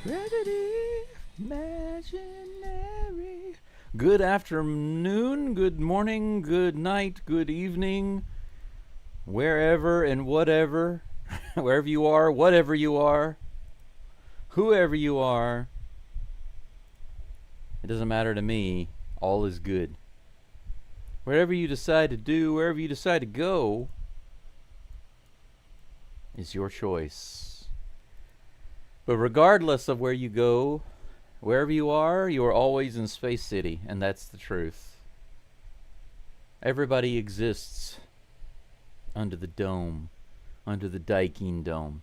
Tragedy, imaginary. Good afternoon, good morning, good night, good evening, wherever and whatever, wherever you are, whatever you are, whoever you are. It doesn't matter to me. All is good. Whatever you decide to do, wherever you decide to go, is your choice. But regardless of where you go, wherever you are always in Space City, and that's the truth. Everybody exists under the dome, under the Daikin Dome.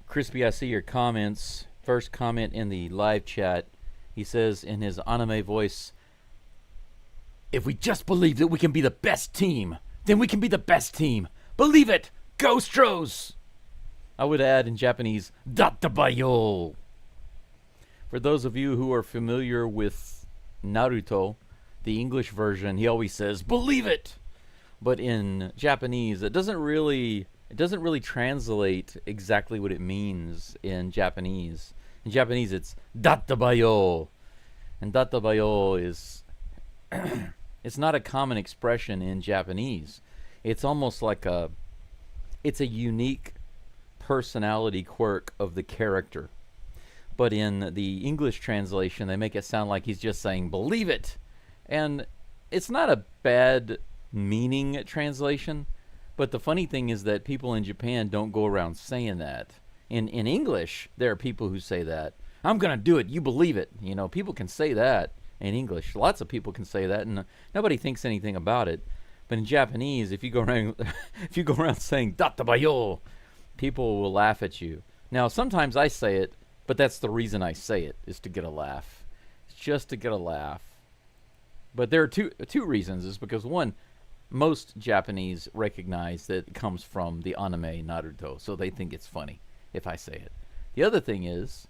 Crispy, I see your comments. First comment in the live chat. He says in his anime voice, "If we just believe that we can be the best team, then we can be the best team. Believe it! Geaux Stros!" I would add in Japanese, "Dattabayo!" For those of you who are familiar with Naruto, the English version, he always says, "Believe it!" But in Japanese, it doesn't really translate exactly what it means in Japanese. In Japanese, it's "Dattabayo." And "Dattabayo" is it's not a common expression in Japanese. It's almost like it's a unique personality quirk of the character. But in the English translation, they make it sound like he's just saying, "Believe it." And it's not a bad meaning translation, but the funny thing is that people in Japan don't go around saying that. In English, there are people who say that. "I'm going to do it. You believe it." You know, people can say that in English. Lots of people can say that, and nobody thinks anything about it. But in Japanese, if you go around saying "Dattabayo," people will laugh at you. Now, sometimes I say it, but that's the reason I say it, is to get a laugh. It's just to get a laugh. But there are two reasons. Is because one, most Japanese recognize that it comes from the anime Naruto, so they think it's funny if I say it. The other thing is,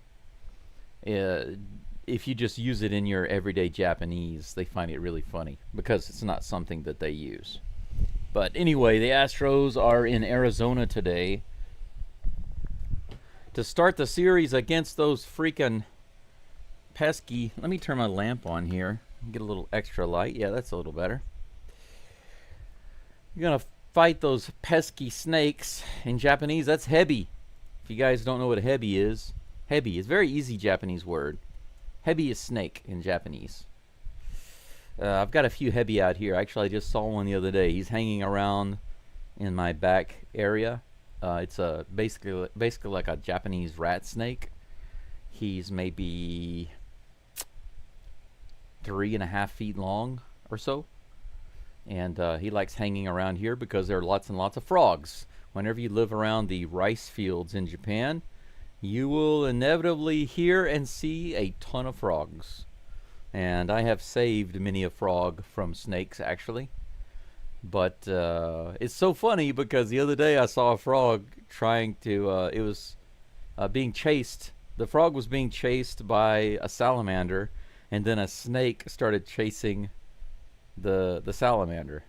if you just use it in your everyday Japanese, they find it really funny because it's not something that they use. But anyway, the Astros are in Arizona today to start the series against those freaking pesky... Let me turn my lamp on here. Get a little extra light. Yeah, that's a little better. You're going to fight those pesky snakes. In Japanese, that's hebi. If you guys don't know what a hebi is, hebi is a very easy Japanese word. Hebi is snake in Japanese. I've got a few hebi out here. Actually, I just saw one the other day. He's hanging around in my back area. It's basically like a Japanese rat snake. He's maybe 3.5 feet long or so. And he likes hanging around here because there are lots and lots of frogs. Whenever you live around the rice fields in Japan, you will inevitably hear and see a ton of frogs. And I have saved many a frog from snakes, actually. But it's so funny because the other day I saw a frog trying to, it was being chased. The frog was being chased by a salamander, and then a snake started chasing the salamander.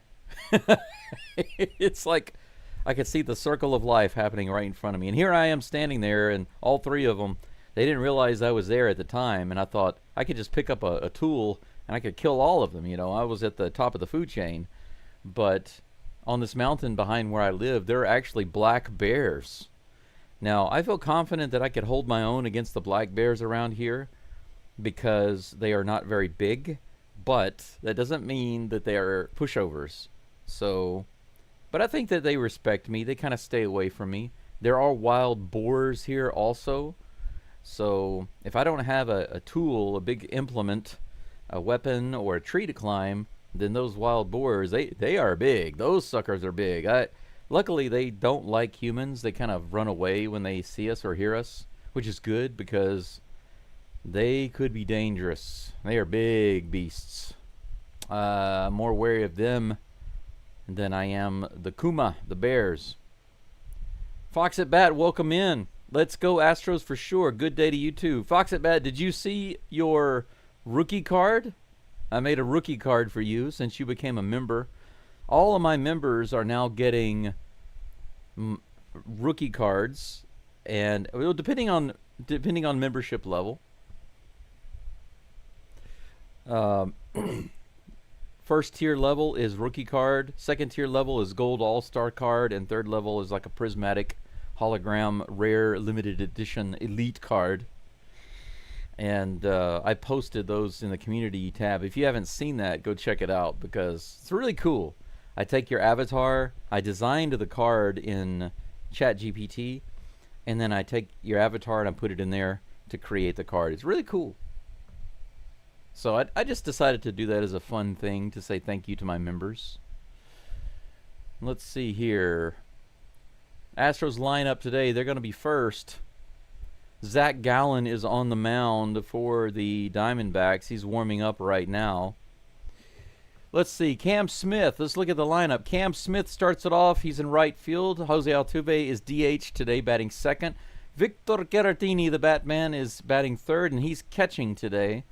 It's like I could see the circle of life happening right in front of me. And here I am standing there, and all three of them, they didn't realize I was there at the time. And I thought I could just pick up a tool and I could kill all of them. You know, I was at the top of the food chain. But on this mountain behind where I live, there are actually black bears. Now, I feel confident that I could hold my own against the black bears around here because they are not very big. But that doesn't mean that they are pushovers. So... But I think that they respect me. They kind of stay away from me. There are wild boars here also. So if I don't have a tool, a big implement, a weapon, or a tree to climb, then those wild boars, they are big. Those suckers are big. Luckily, they don't like humans. They kind of run away when they see us or hear us, which is good because they could be dangerous. They are big beasts. I'm more wary of them than I am the Kuma, the bears. Fox at Bat, welcome in. Let's go Astros for sure. Good day to you too. Fox at Bat, did you see your rookie card? I made a rookie card for you since you became a member. All of my members are now getting rookie cards And well, depending on membership level. Um, First tier level is rookie card. Second tier level is gold all-star card, and third level is like a prismatic hologram rare limited edition elite card. And I posted those in the community tab. If you haven't seen that, go check it out because it's really cool. I take your avatar. I designed the card in ChatGPT, and then I take your avatar and I put it in there to create the card. It's really cool. So I just decided to do that as a fun thing to say thank you to my members. Let's see here. Astros lineup today. They're going to be first. Zach Gallen is on the mound for the Diamondbacks. He's warming up right now. Let's see. Cam Smith. Let's look at the lineup. Cam Smith starts it off. He's in right field. Jose Altuve is DH today, batting second. Victor Caratini, the Batman, is batting third, and he's catching today.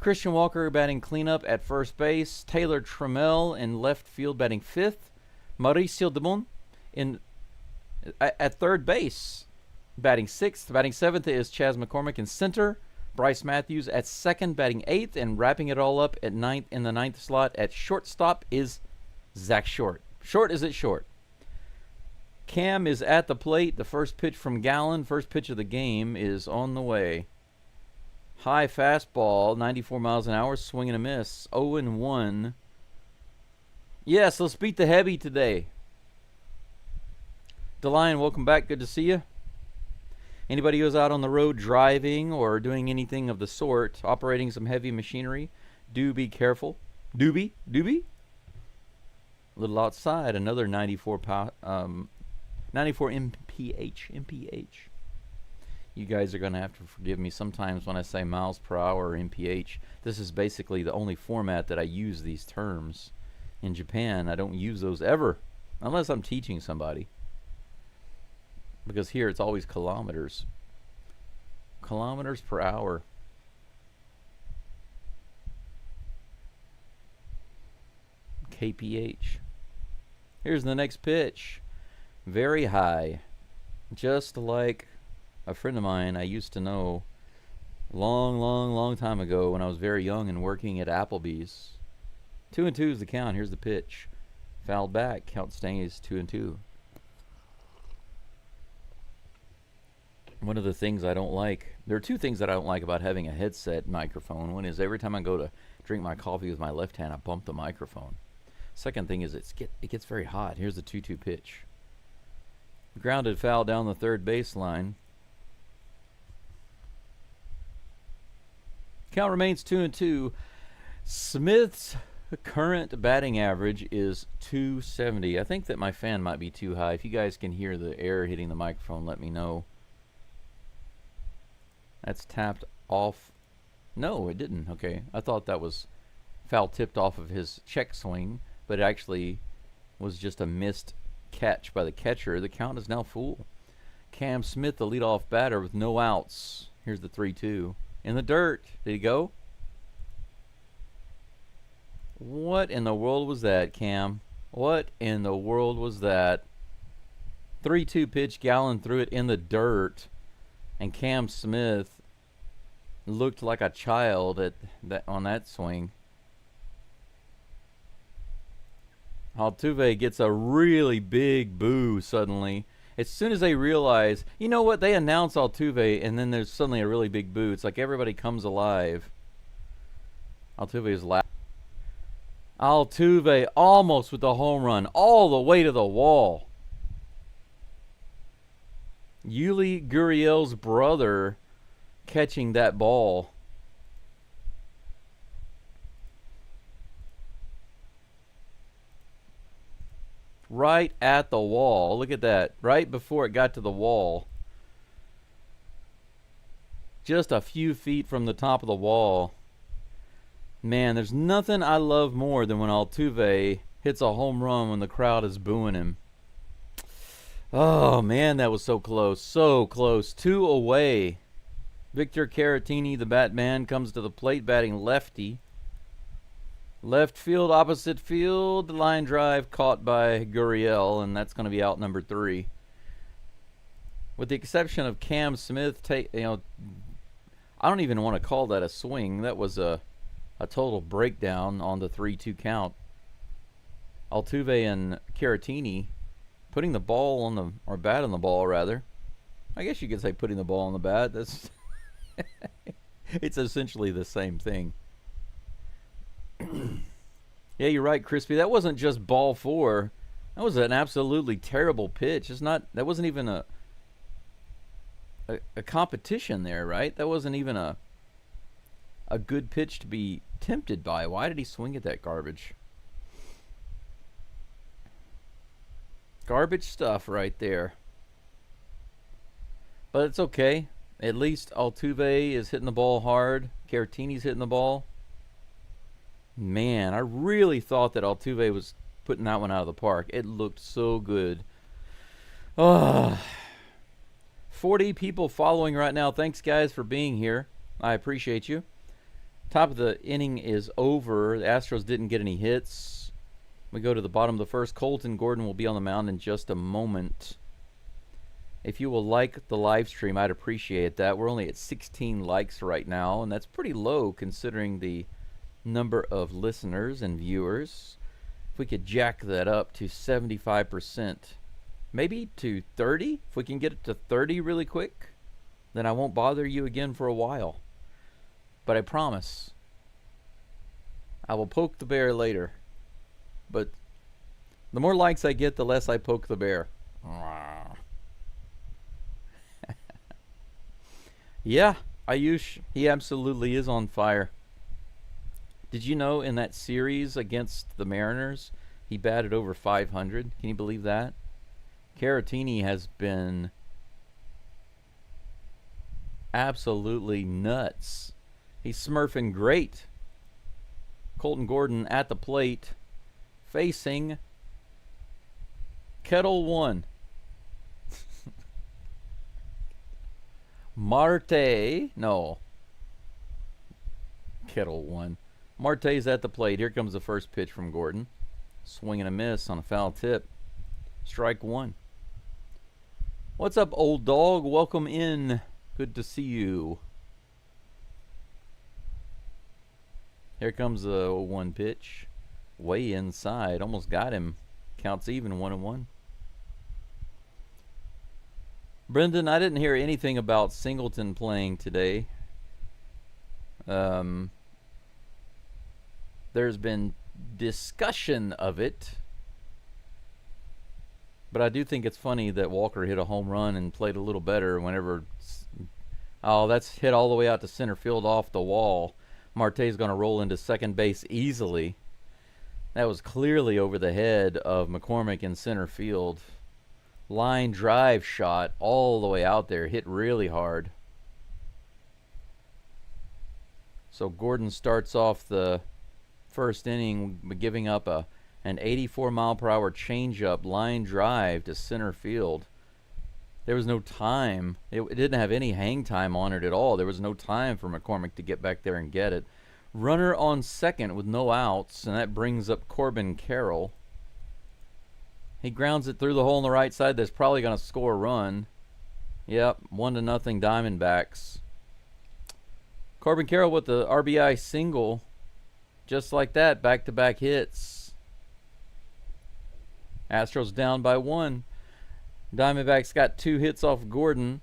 Christian Walker batting cleanup at first base. Taylor Trammell in left field batting fifth. Mauricio Demon at third base batting sixth. Batting seventh is Chas McCormick in center. Bryce Matthews at second batting eighth. And wrapping it all up at ninth in the ninth slot at shortstop is Zach Short. Short is at short. Cam is at the plate. The first pitch from Gallen. First pitch of the game is on the way. High fastball, 94 miles an hour, swing and a miss. 0-1. Yes, let's beat the heavy today. DeLion, welcome back. Good to see you. Anybody who's out on the road driving or doing anything of the sort, operating some heavy machinery, do be careful. Doobie. A little outside, another 94 mph. You guys are going to have to forgive me sometimes when I say miles per hour or mph. This is basically the only format that I use these terms. In Japan, I don't use those ever, unless I'm teaching somebody. Because here it's always kilometers. Kilometers per hour. kph. Here's the next pitch. Very high. Just like a friend of mine I used to know long time ago when I was very young and working at Applebee's. 2-2 is the count. Here's the pitch. Fouled back. Count stays 2-2. One of the things I don't like, there are two things that I don't like about having a headset microphone. One is every time I go to drink my coffee with my left hand, I bump the microphone. Second thing is it gets very hot. Here's the 2-2 pitch. Grounded foul down the third baseline. Count remains 2-2. Smith's current batting average is 270. I think that my fan might be too high. If you guys can hear the air hitting the microphone, let me know. That's tapped off. No, it didn't. Okay. I thought that was foul tipped off of his check swing, but it actually was just a missed catch by the catcher. The count is now full. Cam Smith, the leadoff batter with no outs. Here's the 3-2. In the dirt. Did he go? What in the world was that, Cam? What in the world was that? 3-2 pitch. Gallen threw it in the dirt. And Cam Smith looked like a child on that swing. Altuve gets a really big boo suddenly. As soon as they realize, you know what, they announce Altuve, and then there's suddenly a really big boo. It's like everybody comes alive. Altuve is laughing. Altuve almost with the home run, all the way to the wall. Yuli Gurriel's brother catching that ball. Right at the wall. Look at that. Right before it got to the wall. Just a few feet from the top of the wall. Man, there's nothing I love more than when Altuve hits a home run when the crowd is booing him. Oh, man, that was so close. So close. 2 away. Victor Caratini, the Batman, comes to the plate batting lefty. Left field, opposite field. The line drive caught by Gurriel, and that's going to be out number 3. with the exception of Cam Smith, I don't even want to call that a swing. That was a total breakdown on the 3-2 count. Altuve and Caratini putting the ball on the, or bat on the ball rather. I guess you could say putting the ball on the bat. That's it's essentially the same thing. Yeah, you're right, Crispy. That wasn't just ball 4. That was an absolutely terrible pitch. That wasn't even a competition there, right? That wasn't even a good pitch to be tempted by. Why did he swing at that garbage? Garbage stuff right there. But it's okay. At least Altuve is hitting the ball hard. Caratini's hitting the ball. Man, I really thought that Altuve was putting that one out of the park. It looked so good. 40 people following right now. Thanks, guys, for being here. I appreciate you. Top of the inning is over. The Astros didn't get any hits. We go to the bottom of the first. Colton Gordon will be on the mound in just a moment. If you will like the live stream, I'd appreciate that. We're only at 16 likes right now, and that's pretty low considering the number of listeners and viewers. If we could jack that up to 75%, maybe to 30, if we can get it to 30 really quick, then I won't bother you again for a while. But I promise, I will poke the bear later. But the more likes I get, the less I poke the bear. Yeah, Ayush, he absolutely is on fire. Did you know in that series against the Mariners, he batted over 500? Can you believe that? Caratini has been absolutely nuts. He's smurfing great. Colton Gordon at the plate, facing Kettle 1. Kettle 1. Marte's at the plate. Here comes the first pitch from Gordon. Swing and a miss on a foul tip. Strike 1. What's up, old dog? Welcome in. Good to see you. Here comes the 0-1 pitch. Way inside. Almost got him. Counts even, 1-1. Brendan, I didn't hear anything about Singleton playing today. There's been discussion of it. But I do think it's funny that Walker hit a home run and played a little better whenever... Oh, that's hit all the way out to center field off the wall. Marte's going to roll into second base easily. That was clearly over the head of McCormick in center field. Line drive shot all the way out there. Hit really hard. So Gordon starts off the first inning giving up an 84-mile-per-hour changeup line drive to center field. There was no time. It didn't have any hang time on it at all. There was no time for McCormick to get back there and get it. Runner on second with no outs, and that brings up Corbin Carroll. He grounds it through the hole on the right side. That's probably going to score a run. Yep, 1-0 Diamondbacks. Corbin Carroll with the RBI single. Just like that, back-to-back hits. Astros down by 1. Diamondbacks got 2 hits off Gordon.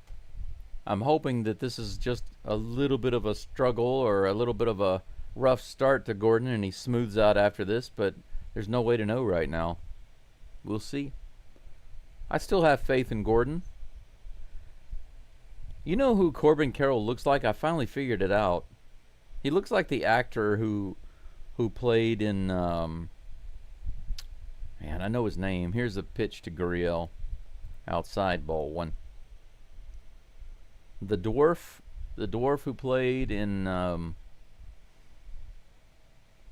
I'm hoping that this is just a little bit of a struggle or a little bit of a rough start to Gordon and he smooths out after this, but there's no way to know right now. We'll see. I still have faith in Gordon. You know who Corbin Carroll looks like? I finally figured it out. He looks like the actor who played in man, I know his name. Here's a pitch to Gurriel. Outside, ball 1. The dwarf who played in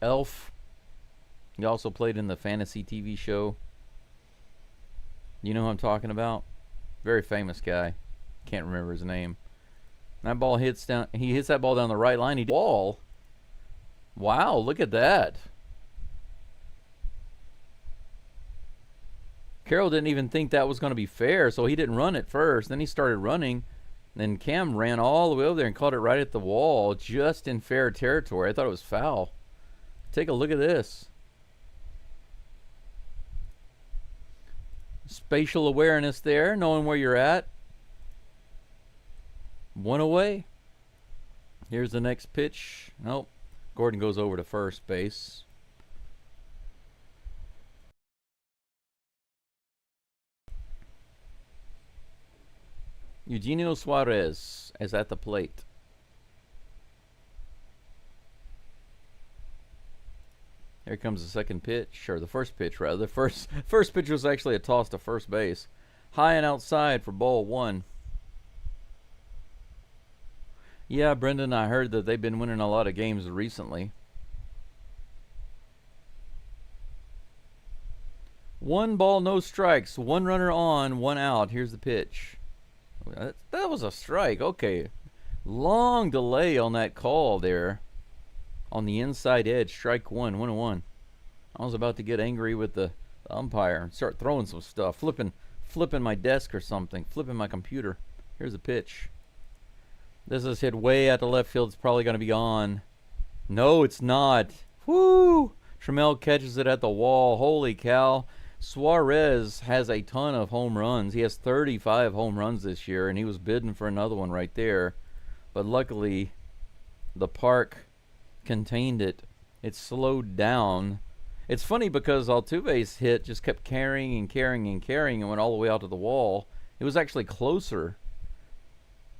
Elf. He also played in the fantasy TV show. You know who I'm talking about? Very famous guy. Can't remember his name. That ball hits down. He hits that ball down the right line. Wall. Wow, look at that. Carroll didn't even think that was going to be fair, so he didn't run it first. Then he started running. Then Cam ran all the way over there and caught it right at the wall, just in fair territory. I thought it was foul. Take a look at this. Spatial awareness there, knowing where you're at. One away. Here's the next pitch. Nope. Gordon goes over to first base. Eugenio Suarez is at the plate. Here comes the second pitch, or the first pitch rather. The first pitch was actually a toss to first base. High and outside for ball one. Yeah, Brendan, I heard that they've been winning a lot of games recently. One ball, no strikes. One runner on, one out. Here's the pitch. That was a strike. Okay. Long delay on that call there. On the inside edge. Strike one. 1-1. I was about to get angry with the umpire and start throwing some stuff. Flipping my desk or something. Flipping my computer. Here's the pitch. This is hit way out to left field. It's probably going to be on. No, it's not. Whoo! Trammell catches it at the wall. Holy cow. Suarez has a ton of home runs. He has 35 home runs this year, and he was bidding for another one right there. But luckily, the park contained it. It slowed down. It's funny because Altuve's hit just kept carrying and carrying and carrying and went all the way out to the wall. It was actually closer.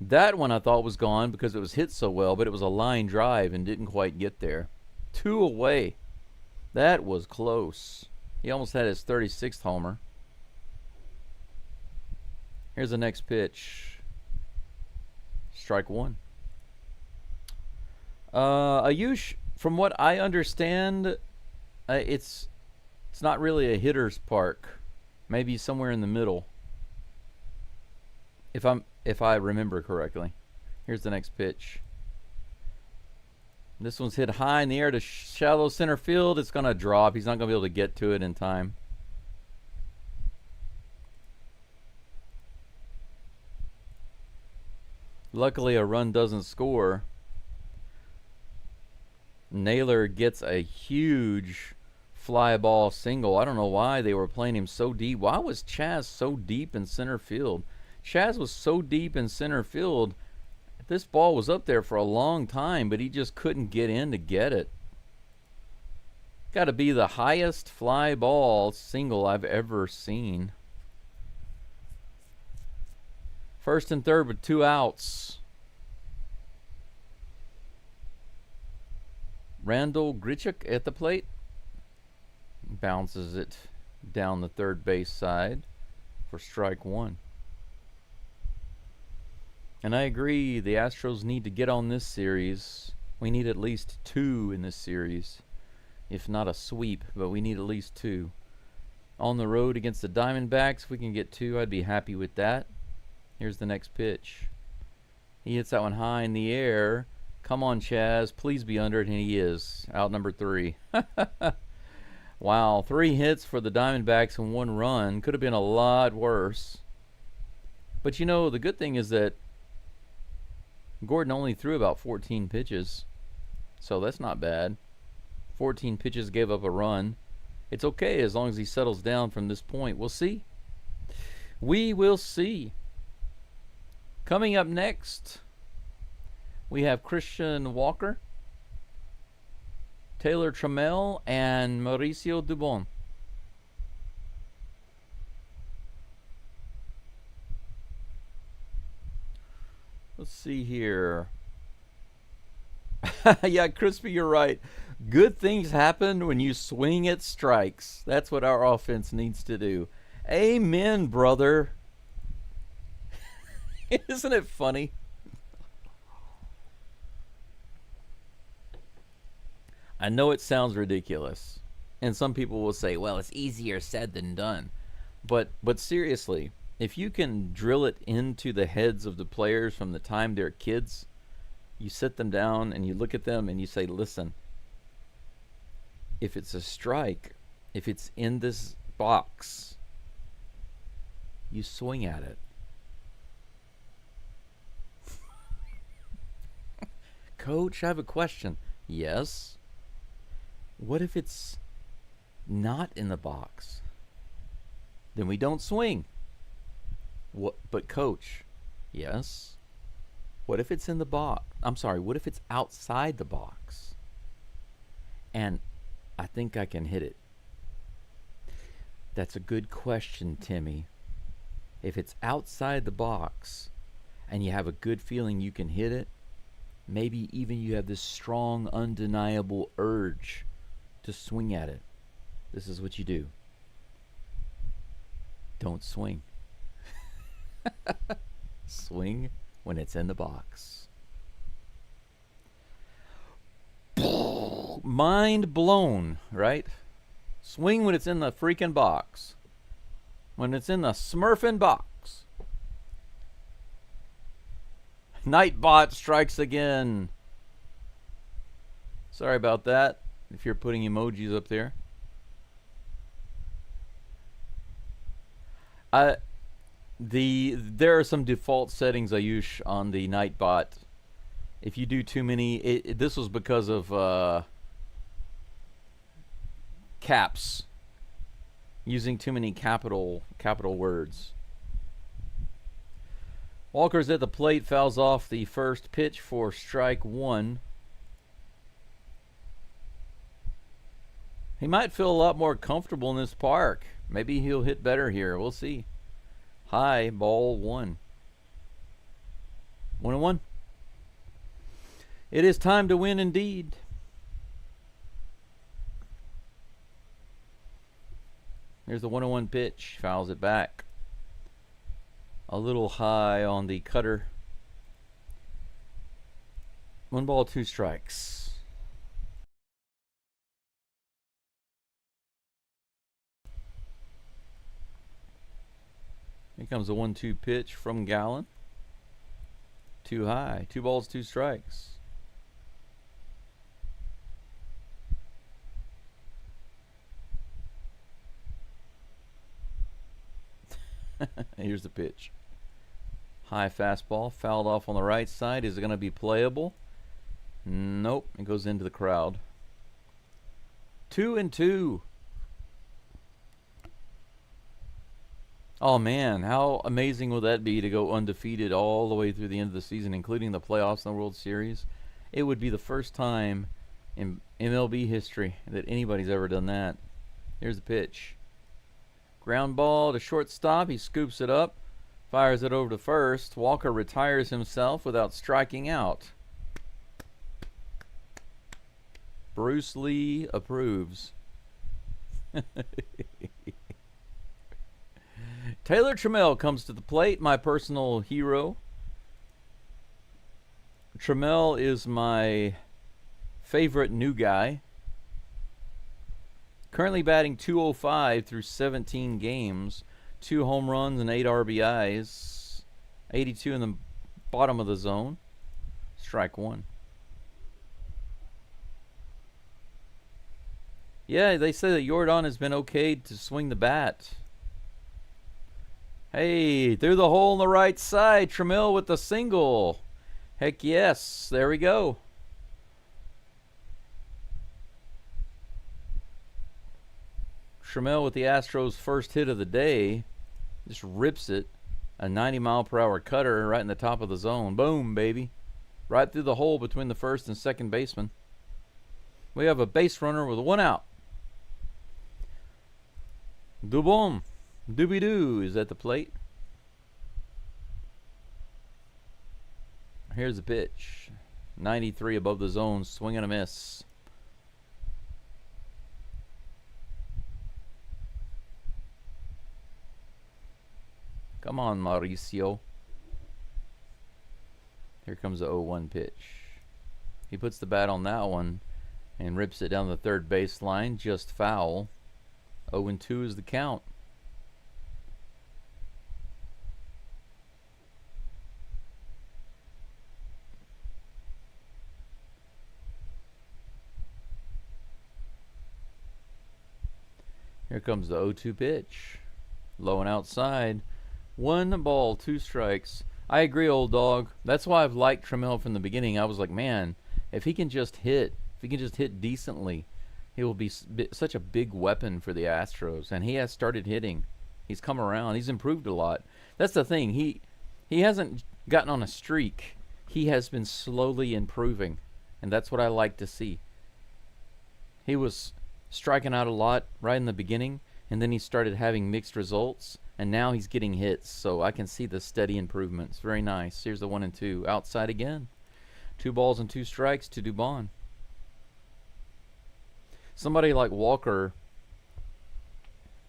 That one I thought was gone because it was hit so well, but it was a line drive and didn't quite get there. 2 away. That was close. He almost had his 36th homer. Here's the next pitch. Strike one. Ayush, from what I understand, it's not really a hitter's park. Maybe somewhere in the middle. If I remember correctly. Here's the next pitch. This one's hit high in the air to shallow center field. It's going to drop. He's not going to be able to get to it in time. Luckily, a run doesn't score. Naylor gets a huge fly ball single. I don't know why they were playing him so deep. Why was Chaz so deep in center field? Chaz was so deep in center field. This ball was up there for a long time, but he just couldn't get in to get it. Got to be the highest fly ball single I've ever seen. First and third with 2 outs. Randall Grichuk at the plate. Bounces it down the third base side for strike one. And I agree, the Astros need to get on this series. We need at least 2 in this series. If not a sweep, but we need at least 2. On the road against the Diamondbacks, if we can get 2, I'd be happy with that. Here's the next pitch. He hits that one high in the air. Come on, Chaz. Please be under it, and he is. Out number 3. Wow, 3 hits for the Diamondbacks and 1 run. Could have been a lot worse. But you know, the good thing is that Gordon only threw about 14 pitches. So that's not bad. 14 pitches, gave up a run. It's okay as long as he settles down from this point. We'll see. We will see. Coming up next, we have Christian Walker, Taylor Trammell, and Mauricio Dubon. Let's see here. Yeah, Crispy, you're right. Good things happen when you swing at strikes. That's what our offense needs to do. Amen, brother. Isn't it funny? I know it sounds ridiculous. And some people will say, well, it's easier said than done. But seriously, if you can drill it into the heads of the players from the time they're kids, you sit them down and you look at them and you say, listen, if it's a strike, if it's in this box, You swing at it. Coach, I have a question. Yes. What if it's not in the box? Then we don't swing. What? But coach, yes. What if it's in the box? I'm sorry. What if it's outside the box? And I think I can hit it. That's a good question, Timmy. If it's outside the box and you have a good feeling you can hit it, maybe even you have this strong, undeniable urge to swing at it. This is what you do. Don't swing. Swing when it's in the box. Mind blown, right? Swing when it's in the freaking box. When it's in the smurfing box. Nightbot strikes again. Sorry about that, if you're putting emojis up there. There are some default settings I use on the Nightbot. If you do too many, this was because of caps. Using too many capital words. Walker's at the plate, fouls off the first pitch for strike one. He might feel a lot more comfortable in this park. Maybe he'll hit better here. We'll see. High, ball one. 1-1. It is time to win indeed. Here's the 1-1 pitch. Fouls it back. A little high on the cutter. 1 ball, 2 strikes. Here comes the 1-2 pitch from Gallen. Too high. 2 balls, 2 strikes. Here's the pitch. High fastball, fouled off on the right side. Is it going to be playable? Nope. It goes into the crowd. 2-2. Oh man, how amazing will that be to go undefeated all the way through the end of the season, including the playoffs and the World Series? It would be the first time in MLB history that anybody's ever done that. Here's the pitch. Ground ball to shortstop. He scoops it up, fires it over to first. Walker retires himself without striking out. Bruce Lee approves. Taylor Trammell comes to the plate, my personal hero. Trammell is my favorite new guy. Currently batting .205 through 17 games. 2 home runs and 8 RBIs. 82 in the bottom of the zone. Strike one. Yeah, they say that Jordan has been okayed to swing the bat. Hey, through the hole on the right side. Trammell with the single. Heck yes. There we go. Trammell with the Astros' first hit of the day. Just rips it. A 90-mile-per-hour cutter right in the top of the zone. Boom, baby. Right through the hole between the first and second baseman. We have a base runner with 1 out. Dubon. Doobie-doo is at the plate. Here's the pitch. 93 above the zone. Swing and a miss. Come on, Mauricio. Here comes the 0-1 pitch. He puts the bat on that one and rips it down the third baseline. Just foul. 0-2 is the count. Here comes the 0-2 pitch. Low and outside. 1 ball, 2 strikes. I agree, old dog. That's why I've liked Trammell from the beginning. I was like, man, if he can just hit decently, he will be such a big weapon for the Astros. And he has started hitting. He's come around. He's improved a lot. That's the thing. He hasn't gotten on a streak. He has been slowly improving, and that's what I like to see. He was striking out a lot right in the beginning, and then he started having mixed results, and now he's getting hits, so I can see the steady improvements. Very nice. Here's the 1 and 2. Outside again. 2 balls and 2 strikes to Dubon. Somebody like Walker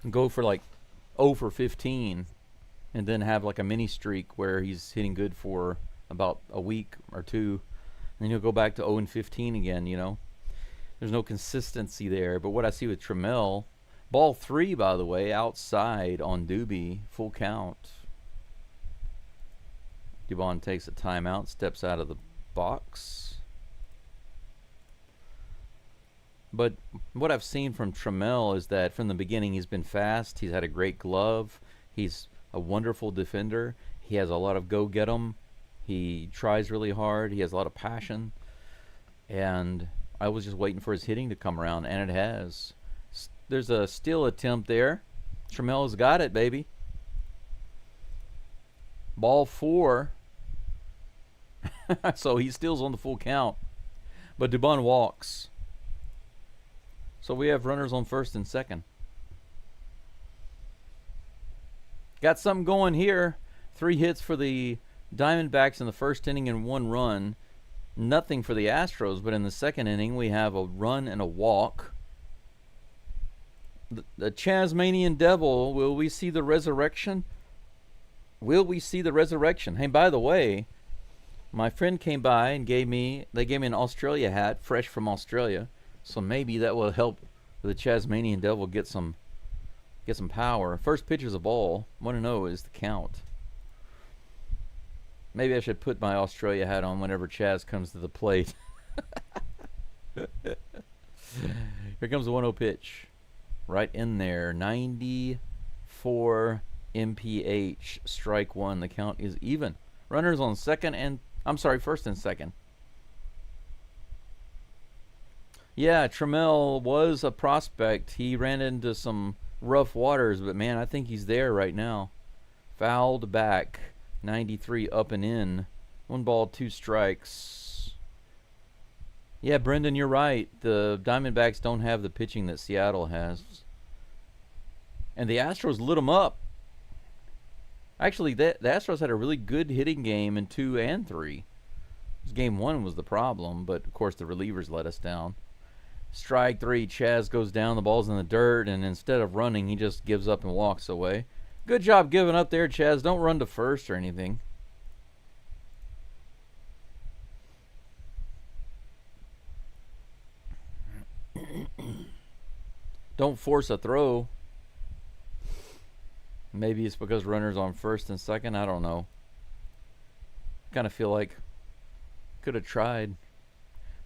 can go for like 0 for 15 and then have like a mini streak where he's hitting good for about a week or two, and then he'll go back to 0 and 15 again, you know. There's no consistency there. But what I see with Trammell, ball 3, by the way, outside on Doobie, full count. Dubon takes a timeout, steps out of the box. But what I've seen from Trammell is that from the beginning he's been fast. He's had a great glove. He's a wonderful defender. He has a lot of go-get-'em. He tries really hard. He has a lot of passion. And I was just waiting for his hitting to come around, and it has. There's a steal attempt there. Trammell's got it, baby. Ball 4. So he steals on the full count. But Dubon walks. So we have runners on first and second. Got something going here. 3 hits for the Diamondbacks in the first inning and 1 run. Nothing for the Astros, but in the second inning we have a run and a walk. The Chasmanian Devil, will we see the resurrection? Will we see the resurrection? Hey, by the way, my friend came by and gave me an Australia hat, fresh from Australia. So maybe that will help the Chasmanian Devil get some power. First pitch is a ball. 1-0 is the count. Maybe I should put my Australia hat on whenever Chaz comes to the plate. Here comes the 1-0 pitch. Right in there. 94 mph. Strike 1. The count is even. Runners on first and second. Yeah, Trammell was a prospect. He ran into some rough waters, but man, I think he's there right now. Fouled back. 93 up and in. 1 ball, 2 strikes. Yeah, Brendan, you're right. The Diamondbacks don't have the pitching that Seattle has. And the Astros lit them up. Actually, the Astros had a really good hitting game in 2 and 3. Game 1 was the problem, but of course the relievers let us down. Strike 3, Chaz goes down, the ball's in the dirt, and instead of running, he just gives up and walks away. Good job giving up there, Chaz. Don't run to first or anything. Don't force a throw. Maybe it's because runners on first and second. I don't know. Kind of feel like could have tried.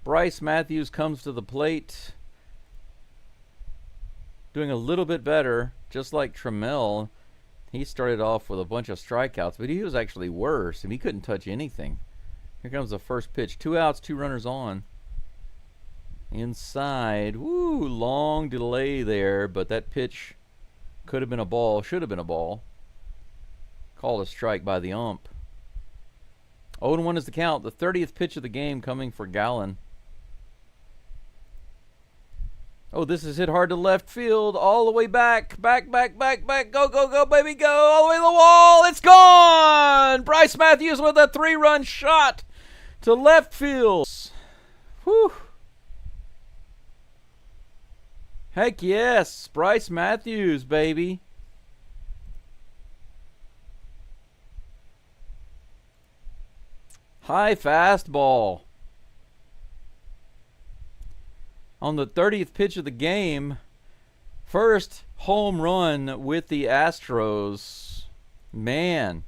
Bryce Matthews comes to the plate. Doing a little bit better, just like Trammell. He started off with a bunch of strikeouts, but he was actually worse, and he couldn't touch anything. Here comes the first pitch. 2 outs, 2 runners on. Inside. Woo, long delay there, but that pitch could have been a ball, should have been a ball. Called a strike by the ump. 0-1 is the count. The 30th pitch of the game coming for Gallen. Oh, this is hit hard to left field, all the way back. Go, baby, go, all the way to the wall. It's gone! Bryce Matthews with a 3-run shot to left field. Whew. Heck yes, Bryce Matthews, baby. High fastball. On the 30th pitch of the game, first home run with the Astros. Man,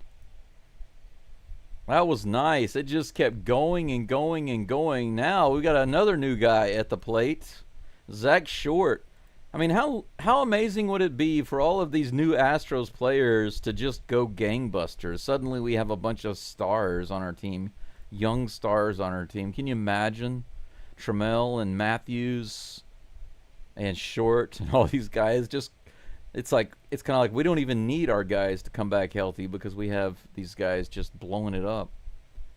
that was nice. It just kept going and going and going. Now we got another new guy at the plate, Zach Short. I mean, how amazing would it be for all of these new Astros players to just go gangbusters? Suddenly we have a bunch of stars on our team, young stars on our team. Can you imagine Trammell and Matthews and Short and all these guys? Just it's kind of like we don't even need our guys to come back healthy because we have these guys just blowing it up.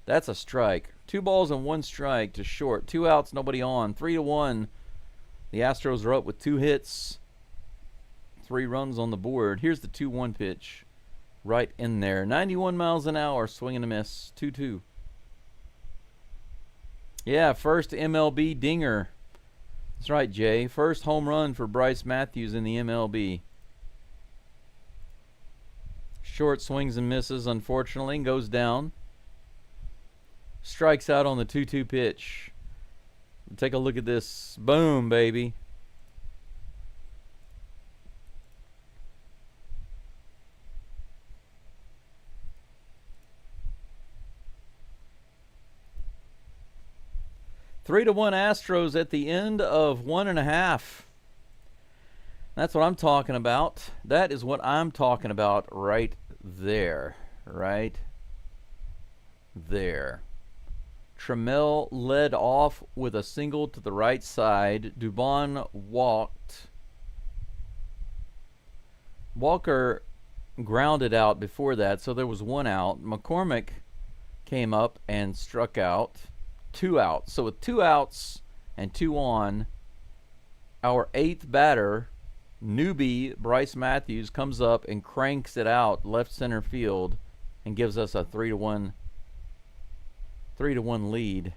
That's a strike. 2 balls and 1 strike to Short. 2 outs, nobody on. 3-1. The Astros are up with 2 hits, 3 runs on the board. Here's the 2-1 pitch. Right in there. 91 miles an hour, swing and a miss. 2-2. Yeah, first MLB dinger. That's right, Jay. First home run for Bryce Matthews in the MLB. Short swings and misses, unfortunately, goes down. Strikes out on the 2-2 pitch. Take a look at this. Boom, baby. Three to 1 Astros at the end of 1.5. That's what I'm talking about. That is what I'm talking about right there. Right there. Trammell led off with a single to the right side. Dubon walked. Walker grounded out before that, so there was 1 out. McCormick came up and struck out. 2 outs. So with 2 outs and 2 on, our 8th batter, newbie Bryce Matthews, comes up and cranks it out left center field and gives us a 3-1 lead.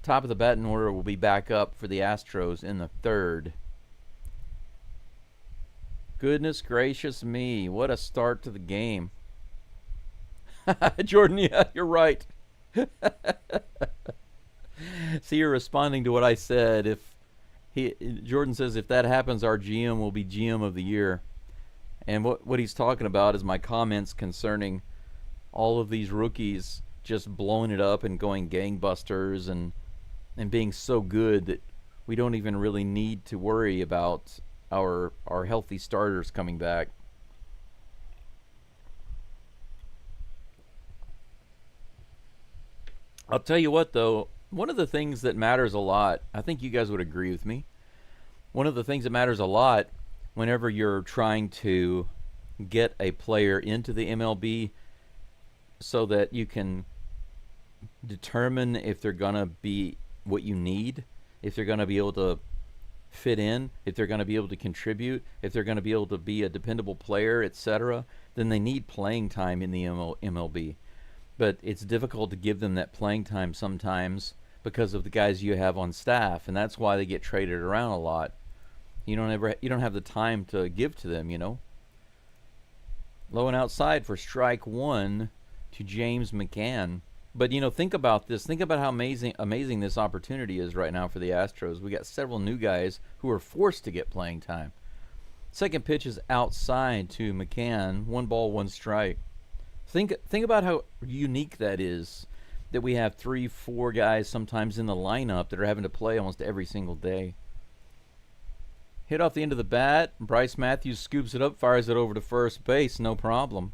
Top of the batting order will be back up for the Astros in the 3rd. Goodness gracious me, what a start to the game. Jordan, yeah, you're right. See, you're responding to what I said. Jordan says if that happens, our GM will be GM of the year. And what he's talking about is my comments concerning all of these rookies just blowing it up and going gangbusters and being so good that we don't even really need to worry about our healthy starters coming back. I'll tell you what, though, one of the things that matters a lot, I think you guys would agree with me, one of the things that matters a lot whenever you're trying to get a player into the MLB so that you can determine if they're going to be what you need, if they're going to be able to fit in, if they're going to be able to contribute, if they're going to be able to be a dependable player, etc., then they need playing time in the MLB. But it's difficult to give them that playing time sometimes because of the guys you have on staff, and that's why they get traded around a lot. You don't have the time to give to them, you know. Low and outside for strike 1 to James McCann. But you know, think about this. Think about how amazing this opportunity is right now for the Astros. We got several new guys who are forced to get playing time. Second pitch is outside to McCann. 1 ball, 1 strike. Think about how unique that is, that we have 3-4 guys sometimes in the lineup that are having to play almost every single day. Hit off the end of the bat. Bryce Matthews scoops it up, fires it over to first base, no problem.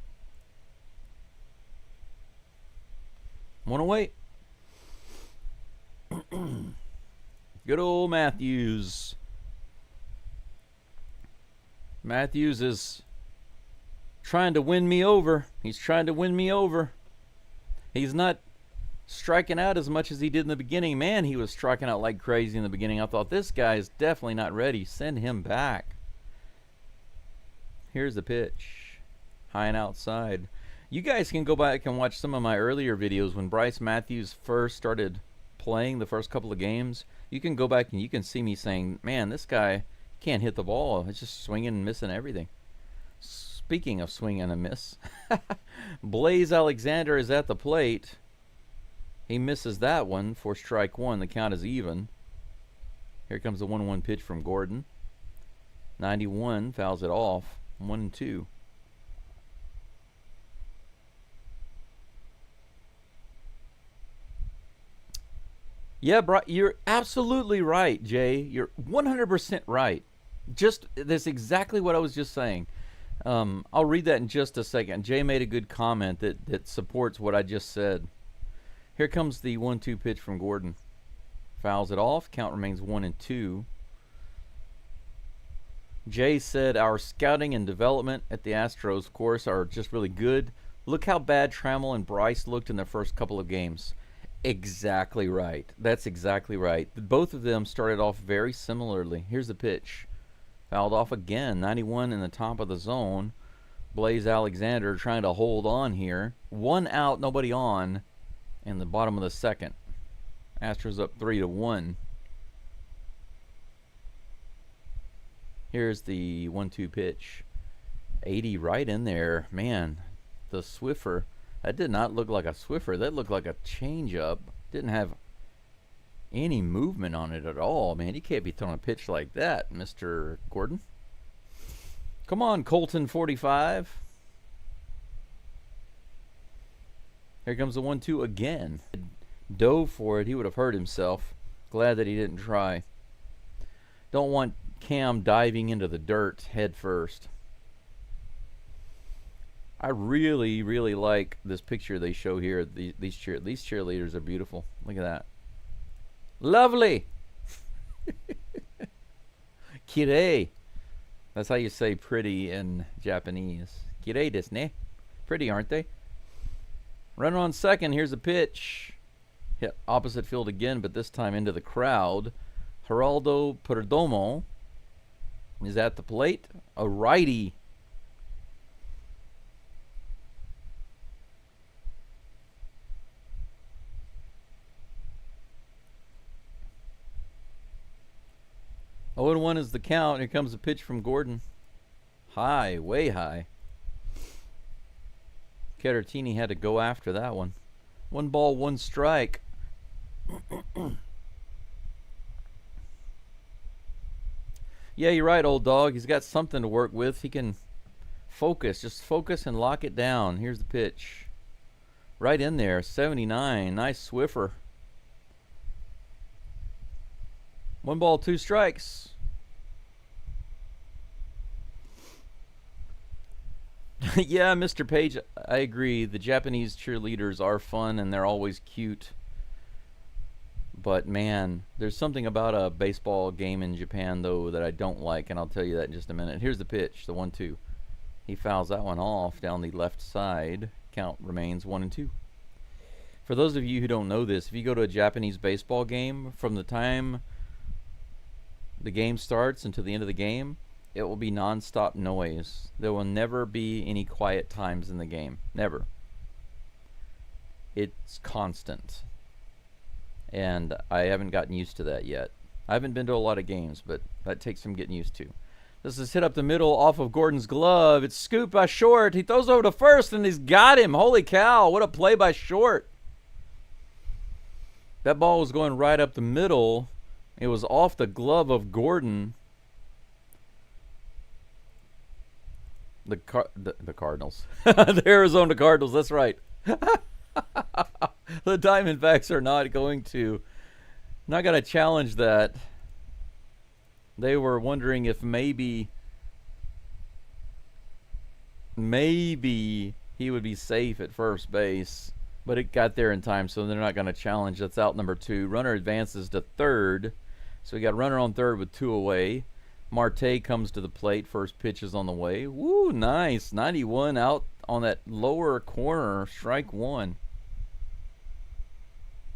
1 away. Good old Matthews. Matthews is trying to win me over. He's trying to win me over. He's not striking out as much as he did in the beginning. Man, he was striking out like crazy in the beginning. I thought, this guy is definitely not ready. Send him back. Here's the pitch. High and outside. You guys can go back and watch some of my earlier videos when Bryce Matthews first started playing the first couple of games. You can go back and you can see me saying, man, this guy can't hit the ball. It's just swinging and missing everything. Speaking of swing and a miss, Blaze Alexander is at the plate. He misses that one for strike 1. The count is even. Here comes the 1-1 pitch from Gordon. 91 fouls it off. 1-2. Yeah, bro, you're absolutely right, Jay. You're 100% right. Just that's exactly what I was just saying. I'll read that in just a second. Jay made a good comment that supports what I just said. Here comes the 1-2 pitch from Gordon. Fouls it off. Count remains 1-2. Jay said our scouting and development at the Astros, of course, are just really good. Look how bad Trammell and Bryce looked in their first couple of games. Exactly right. That's exactly right. Both of them started off very similarly. Here's the pitch. Fouled off again. 91 in the top of the zone. Blaze Alexander trying to hold on here. 1 out, nobody on in the bottom of the second. Astros up 3-1. Here's the 1-2 pitch. 80 right in there. Man, the Swiffer. That did not look like a Swiffer. That looked like a changeup. Didn't have any movement on it at all. Man, you can't be throwing a pitch like that, Mr. Gordon. Come on, Colton 45. Here comes the 1-2 again. Dove for it. He would have hurt himself. Glad that he didn't try. Don't want Cam diving into the dirt head first. I really, really like this picture they show here. These cheerleaders are beautiful. Look at that. Lovely. Kirei. That's how you say pretty in Japanese. Kirei desu ne. Pretty, aren't they? Runner on second. Here's a pitch. Hit opposite field again, but this time into the crowd. Geraldo Perdomo is at the plate. A righty. Oh, 0-1 is the count. Here comes a pitch from Gordon. High, way high. Caratini had to go after that one. 1 ball, 1 strike. Yeah, you're right, old dog. He's got something to work with. He can focus. Just focus and lock it down. Here's the pitch. Right in there. 79. Nice Swiffer. 1 ball, 2 strikes. Yeah, Mr. Page, I agree. The Japanese cheerleaders are fun and they're always cute. But man, there's something about a baseball game in Japan though that I don't like, and I'll tell you that in just a minute. Here's the pitch, the 1-2. He fouls that one off down the left side. Count remains 1-2. For those of you who don't know this, if you go to a Japanese baseball game, from the time the game starts until the end of the game, it will be non-stop noise. There will never be any quiet times in the game. Never. It's constant. And I haven't gotten used to that yet. I haven't been to a lot of games, but that takes some getting used to. This is hit up the middle off of Gordon's glove. It's scooped by Short. He throws over to first, and he's got him. Holy cow, what a play by Short. That ball was going right up the middle. It was off the glove of Gordon. The Cardinals. The Arizona Cardinals, that's right. The Diamondbacks are not going to challenge that. They were wondering if maybe he would be safe at first base, but it got there in time, so they're not going to challenge. That's out number 2. Runner advances to third, so we got runner on third with 2 away. Marte comes to the plate. First pitch is on the way. Woo, nice. 91 out on that lower corner. Strike 1.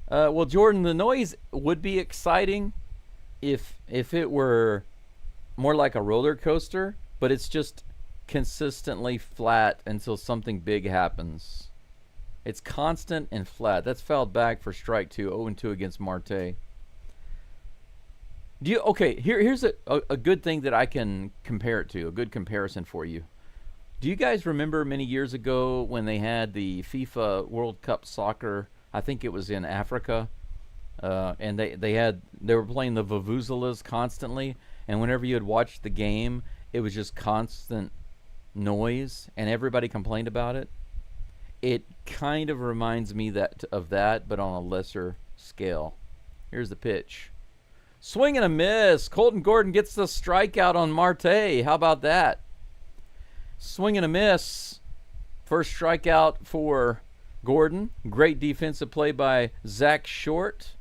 Well, Jordan, the noise would be exciting if it were more like a roller coaster, but it's just consistently flat until something big happens. It's constant and flat. That's fouled back for strike 2. 0-2 against Marte. Here's a good thing that I can compare it to, a good comparison for you. Do you guys remember many years ago when they had the FIFA World Cup soccer? I think it was in Africa, and they were playing the vuvuzelas constantly, and whenever you had watched the game, it was just constant noise, and everybody complained about it. It kind of reminds me of that, but on a lesser scale. Here's the pitch. Swing and a miss. Colton Gordon gets the strikeout on Marte. How about that? Swing and a miss. First strikeout for Gordon. Great defensive play by Zach Short.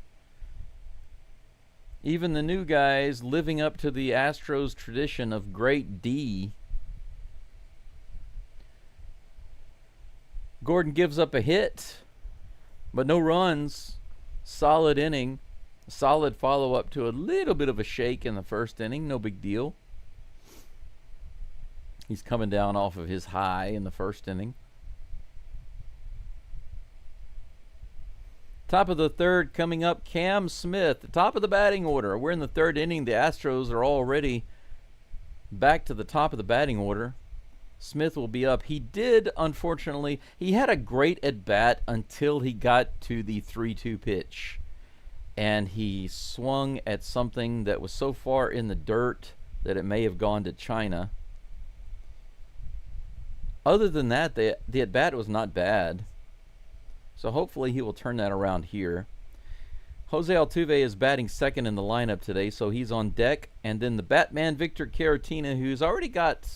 Even the new guys living up to the Astros tradition of great D. Gordon gives up a hit, but no runs. Solid inning. Solid follow-up to a little bit of a shake in the first inning. No big deal. He's coming down off of his high in the first inning. Top of the third coming up, Cam Smith. The top of the batting order. We're in the third inning. The Astros are already back to the top of the batting order. Smith will be up. He did, unfortunately, he had a great at-bat until he got to the 3-2 pitch. And he swung at something that was so far in the dirt that it may have gone to China. Other than that, the at-bat was not bad. So hopefully he will turn that around here. Jose Altuve is batting second in the lineup today, so he's on deck. And then the Batman Victor Caratini, who's already got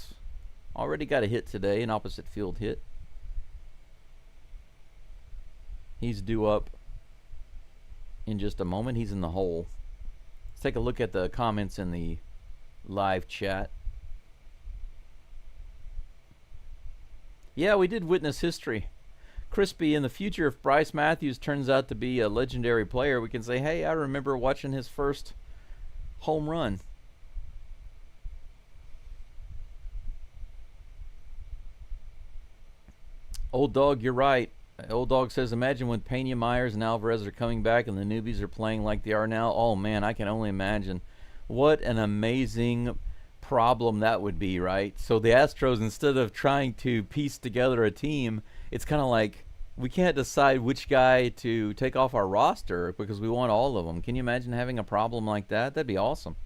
a hit today, an opposite field hit. He's due up in just a moment. He's in the hole. Let's take a look at the comments in the live chat. Yeah, we did witness history. Crispy, in the future, if Bryce Matthews turns out to be a legendary player, we can say, hey, I remember watching his first home run. Old Dog, you're right. Old Dog says, imagine when Pena, Myers, and Alvarez are coming back and the newbies are playing like they are now. Oh, man, I can only imagine. What an amazing problem that would be, right? So the Astros, instead of trying to piece together a team, it's kind of like we can't decide which guy to take off our roster because we want all of them. Can you imagine having a problem like that? That'd be awesome.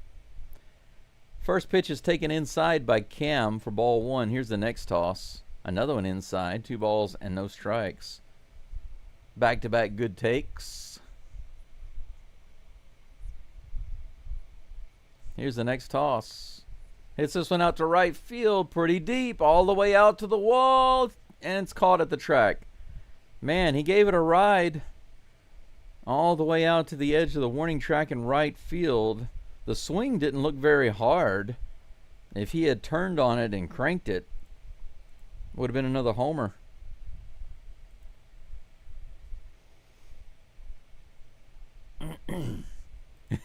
First pitch is taken inside by Cam for ball one. Here's the next toss. Another one inside. 2 balls and no strikes. Back-to-back good takes. Here's the next toss. Hits this one out to right field. Pretty deep. All the way out to the wall. And it's caught at the track. Man, he gave it a ride. All the way out to the edge of the warning track in right field. The swing didn't look very hard. If he had turned on it and cranked it, would have been another homer.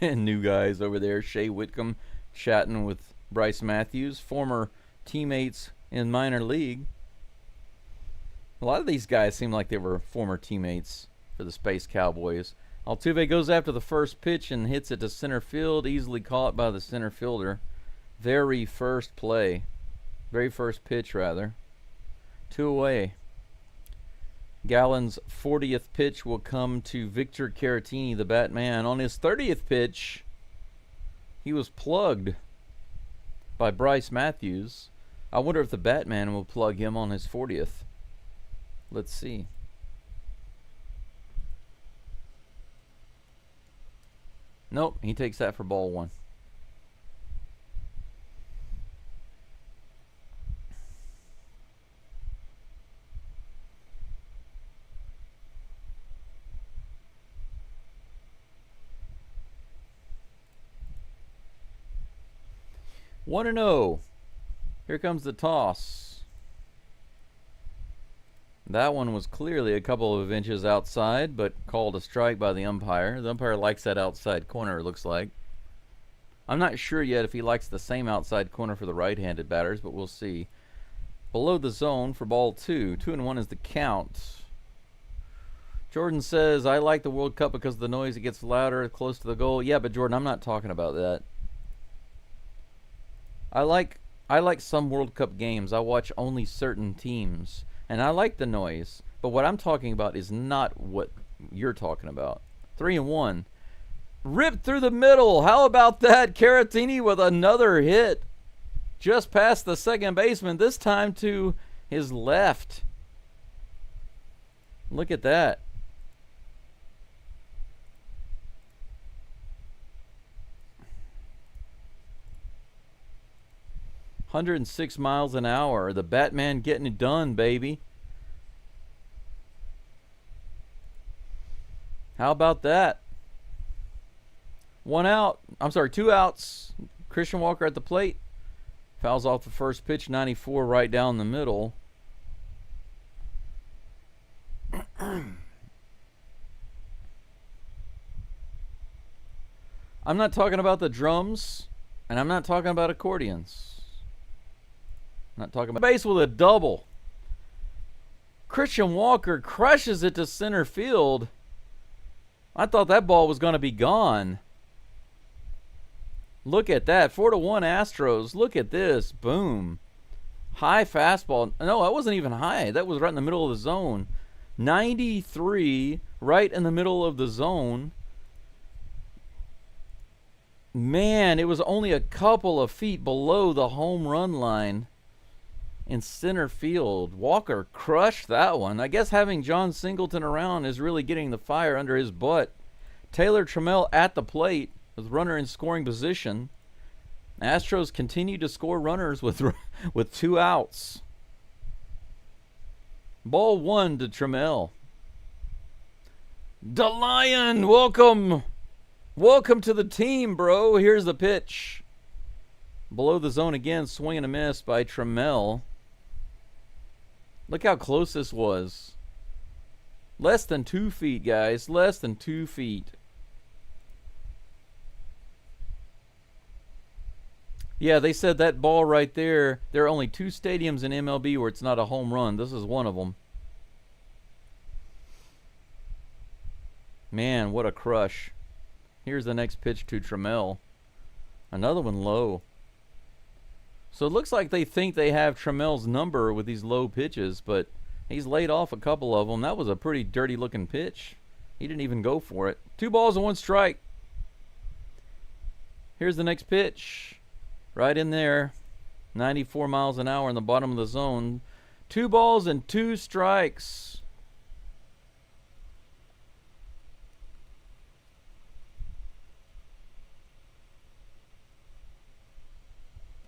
And new guys over there. Shea Whitcomb chatting with Bryce Matthews, former teammates in minor league. A lot of these guys seem like they were former teammates for the Space Cowboys. Altuve goes after the first pitch and hits it to center field, easily caught by the center fielder. Very first play. Very first pitch, rather. 2 away. Gallen's 40th pitch will come to Victor Caratini, the Batman. On his 30th pitch, he was plugged by Bryce Matthews. I wonder if the Batman will plug him on his 40th. Let's see. Nope, he takes that for ball one. One and 0. Here comes the toss. That one was clearly a couple of inches outside, but called a strike by the umpire. The umpire likes that outside corner, it looks like. I'm not sure yet if he likes the same outside corner for the right-handed batters, but we'll see. Below the zone for ball 2. 2-1 is the count. Jordan says, I like the World Cup because of the noise. It gets louder close to the goal. Yeah, but Jordan, I'm not talking about that. I like some World Cup games. I watch only certain teams. And I like the noise. But what I'm talking about is not what you're talking about. 3-1. Ripped through the middle. How about that? Caratini with another hit. Just past the second baseman. This time to his left. Look at that. 106 miles an hour. The Batman getting it done, baby. How about that? 1 out. I'm sorry, 2 outs. Christian Walker at the plate. Fouls off the first pitch, 94 right down the middle. I'm not talking about the drums, and I'm not talking about accordions. I'm not talking about base with a double. Christian Walker crushes it to center field. I thought that ball was going to be gone. Look at that. 4-1 Astros. Look at this. Boom. High fastball. No, that wasn't even high. That was right in the middle of the zone. 93 right in the middle of the zone. Man, it was only a couple of feet below the home run line in center field. Walker crushed that one. I guess having John Singleton around is really getting the fire under his butt. Taylor Trammell at the plate with runner in scoring position. Astros continue to score runners with 2 outs. Ball 1 to Trammell. DeLion, welcome. Welcome to the team, bro. Here's the pitch. Below the zone again, swing and a miss by Trammell. Look how close this was. Less than 2 feet, guys. Less than 2 feet. Yeah, they said that ball right there, there are only 2 stadiums in MLB where it's not a home run. This is one of them. Man, what a crush. Here's the next pitch to Trammell. Another one low. So it looks like they think they have Trammell's number with these low pitches, but he's laid off a couple of them. That was a pretty dirty looking pitch. He didn't even go for it. 2 balls and 1 strike. Here's the next pitch. Right in there. 94 miles an hour in the bottom of the zone. 2 balls and 2 strikes.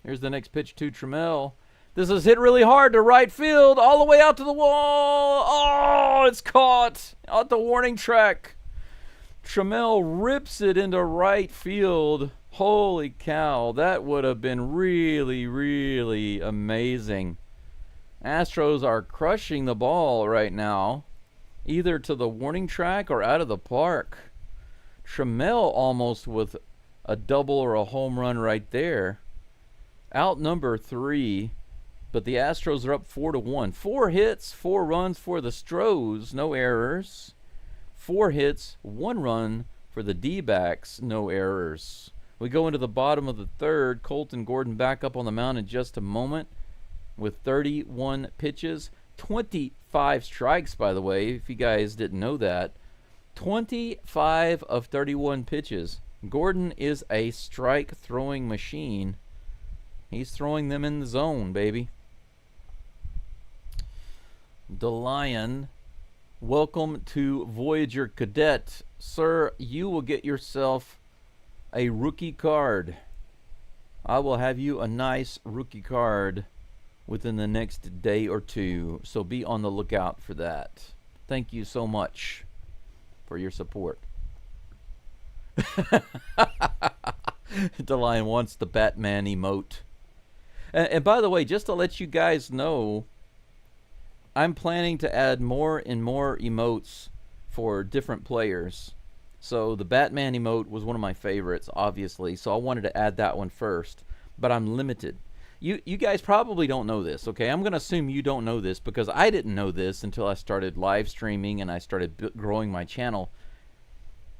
Here's the next pitch to Trammell. This is hit really hard to right field, all the way out to the wall. Oh, it's caught at the warning track. Trammell rips it into right field. Holy cow, that would have been really, really amazing. Astros are crushing the ball right now, either to the warning track or out of the park. Trammell almost with a double or a home run right there. Out number 3, but the Astros are up 4-1. 4 hits, 4 runs for the Stros, no errors. 4 hits, 1 run for the D-backs, no errors. We go into the bottom of the 3rd. Colton Gordon back up on the mound in just a moment with 31 pitches. 25 strikes, by the way, if you guys didn't know that. 25 of 31 pitches. Gordon is a strike-throwing machine. He's throwing them in the zone, baby. DeLion, welcome to Voyager Cadet. Sir, you will get yourself a rookie card. I will have you a nice rookie card within the next day or 2. So be on the lookout for that. Thank you so much for your support. DeLion wants the Batman emote. And by the way, just to let you guys know, I'm planning to add more and more emotes for different players. So the Batman emote was one of my favorites, obviously. So I wanted to add that one first. But I'm limited. You guys probably don't know this, okay? I'm going to assume you don't know this because I didn't know this until I started live streaming and I started growing my channel.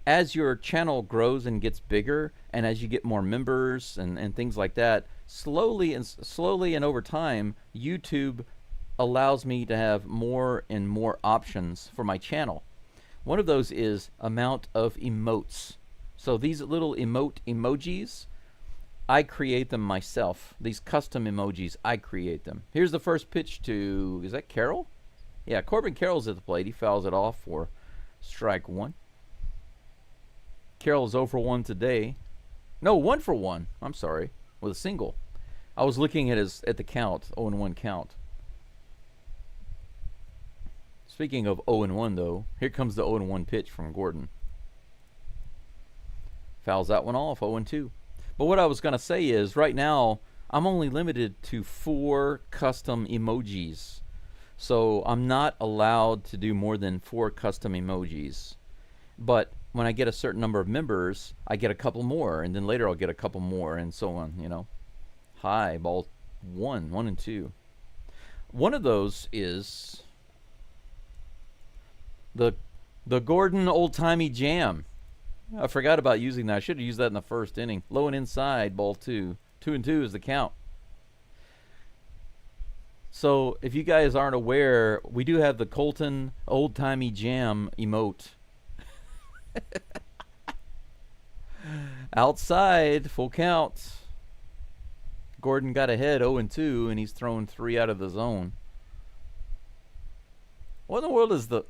As your channel grows and gets bigger, and as you get more members and things like that, slowly and over time, YouTube allows me to have more and more options for my channel. One of those is amount of emotes. So these little emojis, I create them myself. These custom emojis, I create them. Here's the first pitch to, is that Carroll? Yeah, Corbin Carroll's at the plate. He fouls it off for strike 1. Carroll's 0 for 1 today. No, 1 for 1. I'm sorry, with a single. I was looking at the count, 0-1 count. Speaking of 0-1 though, here comes the 0-1 pitch from Gordon. Fouls that one off, 0-2. But what I was going to say is, right now, I'm only limited to 4 custom emojis. So I'm not allowed to do more than 4 custom emojis. But when I get a certain number of members, I get a couple more, and then later I'll get a couple more, and so on, you know. High, ball 1 and 2. One of those is the Gordon old-timey jam. I forgot about using that. I should have used that in the first inning. Low and inside, ball 2. 2-2 is the count. So if you guys aren't aware, we do have the Colton old-timey jam emote. Outside, full count. Gordon got ahead 0-2, and he's thrown 3 out of the zone. What in the world is the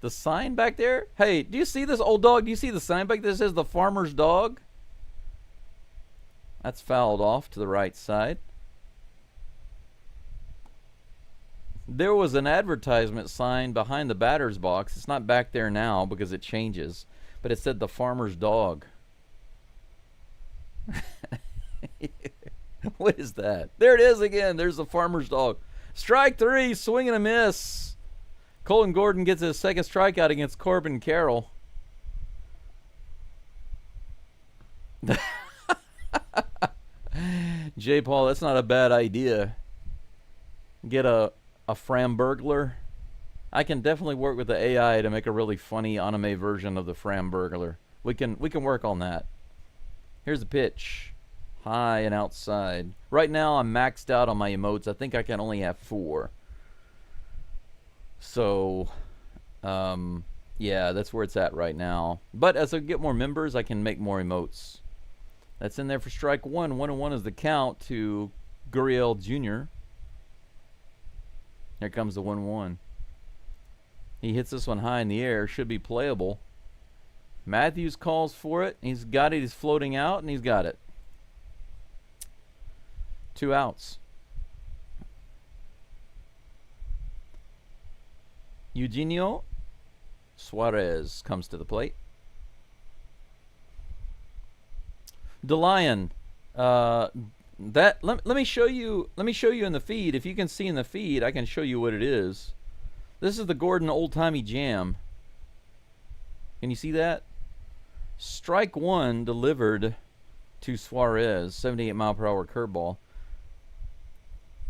sign back there? Hey, do you see this, old dog? Do you see the sign back there that says the farmer's dog? That's fouled off to the right side. There was an advertisement sign behind the batter's box. It's not back there now because it changes. But it said the farmer's dog. What is that? There it is again. There's the farmer's dog. Strike 3, swing and a miss. Colton Gordon gets his second strikeout against Corbin Carroll. J. Paul, that's not a bad idea. Get a Framburglar. I can definitely work with the AI to make a really funny anime version of the Framburglar. We can work on that. Here's the pitch. High and outside. Right now I'm maxed out on my emotes. I think I can only have 4. So, yeah, that's where it's at right now. But as I get more members, I can make more emotes. That's in there for strike 1. 1-1 is the count to Gurriel Jr. Here comes the 1-1. He hits this one high in the air. Should be playable. Matthews calls for it. He's got it. He's floating out, and he's got it. 2 outs. Eugenio Suarez comes to the plate. DeLion, let me show you in the feed. If you can see in the feed, I can show you what it is. This is the Gordon old-timey jam. Can you see that? Strike 1 delivered to Suarez, 78-mile-per-hour curveball.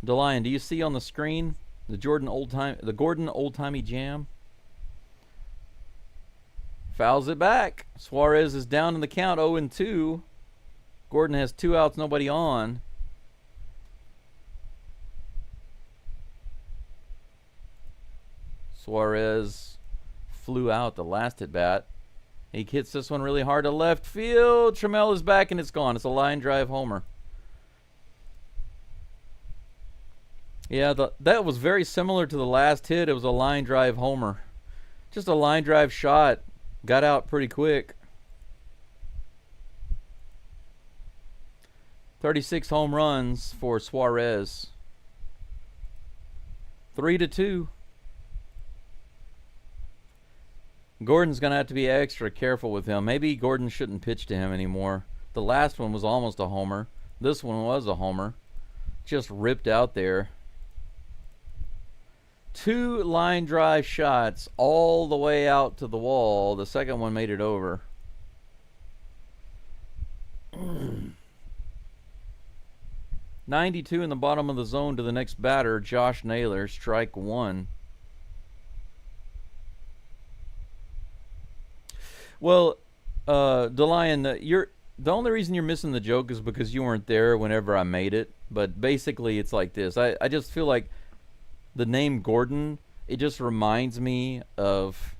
DeLion, do you see on the screen the Gordon old-timey jam? Fouls it back. Suarez is down in the count, 0-2. Gordon has 2 outs, nobody on. Suarez flew out the last at bat. He hits this one really hard to left field. Trammell is back and it's gone. It's a line drive homer. Yeah, that was very similar to the last hit. It was a line drive homer. Just a line drive shot. Got out pretty quick. 36 home runs for Suarez. 3-2. Gordon's going to have to be extra careful with him. Maybe Gordon shouldn't pitch to him anymore. The last one was almost a homer. This one was a homer. Just ripped out there. 2 line drive shots all the way out to the wall. The second one made it over. 92 in the bottom of the zone to the next batter, Josh Naylor, strike 1. Well, DeLion, the only reason you're missing the joke is because you weren't there whenever I made it. But basically, it's like this. I just feel like the name Gordon, it just reminds me of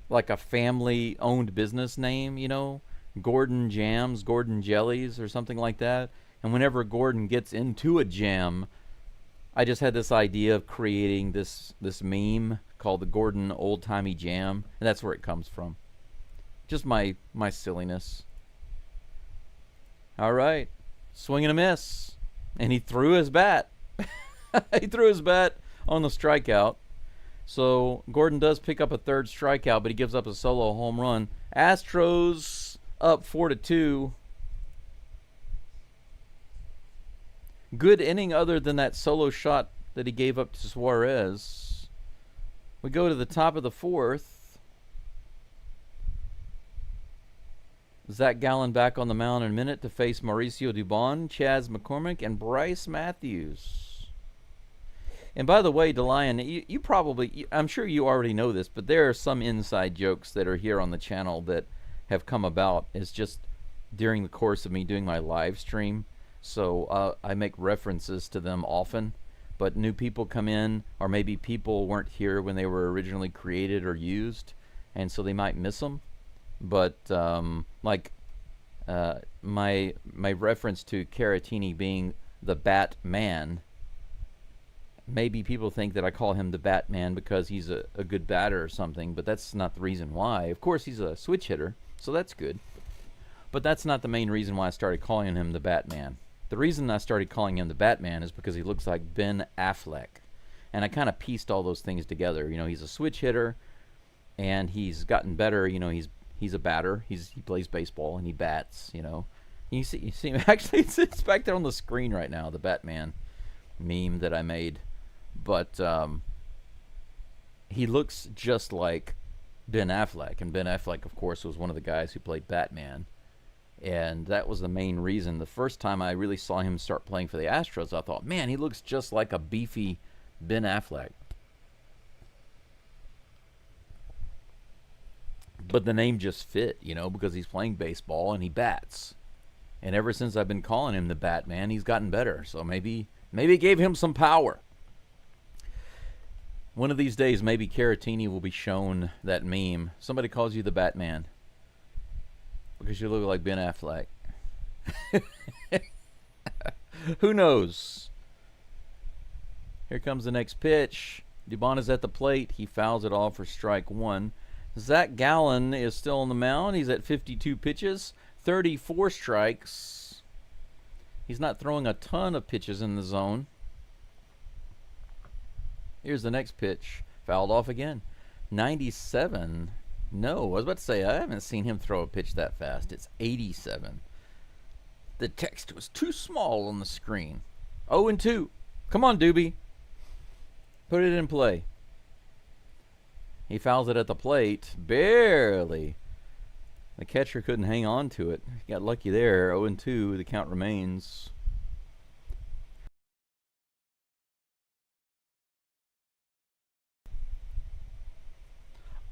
like a family-owned business name, you know? Gordon Jams, Gordon Jellies, or something like that. And whenever Gordon gets into a jam, I just had this idea of creating this meme called the Gordon old-timey jam. And that's where it comes from. Just my silliness. All right. Swing and a miss. And he threw his bat. He threw his bat on the strikeout. So Gordon does pick up a third strikeout, but he gives up a solo home run. Astros up 4-2. Good inning other than that solo shot that he gave up to Suarez. We go to the top of the fourth. Zach Gallen back on the mound in a minute to face Mauricio Dubon, Chas McCormick, and Bryce Matthews. And by the way, DeLion, you probably, I'm sure you already know this, but there are some inside jokes that are here on the channel that have come about. It's just during the course of me doing my live stream. So I make references to them often. But new people come in, or maybe people weren't here when they were originally created or used, and so they might miss them. But my reference to Caratini being the Batman, maybe people think that I call him the Batman because he's a good batter or something, but that's not the reason why. Of course, he's a switch hitter, so that's good. But that's not the main reason why I started calling him the Batman. The reason I started calling him the Batman is because he looks like Ben Affleck. And I kind of pieced all those things together. You know, he's a switch hitter, and he's gotten better. You know, he's a batter. He plays baseball, and he bats, you know. You see actually, it's back there on the screen right now, the Batman meme that I made. But he looks just like Ben Affleck. And Ben Affleck, of course, was one of the guys who played Batman. And that was the main reason. The first time I really saw him start playing for the Astros, I thought, man, he looks just like a beefy Ben Affleck. But the name just fit, you know, because he's playing baseball and he bats. And ever since I've been calling him the Batman, he's gotten better. So maybe it gave him some power. One of these days, maybe Caratini will be shown that meme. Somebody calls you the Batman because you look like Ben Affleck. Who knows? Here comes the next pitch. Dubon is at the plate. He fouls it off for strike one. Zach Gallen is still on the mound. He's at 52 pitches, 34 strikes. He's not throwing a ton of pitches in the zone. Here's the next pitch. Fouled off again. 97. No, I was about to say, I haven't seen him throw a pitch that fast. It's 87. The text was too small on the screen. 0-2. Come on, Doobie. Put it in play. He fouls it at the plate. Barely. The catcher couldn't hang on to it. He got lucky there. 0-2. The count remains.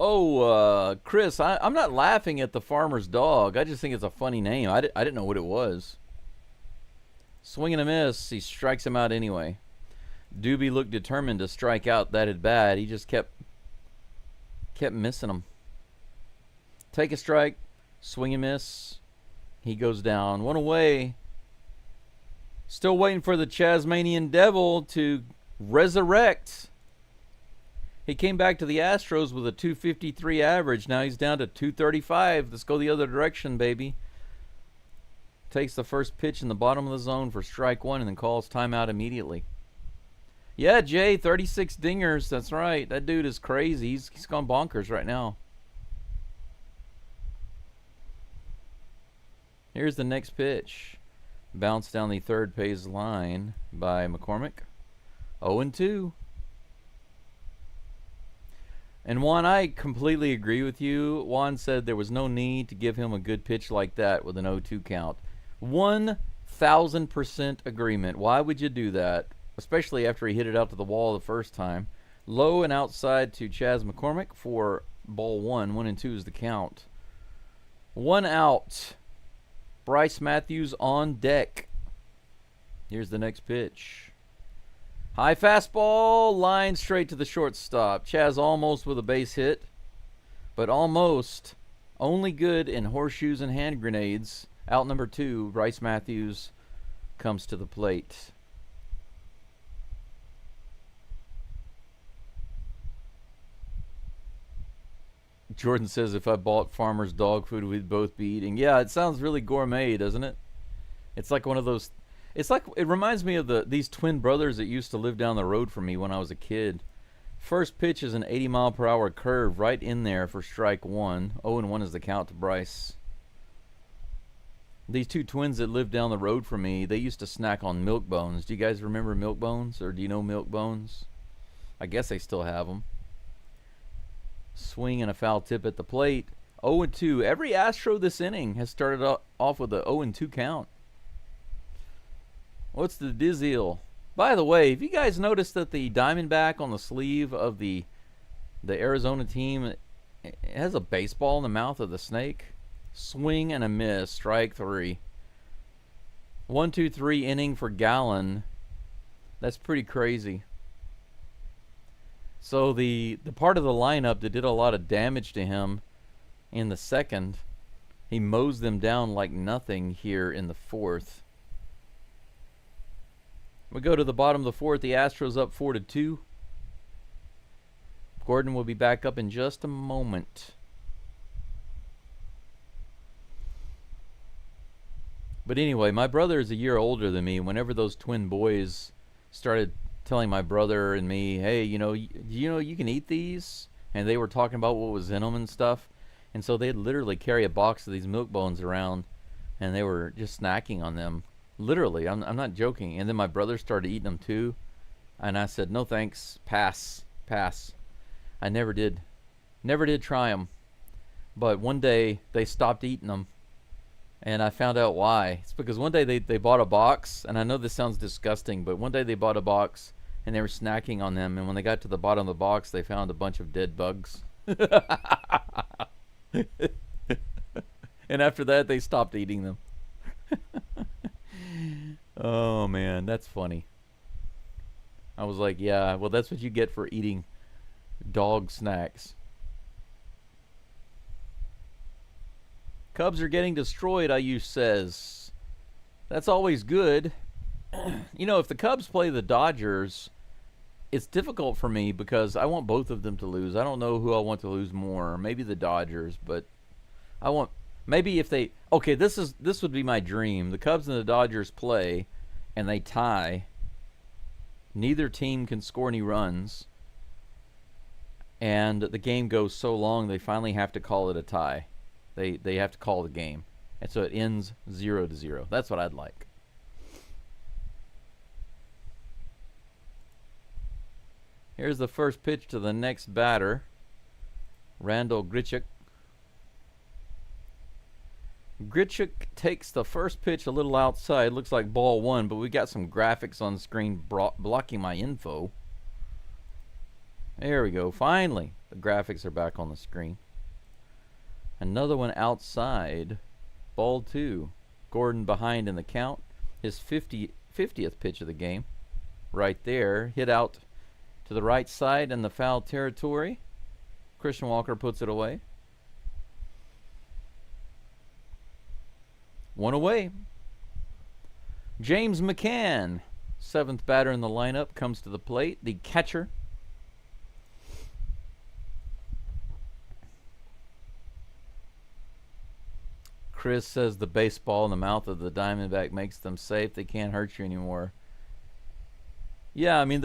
Oh, Chris, I'm not laughing at the farmer's dog. I just think it's a funny name. I didn't know what it was. Swing and a miss. He strikes him out anyway. Doobie looked determined to strike out that at bat. He just kept missing him. Take a strike. Swing and miss. He goes down. One away. Still waiting for the Tasmanian Devil to resurrect. He came back to the Astros with a 253 average. Now he's down to 235. Let's go the other direction, baby. Takes the first pitch in the bottom of the zone for strike one and then calls timeout immediately. Yeah, Jay, 36 dingers. That's right. That dude is crazy. He's gone bonkers right now. Here's the next pitch. Bounced down the third base line by McCormick. 0-2. And Juan, I completely agree with you. Juan said there was no need to give him a good pitch like that with an 0-2 count. 1,000% agreement. Why would you do that? Especially after he hit it out to the wall the first time. Low and outside to Chas McCormick for ball one. 1-2 is the count. One out. Bryce Matthews on deck. Here's the next pitch. High fastball, line straight to the shortstop. Chas almost with a base hit, but almost only good in horseshoes and hand grenades. Out number two, Bryce Matthews comes to the plate. Jordan says if I bought Farmer's dog food, we'd both be eating. Yeah, it sounds really gourmet, doesn't it? It's like one of those It's like, it reminds me of these twin brothers that used to live down the road from me when I was a kid. First pitch is an 80-mile-per-hour curve right in there for strike one. 0-1 is the count to Bryce. These two twins that lived down the road from me, they used to snack on milk bones. Do you guys remember milk bones, or do you know milk bones? I guess they still have them. Swing and a foul tip at the plate. 0-2. Every Astro this inning has started off with a 0-2 count. What's the deal? By the way, have you guys noticed that the Diamondback on the sleeve of the Arizona team, it has a baseball in the mouth of the snake? Swing and a miss, strike three. 1-2-3 inning for Gallen. That's pretty crazy. So the part of the lineup that did a lot of damage to him in the second, he mows them down like nothing here in the fourth. We go to the bottom of the fourth. The Astros up 4-2. Gordon will be back up in just a moment. But anyway, my brother is a year older than me. Whenever those twin boys started telling my brother and me, hey, you know you can eat these, and they were talking about what was in them and stuff, and so they'd literally carry a box of these milk bones around, and they were just snacking on them. Literally, I'm not joking. And then my brother started eating them too, and I said, no thanks, pass. I never did try them. But one day they stopped eating them, and I found out why. It's because one day they bought a box, and I know this sounds disgusting, but one day they bought a box and they were snacking on them, and when they got to the bottom of the box, they found a bunch of dead bugs. And after that, they stopped eating them. Oh man, that's funny. I was like, yeah, well, that's what you get for eating dog snacks. Cubs are getting destroyed, Ayush says. That's always good. You know, if the Cubs play the Dodgers, it's difficult for me because I want both of them to lose. I don't know who I want to lose more. Maybe the Dodgers, but I want, maybe if they, okay, this would be my dream. The Cubs and the Dodgers play and they tie. Neither team can score any runs, and the game goes so long they finally have to call it a tie. They have to call the game, and so it ends 0-0. That's what I'd like. Here's the first pitch to the next batter, Randall Grichuk. Grichuk takes the first pitch a little outside. Looks like ball one, but we got some graphics on the screen blocking my info. There we go. Finally, the graphics are back on the screen. Another one outside. Ball two. Gordon behind in the count. His 50th pitch of the game. Right there. Hit out to the right side in the foul territory. Christian Walker puts it away. One away. James McCann, seventh batter in the lineup, comes to the plate. The catcher. Chris says the baseball in the mouth of the Diamondback makes them safe. They can't hurt you anymore. Yeah, I mean,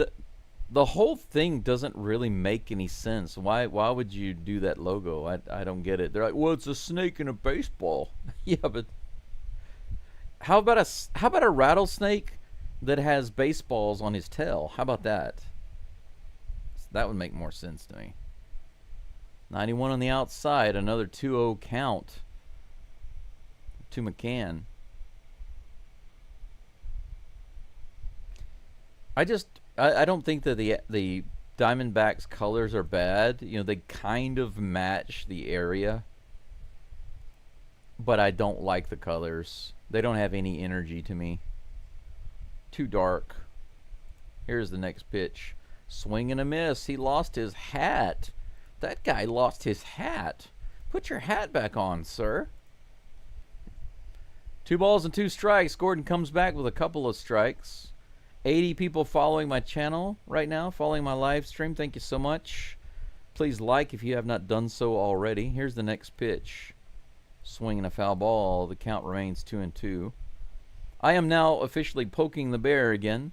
the whole thing doesn't really make any sense. Why would you do that logo? I don't get it. They're like, well, it's a snake in a baseball. Yeah, but how about a rattlesnake that has baseballs on his tail? How about that? That would make more sense to me. 91 on the outside, another 2-0 count to McCann. I don't think that the Diamondbacks colors are bad. You know, they kind of match the area, but I don't like the colors. They don't have any energy to me. Too dark. Here's the next pitch. Swing and a miss. He lost his hat. That guy lost his hat. Put your hat back on, sir. 2 balls and 2 strikes. Gordon comes back with a couple of strikes. 80 people following my channel right now, following my live stream. Thank you so much. Please like if you have not done so already. Here's the next pitch. Swinging a foul ball. The count remains 2-2. I am now officially poking the bear again,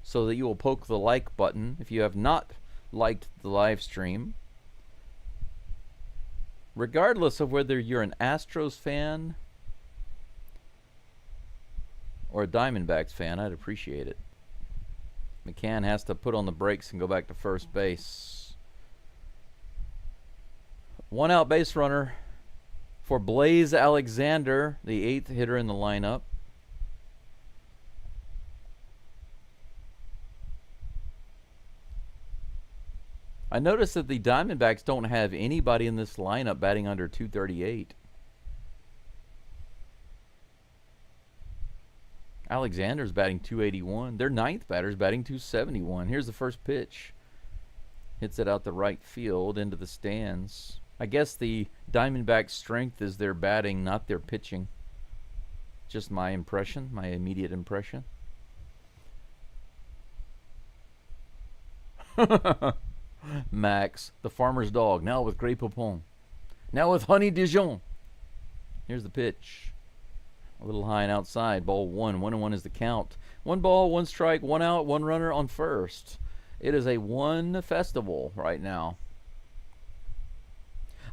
so that you will poke the like button if you have not liked the live stream. Regardless of whether you're an Astros fan or a Diamondbacks fan, I'd appreciate it. McCann has to put on the brakes and go back to first base. 1 out base runner for Blaze Alexander, the 8th hitter in the lineup. I noticed that the Diamondbacks don't have anybody in this lineup batting under 238. Alexander's batting 281. Their 9th batter's batting 271. Here's the first pitch. Hits it out the right field into the stands. I guess the Diamondbacks' strength is their batting, not their pitching. Just my impression, my immediate impression. Max, the farmer's dog, now with Grey Poupon. Now with Honey Dijon. Here's the pitch. A little high and outside. Ball 1. 1-1 is the count. 1 ball, 1 strike, 1 out, 1 runner on first. It is a 1 festival right now.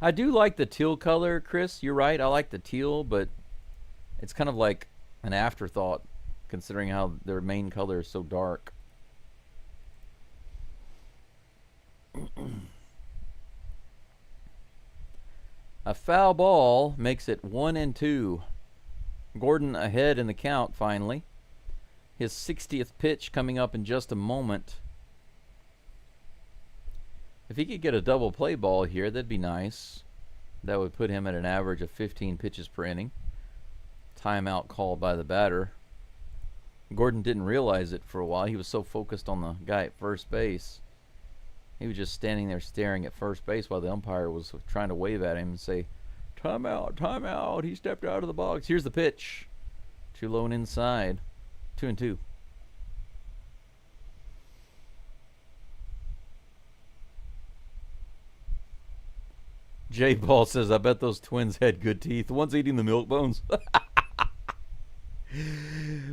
I do like the teal color, Chris. You're right. I like the teal, but it's kind of like an afterthought considering how their main color is so dark. A foul ball makes it 1-2. Gordon ahead in the count finally. His 60th pitch coming up in just a moment. If he could get a double play ball here, that'd be nice. That would put him at an average of 15 pitches per inning. Timeout called by the batter. Gordon didn't realize it for a while. He was so focused on the guy at first base. He was just standing there staring at first base while the umpire was trying to wave at him and say, "Timeout, timeout." He stepped out of the box. Here's the pitch. Too low and inside. 2-2. J. Paul says, I bet those twins had good teeth. The one's eating the milk bones.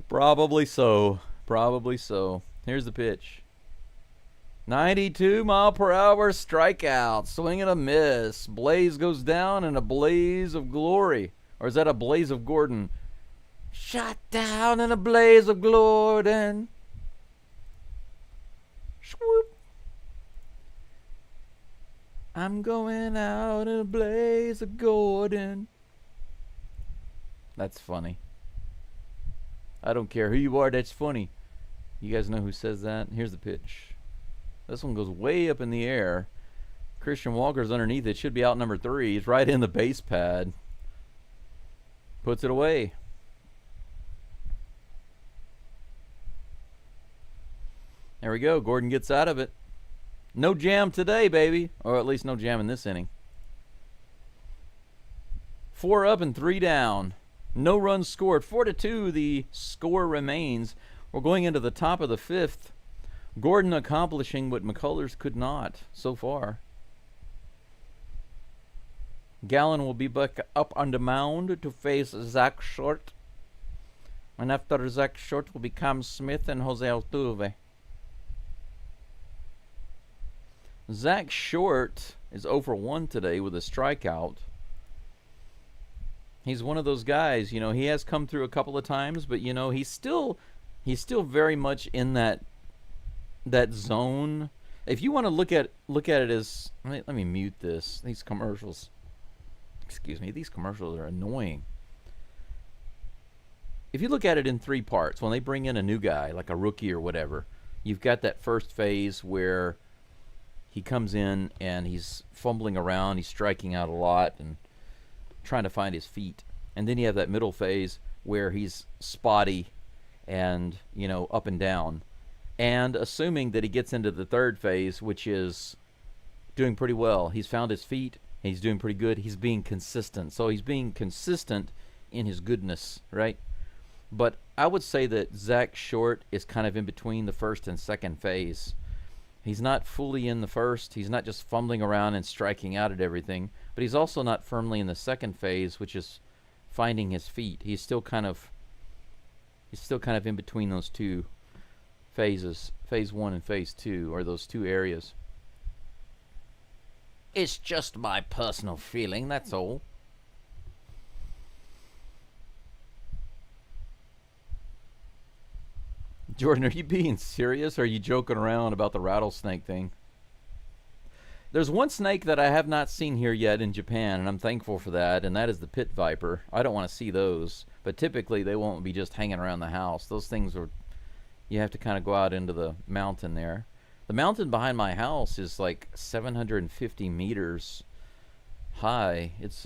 Probably so. Probably so. Here's the pitch. 92-mile-per-hour strikeout. Swing and a miss. Blaze goes down in a blaze of glory. Or is that a blaze of Gordon? Shot down in a blaze of Gordon. Swoop. I'm going out in a blaze of Gordon. That's funny. I don't care who you are, that's funny. You guys know who says that? Here's the pitch. This one goes way up in the air. Christian Walker's underneath it. Should be out number 3. He's right in the base pad. Puts it away. There we go. Gordon gets out of it. No jam today, baby. Or at least no jam in this inning. 4 up and 3 down. No runs scored. 4-2 the score remains. We're going into the top of the 5th. Gordon accomplishing what McCullers could not so far. Gallen will be back up on the mound to face Zach Short. And after Zach Short will be Cam Smith and Jose Altuve. Zach Short is 0 for 1 today with a strikeout. He's one of those guys, you know, he has come through a couple of times, but you know, he's still very much in that zone. If you want to look at it as, let me mute this. These commercials. Excuse me, these commercials are annoying. If you look at it in 3 parts, when they bring in a new guy, like a rookie or whatever, you've got that first phase where he comes in and he's fumbling around, he's striking out a lot and trying to find his feet. And then you have that middle phase where he's spotty and, you know, up and down. And assuming that he gets into the 3rd phase, which is doing pretty well. He's found his feet, and he's doing pretty good. He's being consistent. So he's being consistent in his goodness, right? But I would say that Zach Short is kind of in between the 1st and 2nd phase. He's not fully in the 1st. He's not just fumbling around and striking out at everything. But he's also not firmly in the 2nd phase, which is finding his feet. He's still kind of He's still kind of in between those two phases, phase 1 and phase 2, or those two areas. It's just my personal feeling, that's all. Jordan, are you being serious, or are you joking around about the rattlesnake thing? There's one snake that I have not seen here yet in Japan, and I'm thankful for that, and that is the pit viper. I don't want to see those, but typically they won't be just hanging around the house. Those things are, you have to kind of go out into the mountain there. The mountain behind my house is like 750 meters high. It's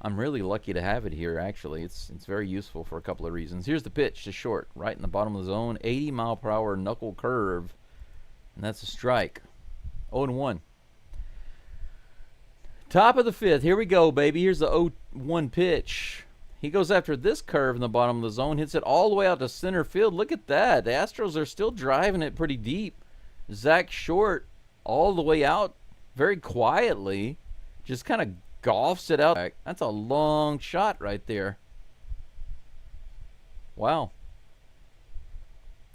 I'm really lucky to have it here, actually. It's very useful for a couple of reasons. Here's the pitch to short, right in the bottom of the zone. 80-mile-per-hour knuckle curve, and that's a strike. 0-1. Top of the 5th. Here we go, baby. Here's the 0-1 pitch. He goes after this curve in the bottom of the zone, hits it all the way out to center field. Look at that. The Astros are still driving it pretty deep. Zach Short all the way out very quietly. Just kind of golfs it out. That's a long shot right there. Wow.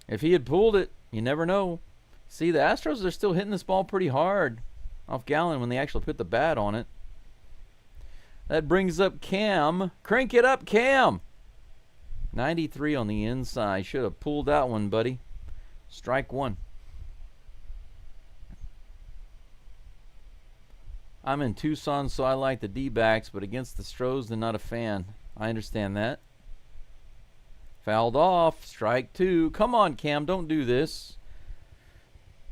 If he had pulled it, you never know. See, the Astros are still hitting this ball pretty hard off Gallen when they actually put the bat on it. That brings up Cam. Crank it up, Cam. 93 on the inside. Should have pulled that one, buddy. Strike 1. I'm in Tucson, so I like the D-backs, but against the Stros, I'm not a fan. I understand that. Fouled off. Strike 2. Come on, Cam. Don't do this.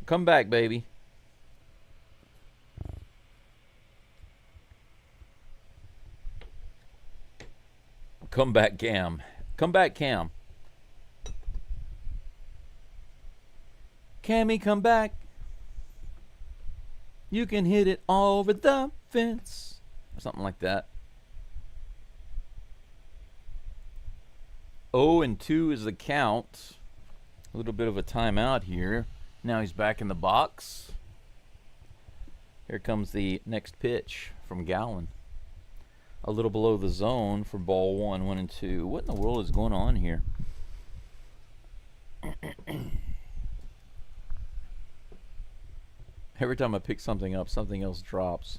Come back, baby. Come back, Cam. Come back, Cam. Cammy, come back. You can hit it over the fence. Or something like that. 0-2 is the count. A little bit of a timeout here. Now he's back in the box. Here comes the next pitch from Gallen. A little below the zone for ball 1, 1-2. What in the world is going on here? Every time I pick something up, something else drops.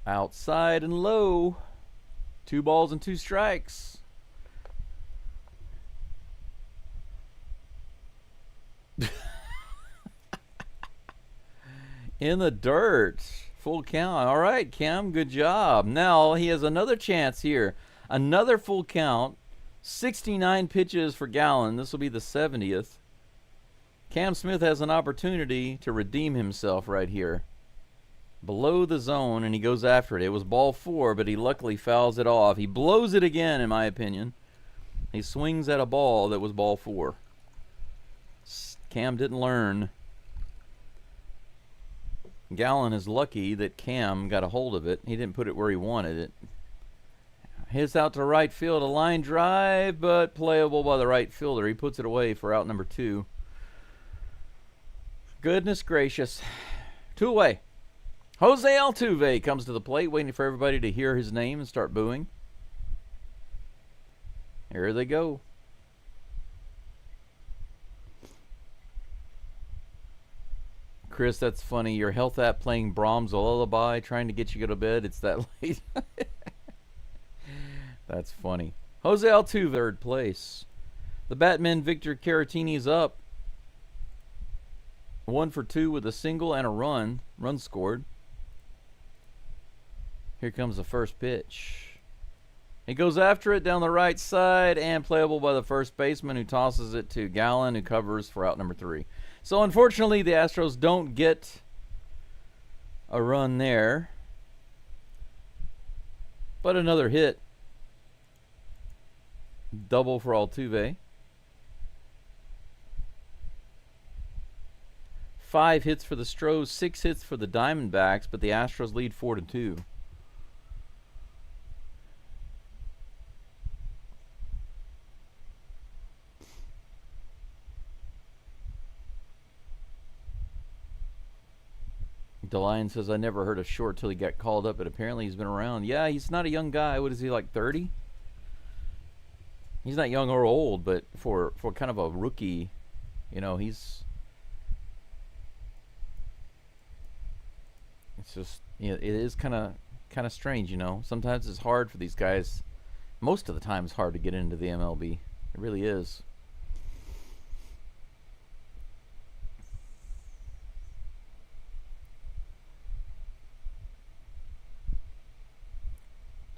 Outside and low. 2 balls and 2 strikes. In the dirt. Full count. All right, Cam, good job. Now he has another chance here. Another full count. 69 pitches for Gallen. This will be the 70th. Cam Smith has an opportunity to redeem himself right here. Below the zone, and he goes after it. It was ball 4, but he luckily fouls it off. He blows it again, in my opinion. He swings at a ball that was ball 4. Cam didn't learn. Gallen is lucky that Cam got a hold of it. He didn't put it where he wanted it. Hits out to right field, a line drive, but playable by the right fielder. He puts it away for out number 2. Goodness gracious. 2 away. Jose Altuve comes to the plate, waiting for everybody to hear his name and start booing. Here they go. Chris, that's funny. Your health app playing Brahms' Lullaby, trying to get you to go to bed. It's that late. That's funny. Jose Altuve, 3rd place. The Batman Victor Caratini's up. 1 for 2 with a single and a run. Run scored. Here comes the first pitch. He goes after it down the right side and playable by the first baseman, who tosses it to Gallen, who covers for out number 3. So unfortunately, the Astros don't get a run there. But another hit. Double for Altuve. 5 hits for the Stros, 6 hits for the Diamondbacks, but the Astros lead 4-2. DeLion says, I never heard of Short till he got called up, but apparently he's been around. Yeah, he's not a young guy. What is he, like 30? He's not young or old, but for kind of a rookie, he's. It's just it is kind of strange, Sometimes it's hard for these guys. Most of the time, it's hard to get into the MLB. It really is.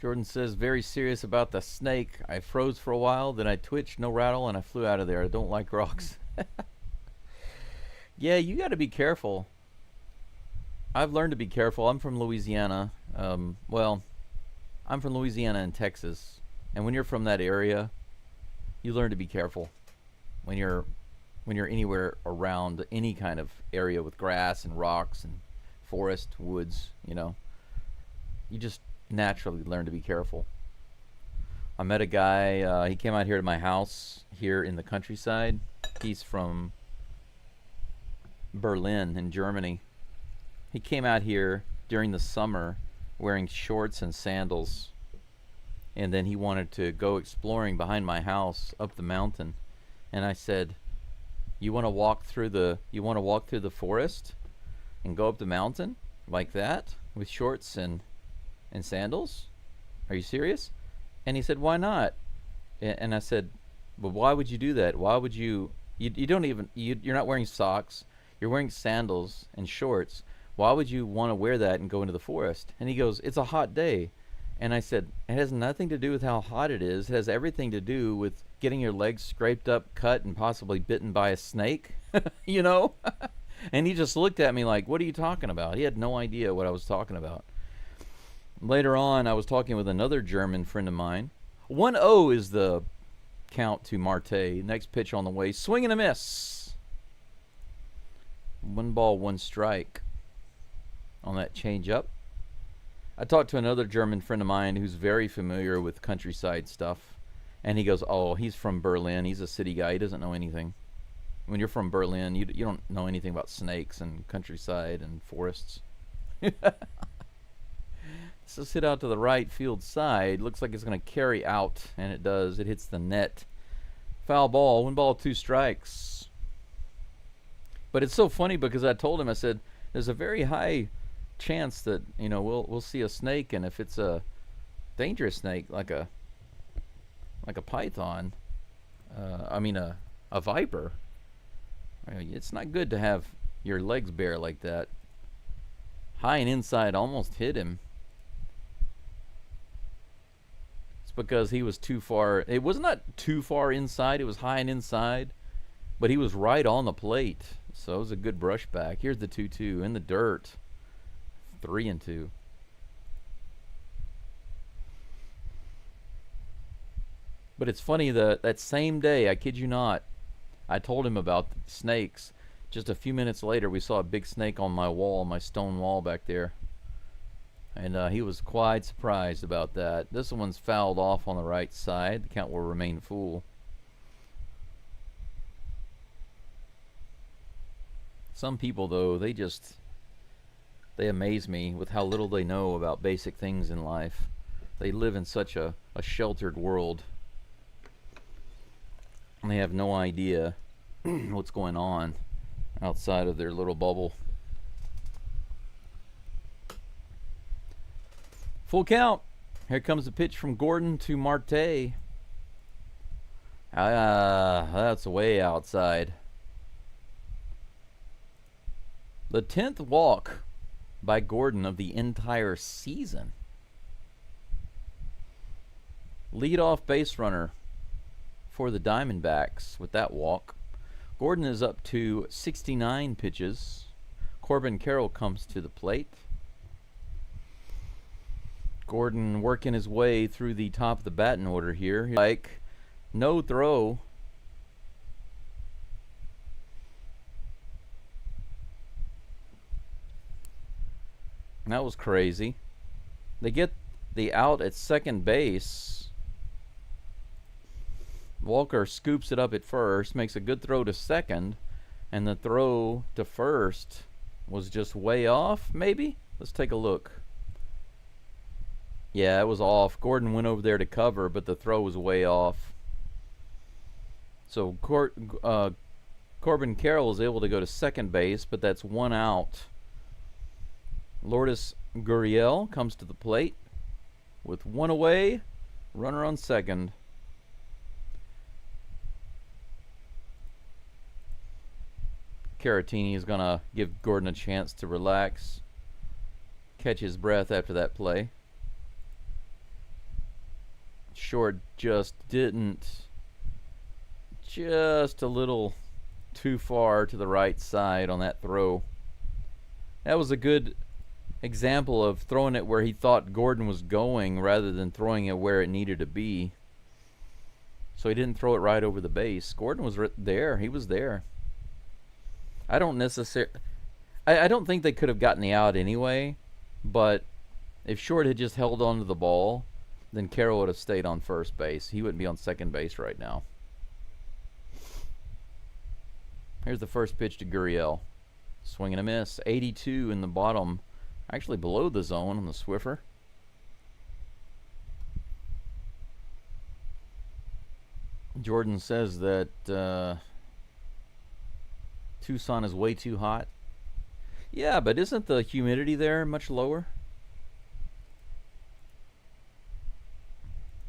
Jordan says, very serious about the snake. I froze for a while, then I twitched, no rattle, and I flew out of there. I don't like rocks. Yeah, you got to be careful. I've learned to be careful. I'm from Louisiana. Well, I'm from Louisiana and Texas. And when you're from that area, you learn to be careful. When you're anywhere around any kind of area with grass and rocks and forest, woods, you just naturally learn to be careful. I met a guy, he came out here to my house here in the countryside. He's from Berlin in Germany. He came out here during the summer wearing shorts and sandals, and then he wanted to go exploring behind my house up the mountain. And I said, you want to walk through the forest and go up the mountain like that with shorts and sandals? Are you serious? And he said, why not? And I said, well, why would you do that? Why would you don't even, you're not wearing socks, you're wearing sandals and shorts. Why would you want to wear that and go into the forest? And he goes, it's a hot day. And I said, it has nothing to do with how hot it is. It has everything to do with getting your legs scraped up, cut, and possibly bitten by a snake. And he just looked at me like, what are you talking about? He had no idea what I was talking about. Later on, I was talking with another German friend of mine. 1-0 is the count to Marte. Next pitch on the way. Swing and a miss. 1 ball, 1 strike on that changeup. I talked to another German friend of mine who's very familiar with countryside stuff. And he goes, oh, he's from Berlin. He's a city guy. He doesn't know anything. When you're from Berlin, you don't know anything about snakes and countryside and forests. So hit out to the right field side. Looks like it's going to carry out, and it does. It hits the net. Foul ball. 1 ball, 2 strikes. But it's so funny because I told him, I said, there's a very high chance that we'll see a snake, and if it's a dangerous snake like a python, a viper, it's not good to have your legs bare like that. High and inside, almost hit him. It's because he was too far. It was not too far inside. It was high and inside, but he was right on the plate. So it was a good brush back. Here's the 2-2 in the dirt. 3-2. But it's funny that same day, I kid you not, I told him about the snakes. Just a few minutes later, we saw a big snake on my wall, my stone wall back there. And he was quite surprised about that. This one's fouled off on the right side. The count will remain full. Some people, though, they amaze me with how little they know about basic things in life. They live in such a sheltered world. And they have no idea what's going on outside of their little bubble. Full count. Here comes the pitch from Gordon to Marte. That's way outside. The 10th walk by Gordon of the entire season. Leadoff base runner for the Diamondbacks with that walk. Gordon is up to 69 pitches. Corbin Carroll comes to the plate. Gordon working his way through the top of the batting order here. Like, no throw. That was crazy. They get the out at second base. Walker scoops it up at first, makes a good throw to second, and the throw to first was just way off, maybe? Let's take a look. Yeah, it was off. Gordon went over there to cover, but the throw was way off. So Corbin Carroll is able to go to second base, but that's one out. Lourdes Gurriel comes to the plate with one away, runner on second. Caratini is going to give Gordon a chance to relax, catch his breath after that play. Short just didn't. Just a little too far to the right side on that throw. That was a good example of throwing it where he thought Gordon was going rather than throwing it where it needed to be. So he didn't throw it right over the base. Gordon was there. He was there. I don't think they could have gotten the out anyway, but if Short had just held on to the ball, then Carroll would have stayed on first base. He wouldn't be on second base right now. Here's the first pitch to Gurriel. Swing and a miss. 82 in the bottom, actually below the zone on the Swiffer. Jordan says that Tucson is way too hot. Yeah, but isn't the humidity there much lower?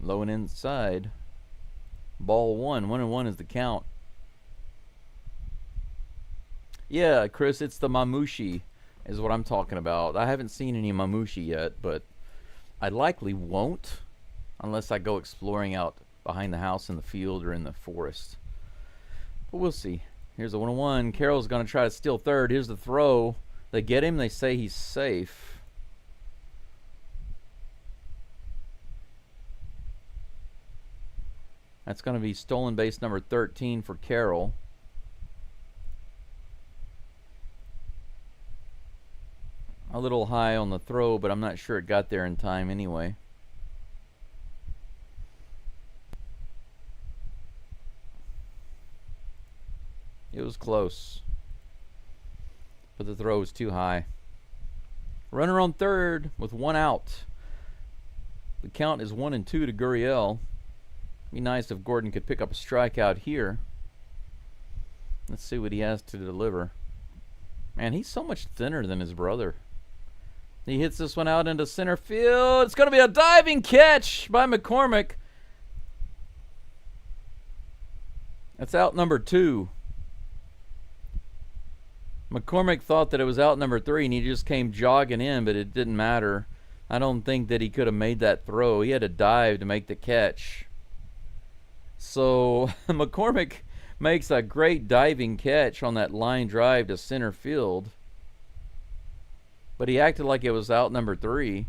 Low and inside. Ball one. 1-1 is the count. Yeah, Chris, it's the Mamushi is what I'm talking about. I haven't seen any Mamushi yet, but I likely won't unless I go exploring out behind the house in the field or in the forest. But we'll see. Here's a 1-1. Carroll's going to try to steal third. Here's the throw. They get him. They say he's safe. That's going to be stolen base number 13 for Carroll. A little high on the throw, but I'm not sure it got there in time anyway. It was close, but the throw was too high. Runner on third with one out. The count is 1-2 to Gurriel. Be nice if Gordon could pick up a strikeout here. Let's see what he has to deliver. Man, he's so much thinner than his brother. He hits this one out into center field. It's going to be a diving catch by McCormick. That's out number 2. McCormick thought that it was out number 3, and he just came jogging in, but it didn't matter. I don't think that he could have made that throw. He had to dive to make the catch. So McCormick makes a great diving catch on that line drive to center field. But he acted like it was out number 3.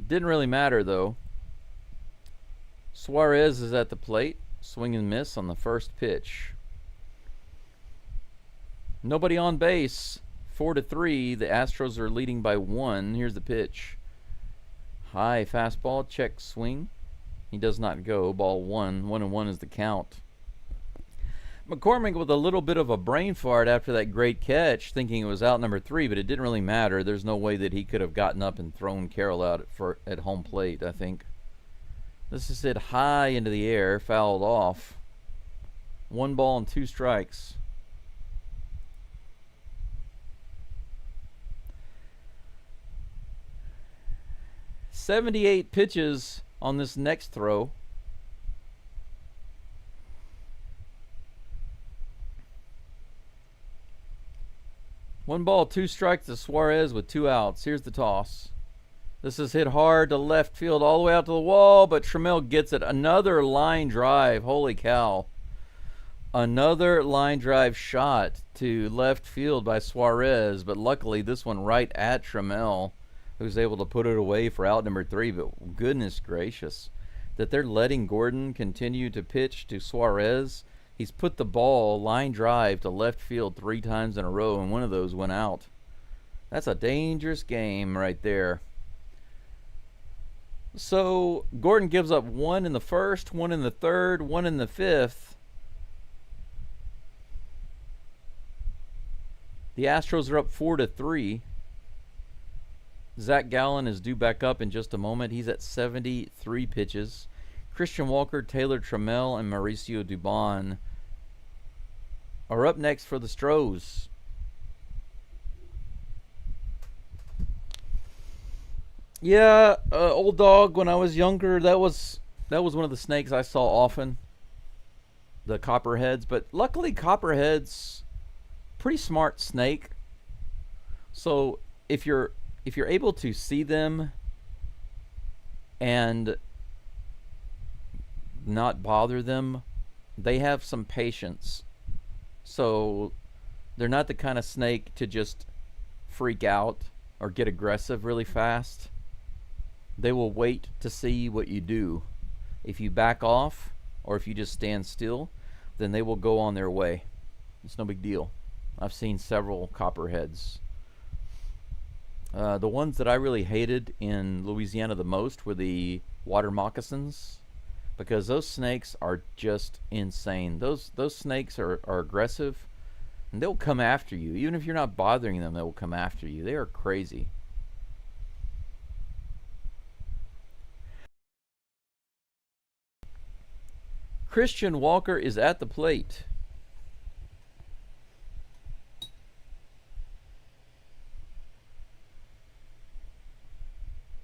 Didn't really matter, though. Suarez is at the plate. Swing and miss on the first pitch. Nobody on base. 4-3. The Astros are leading by 1. Here's the pitch. High fastball. Check swing. He does not go. Ball 1. 1-1 is the count. McCormick with a little bit of a brain fart after that great catch, thinking it was out number 3, but it didn't really matter. There's no way that he could have gotten up and thrown Carroll out at home plate, I think. This is hit high into the air, fouled off. 1 ball and 2 strikes. "78 pitches on this next throw. One ball, 2 strikes to Suarez with 2 outs. Here's the toss. This is hit hard to left field all the way out to the wall, but Trammell gets it. Another line drive. Holy cow. Another line drive shot to left field by Suarez, but luckily this one right at Trammell, who's able to put it away for out number 3. But goodness gracious, that they're letting Gordon continue to pitch to Suarez. He's put the ball line drive to left field 3 times in a row, and one of those went out. That's a dangerous game right there. So Gordon gives up 1 in the first, 1 in the third, 1 in the 5th. The Astros are up 4-3. Zach Gallen is due back up in just a moment. He's at 73 pitches. Christian Walker, Taylor Trammell, and Mauricio Dubon are up next for the Stros. Yeah, old dog, when I was younger, that was one of the snakes I saw often. The copperheads, but luckily copperheads, pretty smart snake. So if you're able to see them and not bother them, they have some patience. So they're not the kind of snake to just freak out or get aggressive really fast. They will wait to see what you do. If you back off or if you just stand still, then they will go on their way. It's no big deal. I've seen several copperheads. The ones that I really hated in Louisiana the most were the water moccasins, because those snakes are just insane. Those snakes are aggressive, and they'll come after you. Even if you're not bothering them, they will come after you. They are crazy. Christian Walker is at the plate.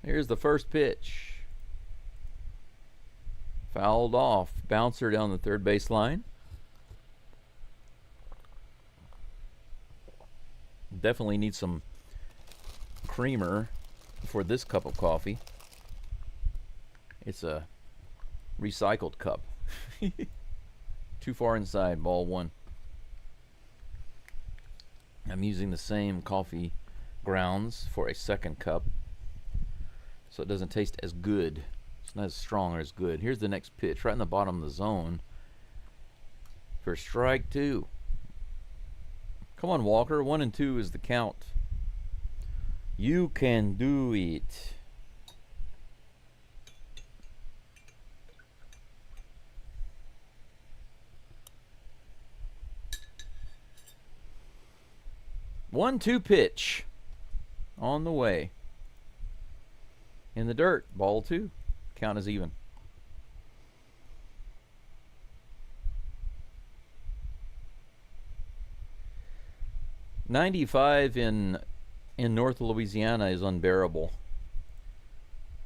Here's the first pitch. Fouled off. Bouncer down the third base line. Definitely need some creamer for this cup of coffee. It's a recycled cup. Too far inside, ball one. I'm using the same coffee grounds for a second cup, so it doesn't taste as good. It's not as strong or as good. Here's the next pitch, right in the bottom of the zone for strike two. Come on, Walker. 1-2 is the count. You can do it. One-two pitch on the way. In the dirt, ball two. Count is even. .95 in North Louisiana is unbearable.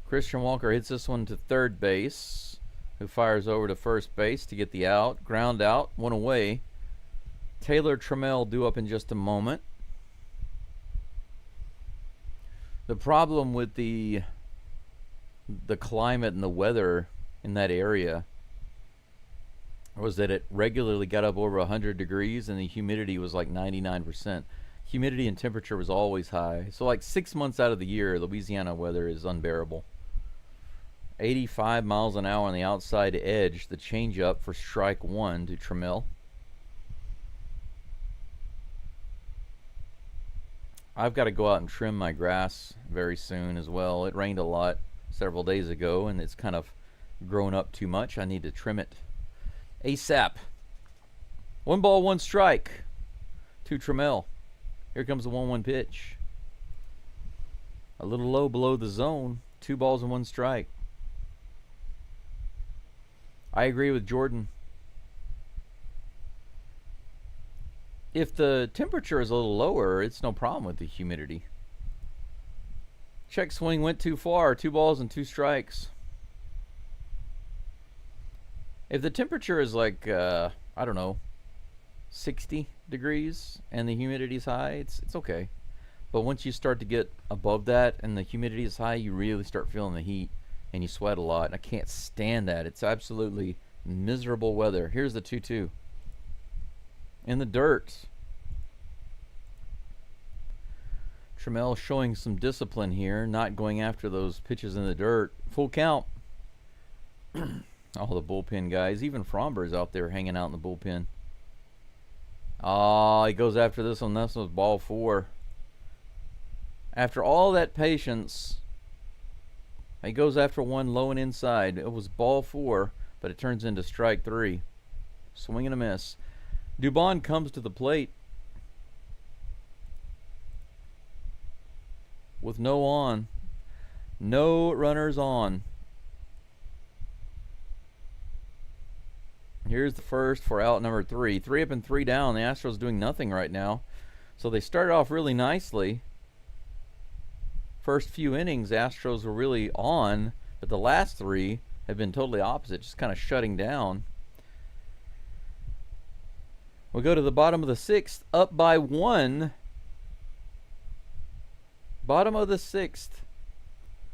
Christian Walker hits this one to third base, who fires over to first base to get the out. Ground out, one away. Taylor Trammell due up in just a moment. The problem with the climate and the weather in that area was that it regularly got up over 100 degrees and the humidity was like 99%. Humidity and temperature was always high. So like 6 months out of the year, Louisiana weather is unbearable. 85 miles an hour on the outside edge, the changeup for strike one to Trammell. I've got to go out and trim my grass very soon as well. It rained a lot several days ago, and it's kind of grown up too much. I need to trim it ASAP. 1 ball, 1 strike to Trammell. Here comes the 1-1 pitch. A little low below the zone. 2 balls and 1 strike. I agree with Jordan. If the temperature is a little lower, it's no problem with the humidity. Check swing went too far. 2 balls and 2 strikes. If the temperature is like, I don't know, 60 degrees and the humidity is high, it's okay. But once you start to get above that and the humidity is high, you really start feeling the heat and you sweat a lot. And I can't stand that. It's absolutely miserable weather. Here's the 2-2. In the dirt. Trammell showing some discipline here, not going after those pitches in the dirt. Full count. All the bullpen guys, even Fromber's out there hanging out in the bullpen. He goes after this one. This was ball 4. After all that patience, he goes after one low and inside. It was ball 4, but it turns into strike 3. Swing and a miss. Dubon comes to the plate. with no on. No runners on. Here's the first for out number 3. 3 up and 3 down. The Astros doing nothing right now. So they started off really nicely. First few innings, Astros were really on, but the last 3 have been totally opposite, just kind of shutting down. We'll go to the bottom of the 6th, up by 1. Bottom of the 6th.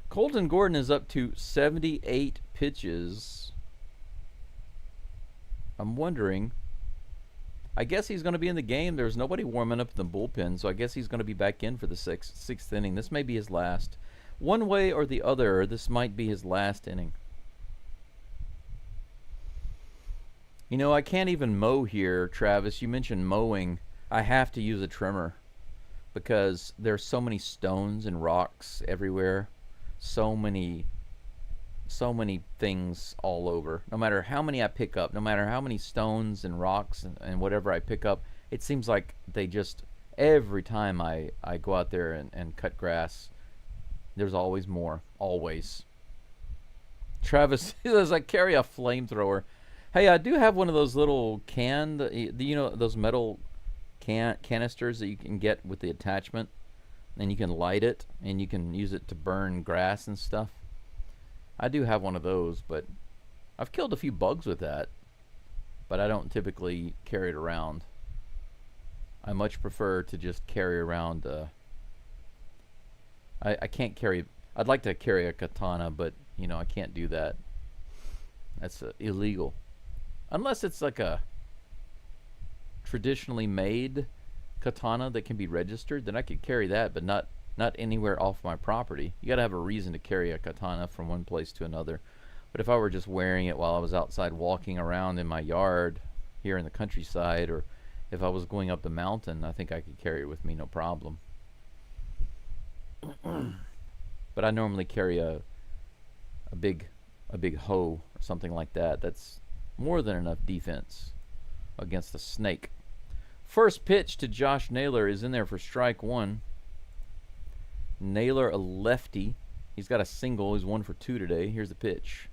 Colton Gordon is up to 78 pitches. I'm wondering, I guess he's going to be in the game. There's nobody warming up in the bullpen, so I guess he's going to be back in for the sixth inning. This may be his last. One way or the other, this might be his last inning. You know, I can't even mow here, Travis. You mentioned mowing. I have to use a trimmer because there's so many stones and rocks everywhere. So many things all over. No matter how many I pick up, no matter how many stones and rocks and whatever I pick up, it seems like they just, every time I go out there and cut grass, there's always more. Always. Travis says, I carry a flamethrower. Hey, I do have one of those little canned, you know, those metal canisters that you can get with the attachment, and you can light it, and you can use it to burn grass and stuff. I do have one of those, but I've killed a few bugs with that, but I don't typically carry it around. I much prefer to just carry around, I can't carry, I'd like to carry a katana, but, you know, I can't do that. That's illegal. Unless it's like a traditionally made katana that can be registered, then I could carry that, but not anywhere off my property. You gotta have a reason to carry a katana from one place to another. But if I were just wearing it while I was outside walking around in my yard here in the countryside, or if I was going up the mountain, I think I could carry it with me, no problem. But I normally carry a big hoe or something like that. That's more than enough defense against a snake. First pitch to Josh Naylor is in there for strike 1. Naylor, a lefty. He's got a single. He's 1 for 2 today. Here's the pitch.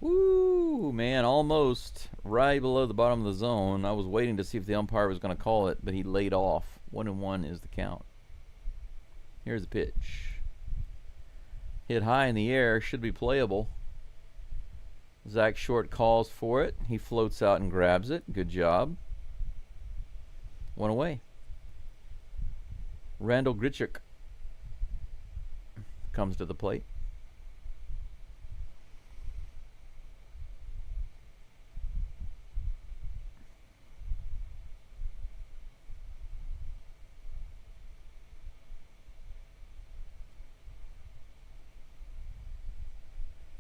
Woo, man, almost right below the bottom of the zone. I was waiting to see if the umpire was going to call it, but he laid off. 1-1 is the count. Here's the pitch. Hit high in the air. Should be playable. Zach Short calls for it. He floats out and grabs it. Good job. 1 away. Randall Grichuk comes to the plate.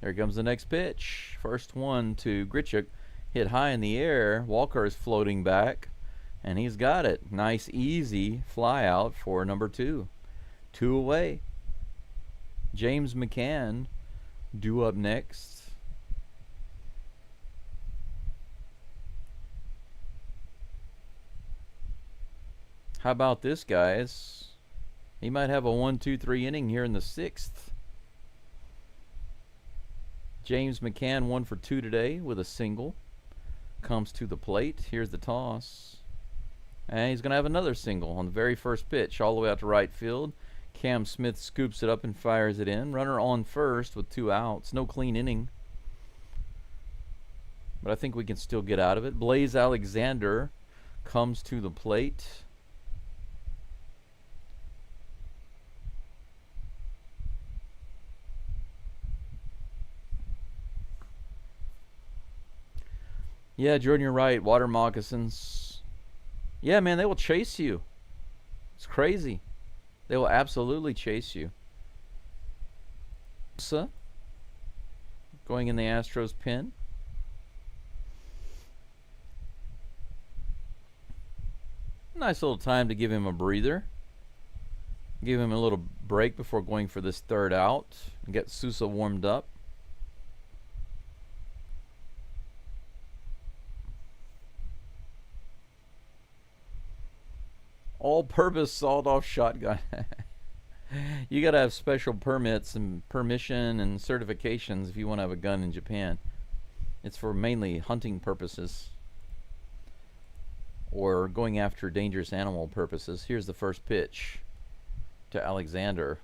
There comes the next pitch. First one to Grichuk. Hit high in the air. Walker is floating back, and he's got it. Nice, easy fly out for number 2. 2 away. James McCann due up next. How about this, guys? He might have a 1-2-3 inning here in the 6th. James McCann 1 for 2 today with a single. Comes to the plate. Here's the toss. And he's going to have another single on the very first pitch, all the way out to right field. Cam Smith scoops it up and fires it in. Runner on first with 2 outs. No clean inning, but I think we can still get out of it. Blaze Alexander comes to the plate. Yeah, Jordan, you're right. Water moccasins. Yeah, man, they will chase you. It's crazy. They will absolutely chase you. Going in the Astros pen. Nice little time to give him a breather. Give him a little break before going for this 3rd out. And get Sousa warmed up. All-purpose sawed-off shotgun. You gotta have special permits and permission and certifications if you want to have a gun in Japan. It's for mainly hunting purposes or going after dangerous animal purposes. Here's the first pitch to Alexander.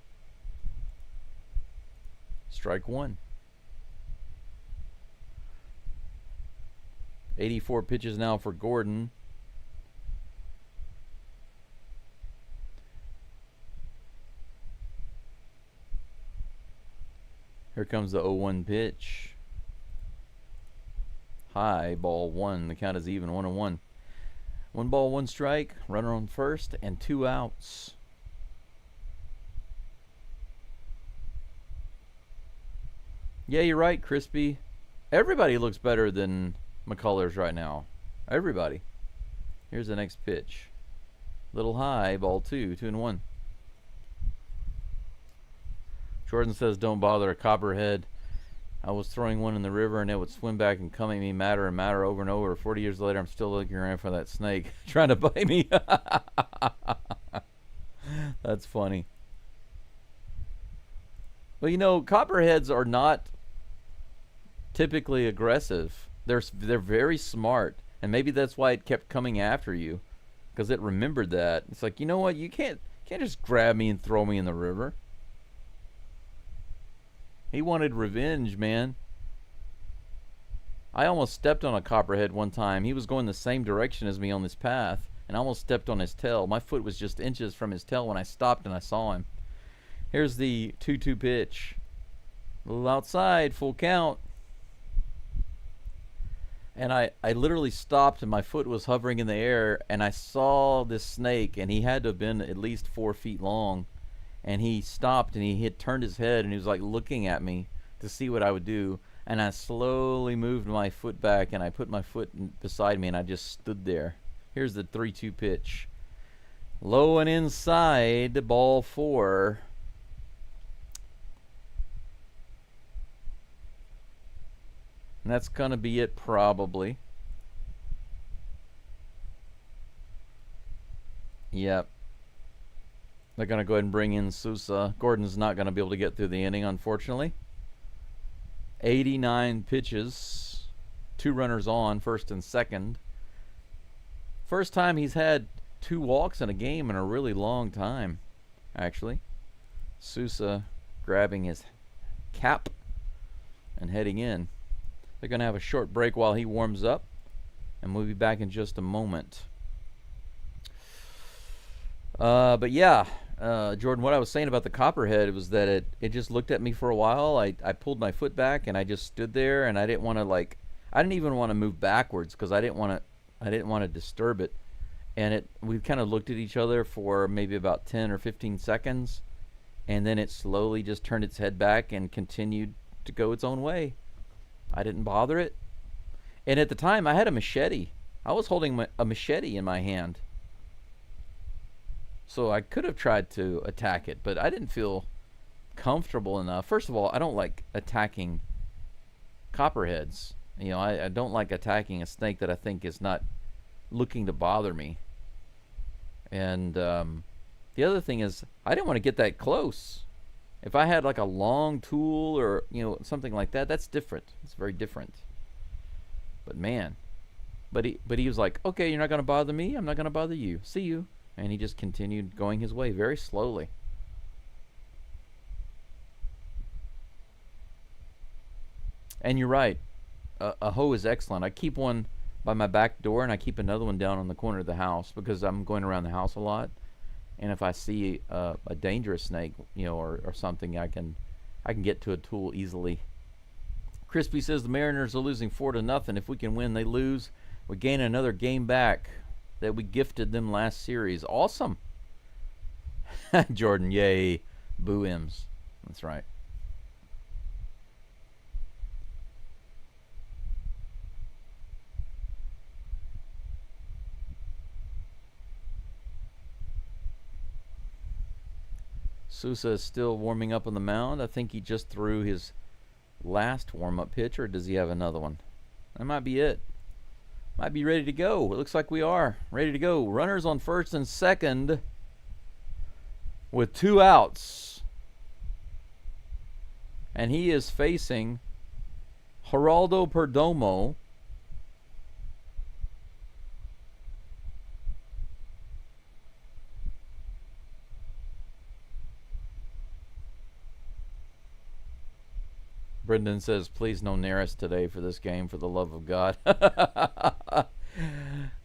Strike one. 84 pitches now for Gordon. Here comes the 0-1 pitch. High, ball one. The count is even, 1-1. 1 ball, 1 strike. Runner on first and 2 outs. Yeah, you're right, Crispy. Everybody looks better than McCullers right now. Everybody. Here's the next pitch. Little high, ball 2, 2-1. Jordan says, don't bother a copperhead. I was throwing one in the river and it would swim back and come at me madder and madder over and over. 40 years later, I'm still looking around for that snake trying to bite me. That's funny. Well, you know, copperheads are not typically aggressive. They're very smart, and maybe that's why it kept coming after you, because it remembered that. It's like, you know what? You can't just grab me and throw me in the river. He wanted revenge, man. I almost stepped on a copperhead one time. He was going the same direction as me on this path, and I almost stepped on his tail. My foot was just inches from his tail when I stopped and I saw him. Here's the 2-2 pitch. A little outside, full count. And I literally stopped and my foot was hovering in the air, and I saw this snake, and he had to have been at least 4 feet long. And he stopped and he had turned his head and he was like looking at me to see what I would do. And I slowly moved my foot back and I put my foot beside me and I just stood there. Here's the 3-2 pitch. Low and inside, ball 4. And that's going to be it probably. Yep. They're going to go ahead and bring in Sousa. Gordon's not going to be able to get through the inning, unfortunately. 89 pitches. 2 runners on, first and second. First time he's had 2 walks in a game in a really long time, actually. Sousa grabbing his cap and heading in. They're going to have a short break while he warms up, and we'll be back in just a moment. But yeah, Jordan, what I was saying about the copperhead was that it just looked at me for a while. I pulled my foot back and I just stood there, and I didn't want to I didn't even want to move backwards because I didn't want to disturb it. And we kind of looked at each other for maybe about 10 or 15 seconds, and then it slowly just turned its head back and continued to go its own way. I didn't bother it. And at the time, I had a machete. I was holding a machete in my hand. So I could have tried to attack it, but I didn't feel comfortable enough. First of all, I don't like attacking copperheads. You know, I don't like attacking a snake that I think is not looking to bother me. And the other thing is, I didn't want to get that close. If I had like a long tool or, you know, something like that, that's different. It's very different. But man, but he was like, okay, you're not going to bother me. I'm not going to bother you. See you. And he just continued going his way very slowly. And you're right. A hoe is excellent. I keep one by my back door, and I keep another one down on the corner of the house because I'm going around the house a lot. And if I see a dangerous snake, you know, or something, I can get to a tool easily. Crispy says the Mariners are losing 4-0. If we can win, they lose. We gain another game back that we gifted them last series. Awesome. Jordan, yay. Boo M's. That's right. Sousa is still warming up on the mound. I think he just threw his last warm-up pitch, or does he have another one? That might be it. Might be ready to go. It looks like we are ready to go. Runners on first and second. with 2 outs. And he is facing Geraldo Perdomo. Brendan says, please no Neris today for this game, for the love of God.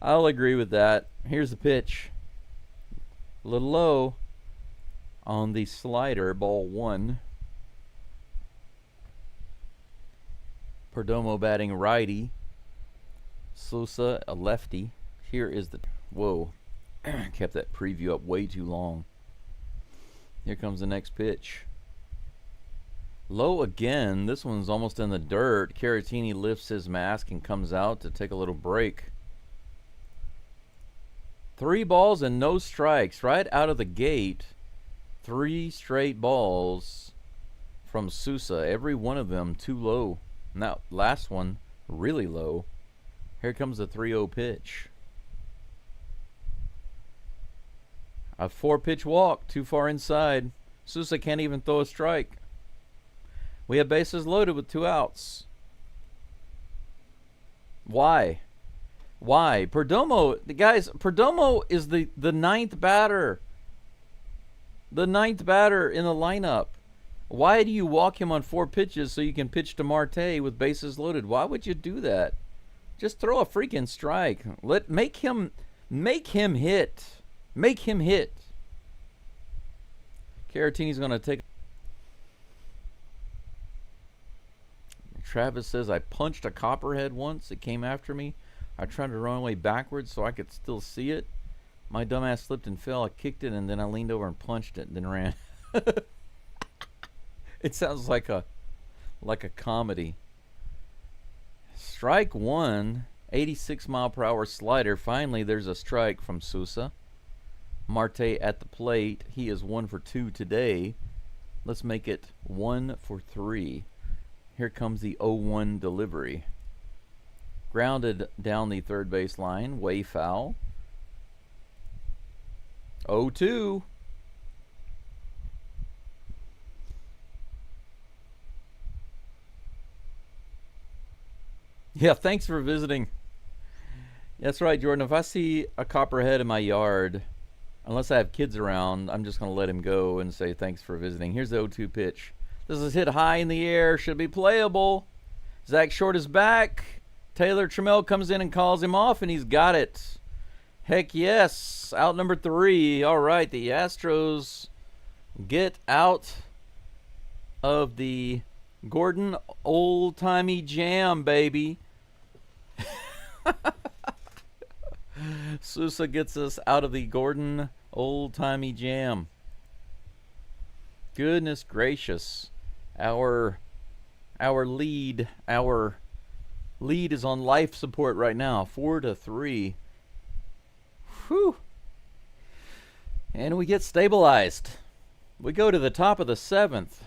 I'll agree with that. Here's the pitch. A little low on the slider, ball 1. Perdomo batting righty. Sousa a lefty. Here is the... Whoa. Kept that preview up way too long. Here comes the next pitch. Low again. This one's almost in the dirt. Caratini lifts his mask and comes out to take a little break. 3 balls and no strikes right out of the gate. 3 straight balls from Sousa. Every one of them too low. And that last one really low. Here comes the 3-0 pitch. A 4-pitch walk too far inside. Sousa can't even throw a strike. We have bases loaded with 2 outs. Why? Why? Perdomo, guys, Perdomo is the 9th batter. The 9th batter in the lineup. Why do you walk him on 4 pitches so you can pitch to Marte with bases loaded? Why would you do that? Just throw a freaking strike. Make him hit. Make him hit. Caratini's going to take... Travis says, I punched a copperhead once. It came after me. I tried to run away backwards so I could still see it. My dumbass slipped and fell. I kicked it, and then I leaned over and punched it, and then ran. It sounds like a comedy. Strike 1. 86-mile-per-hour slider. Finally, there's a strike from Sousa. Marte at the plate. He is 1 for 2 today. Let's make it 1 for 3. Here comes the 0-1 delivery. Grounded down the third base line. Way foul. 0-2. Yeah, thanks for visiting. That's right, Jordan. If I see a copperhead in my yard, unless I have kids around, I'm just going to let him go and say thanks for visiting. Here's the 0-2 pitch. This is hit high in the air. Should be playable. Zach Short is back. Taylor Trammell comes in and calls him off, and he's got it. Heck yes. Out number 3. All right, the Astros get out of the Gordon old-timey jam, baby. Sousa gets us out of the Gordon old-timey jam. Goodness gracious. Our lead is on life support right now. 4-3. Whew. And we get stabilized. We go to the top of the 7th.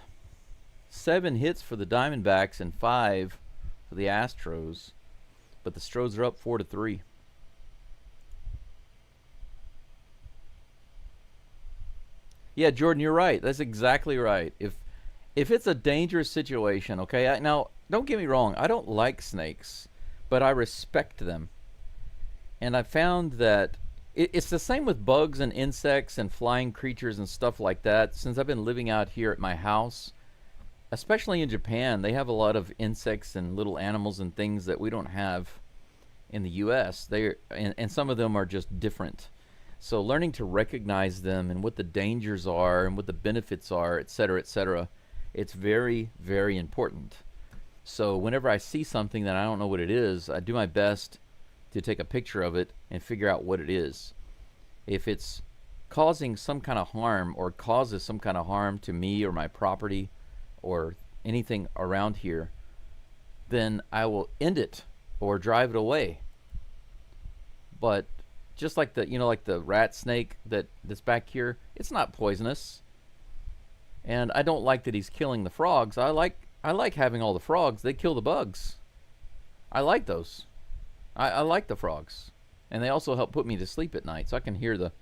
7 hits for the Diamondbacks and 5 for the Astros. But the Stros are up 4-3. Yeah, Jordan, you're right. That's exactly right. If it's a dangerous situation, okay? Now, don't get me wrong. I don't like snakes, but I respect them. And I found that it's the same with bugs and insects and flying creatures and stuff like that. Since I've been living out here at my house, especially in Japan, they have a lot of insects and little animals and things that we don't have in the U.S. And some of them are just different. So learning to recognize them and what the dangers are and what the benefits are, et cetera, it's very, very important. So whenever I see something that I don't know what it is, I do my best to take a picture of it and figure out what it is. If it's causing some kind of harm or causes some kind of harm to me or my property or anything around here, then I will end it or drive it away. But just like the rat snake that's back here, it's not poisonous. And I don't like that he's killing the frogs. I like having all the frogs. They kill the bugs. I like those. I like the frogs. And they also help put me to sleep at night, so I can hear the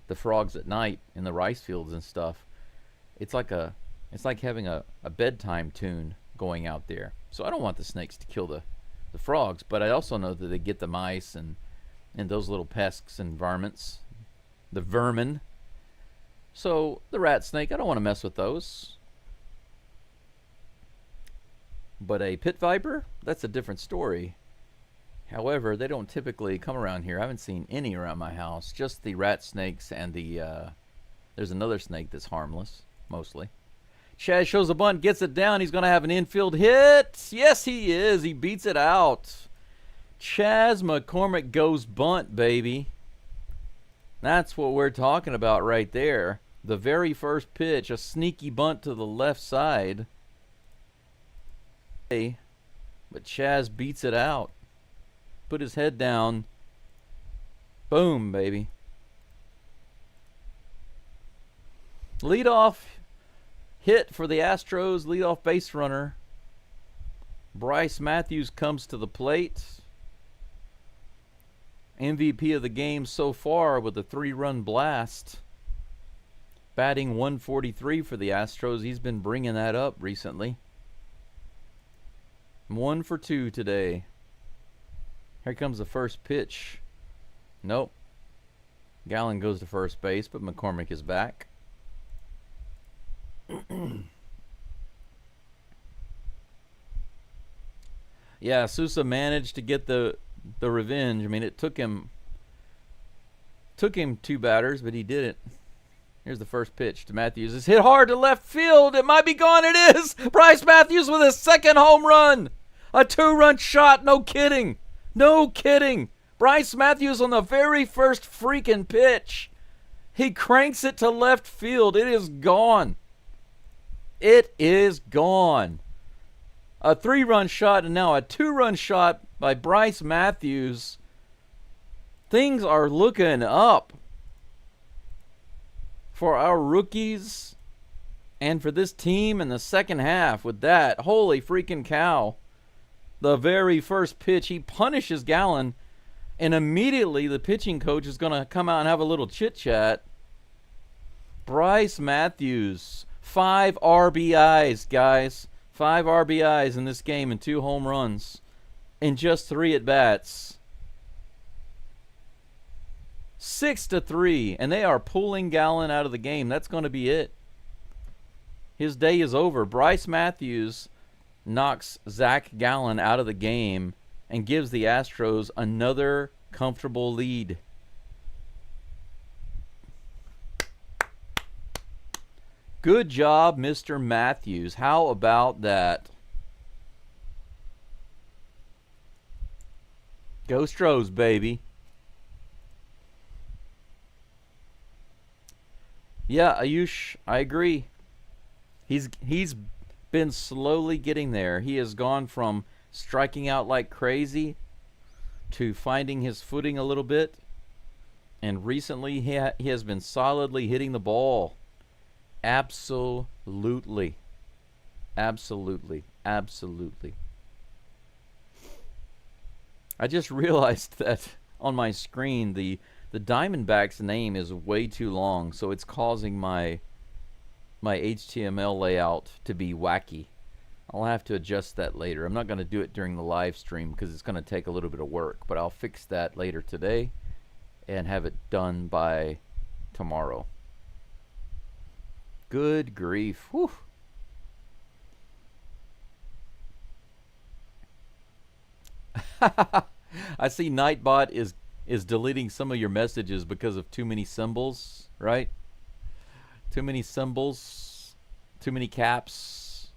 the frogs at night in the rice fields and stuff. It's like having a bedtime tune going out there. So I don't want the snakes to kill the frogs, but I also know that they get the mice and those little pests and varmints, the vermin. So the rat snake, I don't want to mess with those. But a pit viper, that's a different story. However, they don't typically come around here. I haven't seen any around my house. Just the rat snakes and there's another snake that's harmless, mostly. Chaz shows a bunt, gets it down. He's going to have an infield hit. Yes, he is. He beats it out. Chaz McCormick goes bunt, baby. That's what we're talking about right there. The very first pitch, a sneaky bunt to the left side. But Chaz beats it out. Put his head down. Boom, baby. Leadoff hit for the Astros, leadoff base runner. Bryce Matthews comes to the plate. MVP of the game so far with a 3-run blast. Batting 143 for the Astros. He's been bringing that up recently. 1 for 2 today. Here comes the first pitch. Nope. Gallen goes to first base, but McCormick is back. Yeah, Sousa managed to get the revenge. I mean, it took him 2 batters, but he did it. Here's the first pitch to Matthews. It's hit hard to left field. It might be gone. It is. Bryce Matthews with his second home run. A 2-run shot. No kidding. No kidding. Bryce Matthews on the very first freaking pitch. He cranks it to left field. It is gone. It is gone. A 3-run shot and now a 2-run shot by Bryce Matthews. Things are looking up for our rookies and for this team in the second half with that. Holy freaking cow. The very first pitch, he punishes Gallen, and immediately the pitching coach is going to come out and have a little chit-chat. Bryce Matthews, 5 RBIs, guys. 5 RBIs in this game and 2 home runs in just 3 at-bats. 6-3, and they are pulling Gallen out of the game. That's going to be it. His day is over. Bryce Matthews knocks Zach Gallen out of the game and gives the Astros another comfortable lead. Good job, Mr. Matthews. How about that? Go Stros, baby. Yeah, Ayush, I agree. He's been slowly getting there. He has gone from striking out like crazy to finding his footing a little bit. And recently he has been solidly hitting the ball. Absolutely. Absolutely. Absolutely. I just realized that on my screen the Diamondbacks name is way too long, so it's causing my HTML layout to be wacky. I'll have to adjust that later. I'm not going to do it during the live stream because it's going to take a little bit of work, but I'll fix that later today and have it done by tomorrow. Good grief. Whew. I see Nightbot is deleting some of your messages because of too many symbols, right? Too many symbols, too many caps.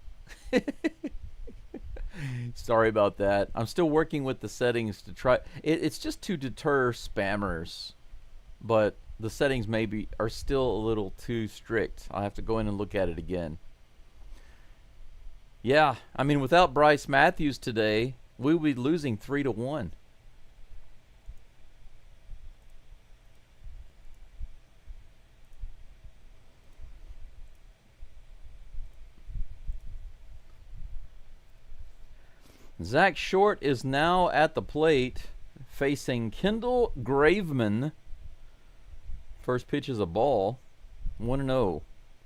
Sorry about that. I'm still working with the settings to try. It's just to deter spammers, but the settings are still a little too strict. I'll have to go in and look at it again. Yeah, I mean, without Bryce Matthews today, we would be losing 3-1. Zach Short is now at the plate facing Kendall Graveman. First pitch is a ball. 1-0.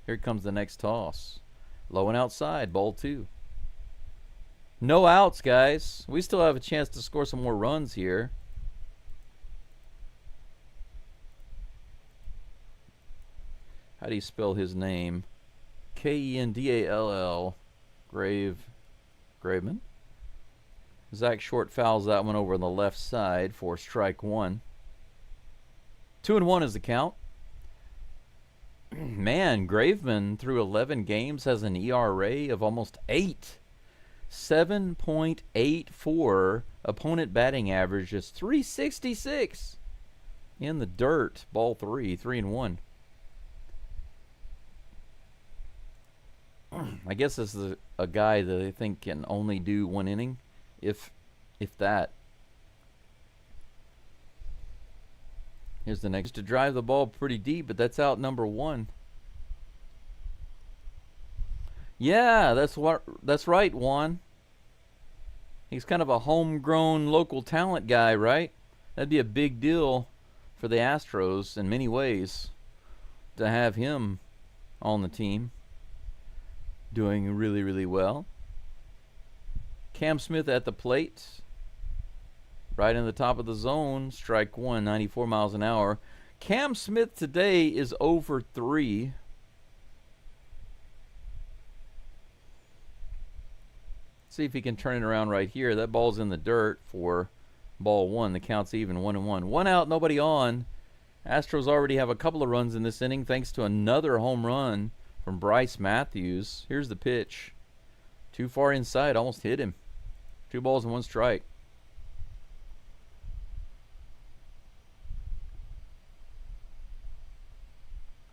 Here comes the next toss. Low and outside. Ball 2. No outs, guys. We still have a chance to score some more runs here. How do you spell his name? Kendall. Graveman. Zach Short fouls that one over on the left side for strike 1. 2-1 is the count. Man, Graveman through 11 games has an ERA of almost 8. 7.84. Opponent batting average is 366. In the dirt, ball 3, 3-1. I guess this is a guy that I think can only do 1 inning, if that. Here's the next to drive the ball pretty deep, but that's out number 1. Yeah, that's right, Juan. He's kind of a homegrown local talent guy, right? That'd be a big deal for the Astros in many ways to have him on the team. Doing really, really well. Cam Smith at the plate. Right in the top of the zone. Strike 1, 94 miles an hour. Cam Smith today is over 3. See if he can turn it around right here. That ball's in the dirt for ball 1. The count's even, 1-1. 1 out, nobody on. Astros already have a couple of runs in this inning thanks to another home run from Bryce Matthews. Here's the pitch. Too far inside, almost hit him. 2 balls and 1 strike.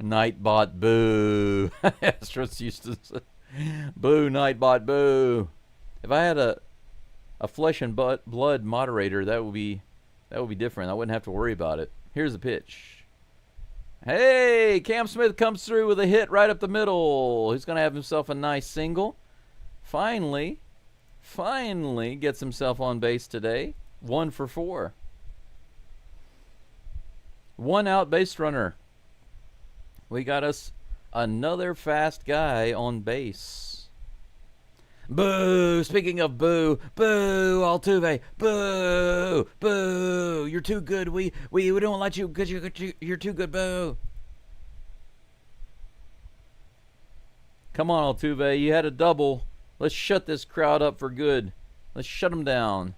Nightbot, boo. Astros used to say, boo, Nightbot, boo. If I had a flesh and blood moderator, that would be different. I wouldn't have to worry about it. Here's the pitch. Hey, Cam Smith comes through with a hit right up the middle. He's going to have himself a nice single. Finally gets himself on base today. 1 for 4. 1 out base runner. We got us another fast guy on base. Boo! Speaking of boo, boo, Altuve, boo, boo! You're too good. We don't let you because you're too good. Boo! Come on, Altuve, you had a double. Let's shut this crowd up for good. Let's shut them down.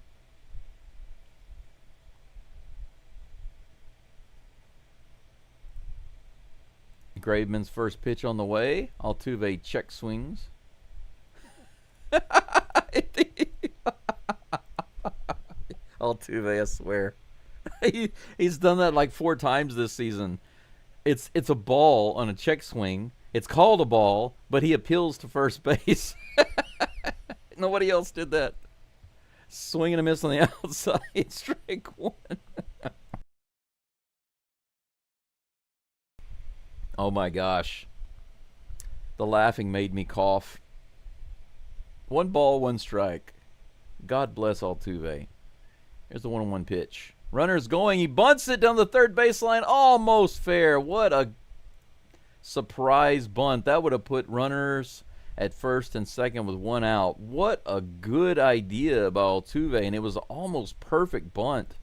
Graveman's first pitch on the way. Altuve check swings. Altuve, I swear. He's done that like 4 times this season. It's a ball on a check swing. It's called a ball, but he appeals to first base. Nobody else did that. Swing and a miss on the outside. Strike 1. Oh my gosh. The laughing made me cough. 1 ball, 1 strike. God bless Altuve. Here's the 1-1 pitch. Runner's going. He bunts it down the third baseline. Almost fair. What a surprise bunt. That would have put runners at first and second with 1 out. What a good idea by Altuve, and it was almost perfect bunt.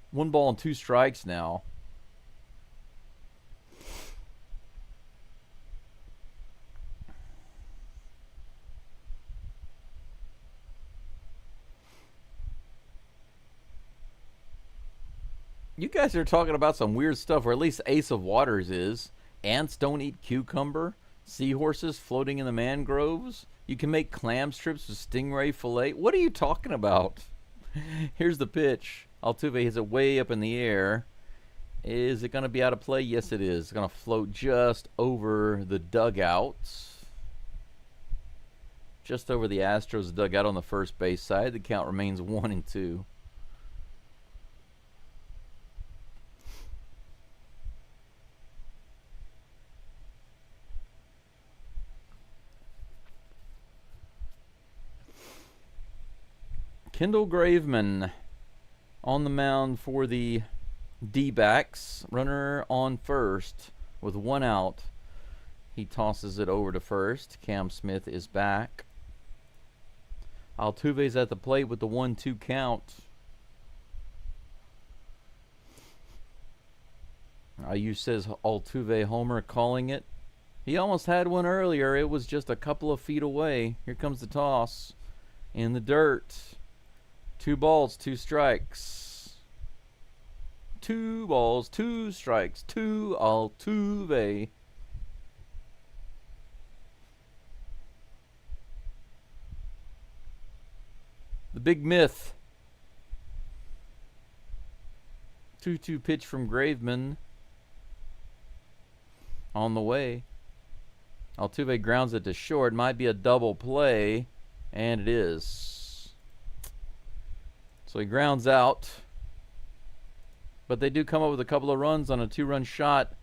1 ball and 2 strikes now. You guys are talking about some weird stuff, or at least Ace of Waters is. Ants don't eat cucumber. Seahorses floating in the mangroves. You can make clam strips with stingray fillet. What are you talking about? Here's the pitch. Altuve hits it way up in the air. Is it going to be out of play? Yes, it is. It's going to float just over the dugout. Just over the Astros dugout on the first base side. The count remains 1-2. Kendall Graveman on the mound for the D-backs. Runner on first with 1 out. He tosses it over to first. Cam Smith is back. Altuve's at the plate with the 1-2 count. IU says Altuve homer, calling it. He almost had one earlier. It was just a couple of feet away. Here comes the toss. In the dirt. 2 balls, 2 strikes. 2 balls, 2 strikes. 2 Altuve. The big myth. 2-2 pitch from Graveman. On the way. Altuve grounds it to short. Might be a double play. And it is. So he grounds out. But they do come up with a couple of runs on a 2-run shot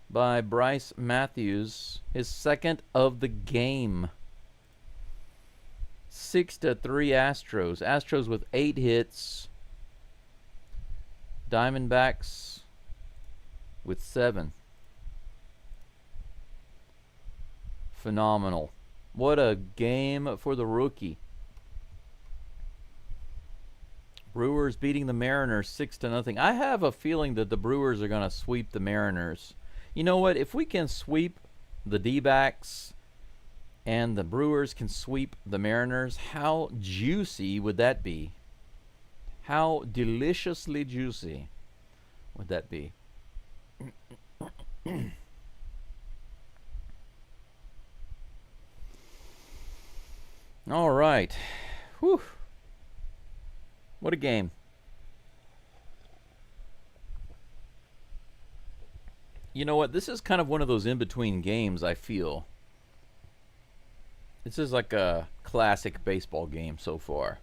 by Bryce Matthews. His second of the game. 6-3 Astros. Astros with 8 hits. Diamondbacks with 7. Phenomenal. What a game for the rookie. Brewers beating the Mariners 6-0. I have a feeling that the Brewers are going to sweep the Mariners. You know what? If we can sweep the D-backs and the Brewers can sweep the Mariners, how juicy would that be? How deliciously juicy would that be? All right. Whew. What a game. You know what? This is kind of one of those in-between games, I feel. This is like a classic baseball game so far.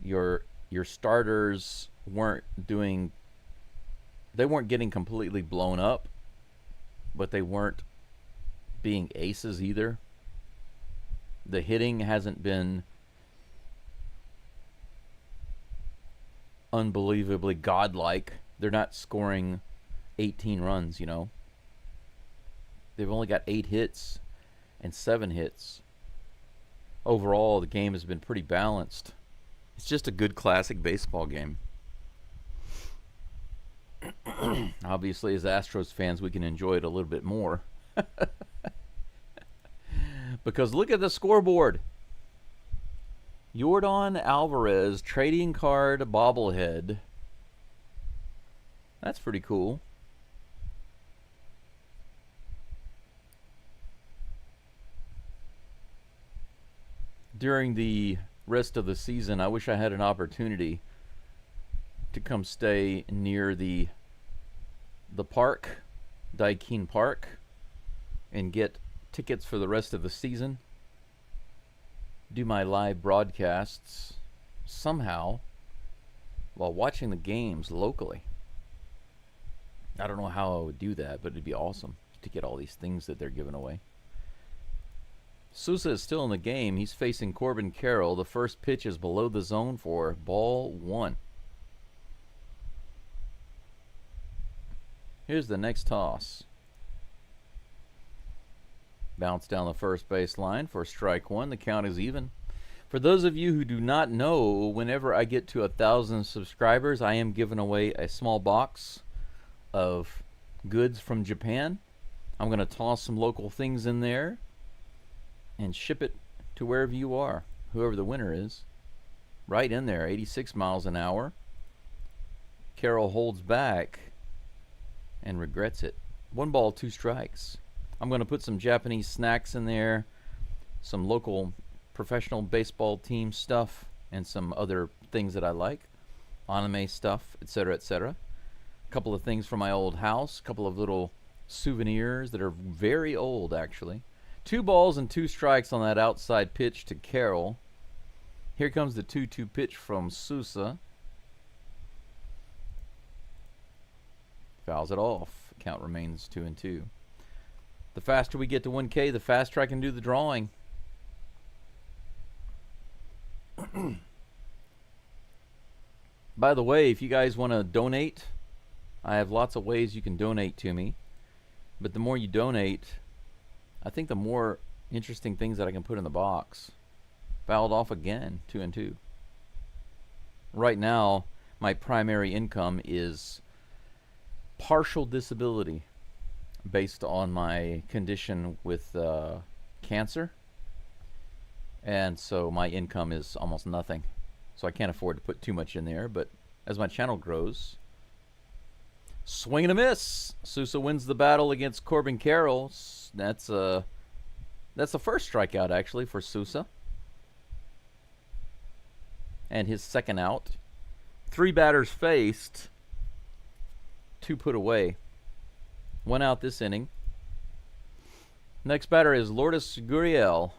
Your starters weren't getting completely blown up, but they weren't being aces either. The hitting hasn't been unbelievably godlike. They're not scoring 18 runs, you know. They've only got 8 hits and 7 hits. Overall, the game has been pretty balanced. It's just a good classic baseball game. Obviously, as Astros fans, we can enjoy it a little bit more. Because look at the scoreboard. Yordan Alvarez, trading card bobblehead. That's pretty cool. During the rest of the season, I wish I had an opportunity to come stay near the park, Daikin Park, and get tickets for the rest of the season. Do my live broadcasts somehow while watching the games locally. I don't know how I would do that, but it'd be awesome to get all these things that they're giving away. Sousa is still in the game. He's facing Corbin Carroll. The first pitch is below the zone for ball 1. Here's the next toss. Bounce down the first base line for strike 1. The count is even. For those of you who do not know, whenever I get to 1,000 subscribers, I am giving away a small box of goods from Japan. I'm going to toss some local things in there and ship it to wherever you are, whoever the winner is. Right in there, 86 miles an hour. Carroll holds back and regrets it. 1 ball, 2 strikes. I'm going to put some Japanese snacks in there, some local professional baseball team stuff, and some other things that I like, anime stuff, etc., etc. A couple of things from my old house, a couple of little souvenirs that are very old, actually. 2 balls and 2 strikes on that outside pitch to Carroll. Here comes the 2-2 pitch from Sousa. Fouls it off. Count remains 2-2. The faster we get to 1K, the faster I can do the drawing. By the way, if you guys want to donate, I have lots of ways you can donate to me. But the more you donate, I think the more interesting things that I can put in the box. Fouled off again, 2-2. Right now, my primary income is partial disability based on my condition with cancer. And so my income is almost nothing. So I can't afford to put too much in there. But as my channel grows, swing and a miss. Sousa wins the battle against Corbin Carroll. That's the first strikeout, actually, for Sousa. And his second out. 3 batters faced, 2 put away. 1 out this inning. Next batter is Lourdes Gurriel.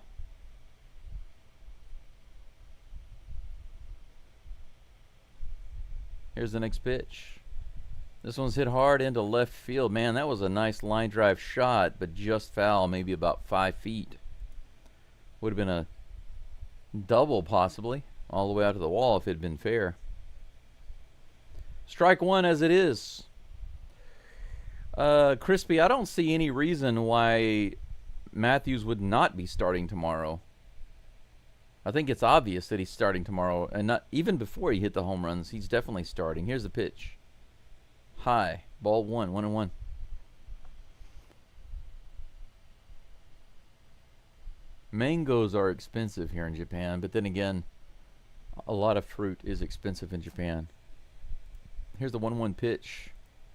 Here's the next pitch. This one's hit hard into left field. Man, that was a nice line drive shot, but just foul, maybe about 5 feet. Would have been a double, possibly, all the way out to the wall if it had been fair. Strike 1 as it is. Crispy, I don't see any reason why Matthews would not be starting tomorrow. I think it's obvious that he's starting tomorrow, and not even before he hit the home runs. He's definitely starting. Here's the pitch. High. Ball 1, 1-1. Mangoes are expensive here in Japan, but then again, a lot of fruit is expensive in Japan. Here's the 1-1 pitch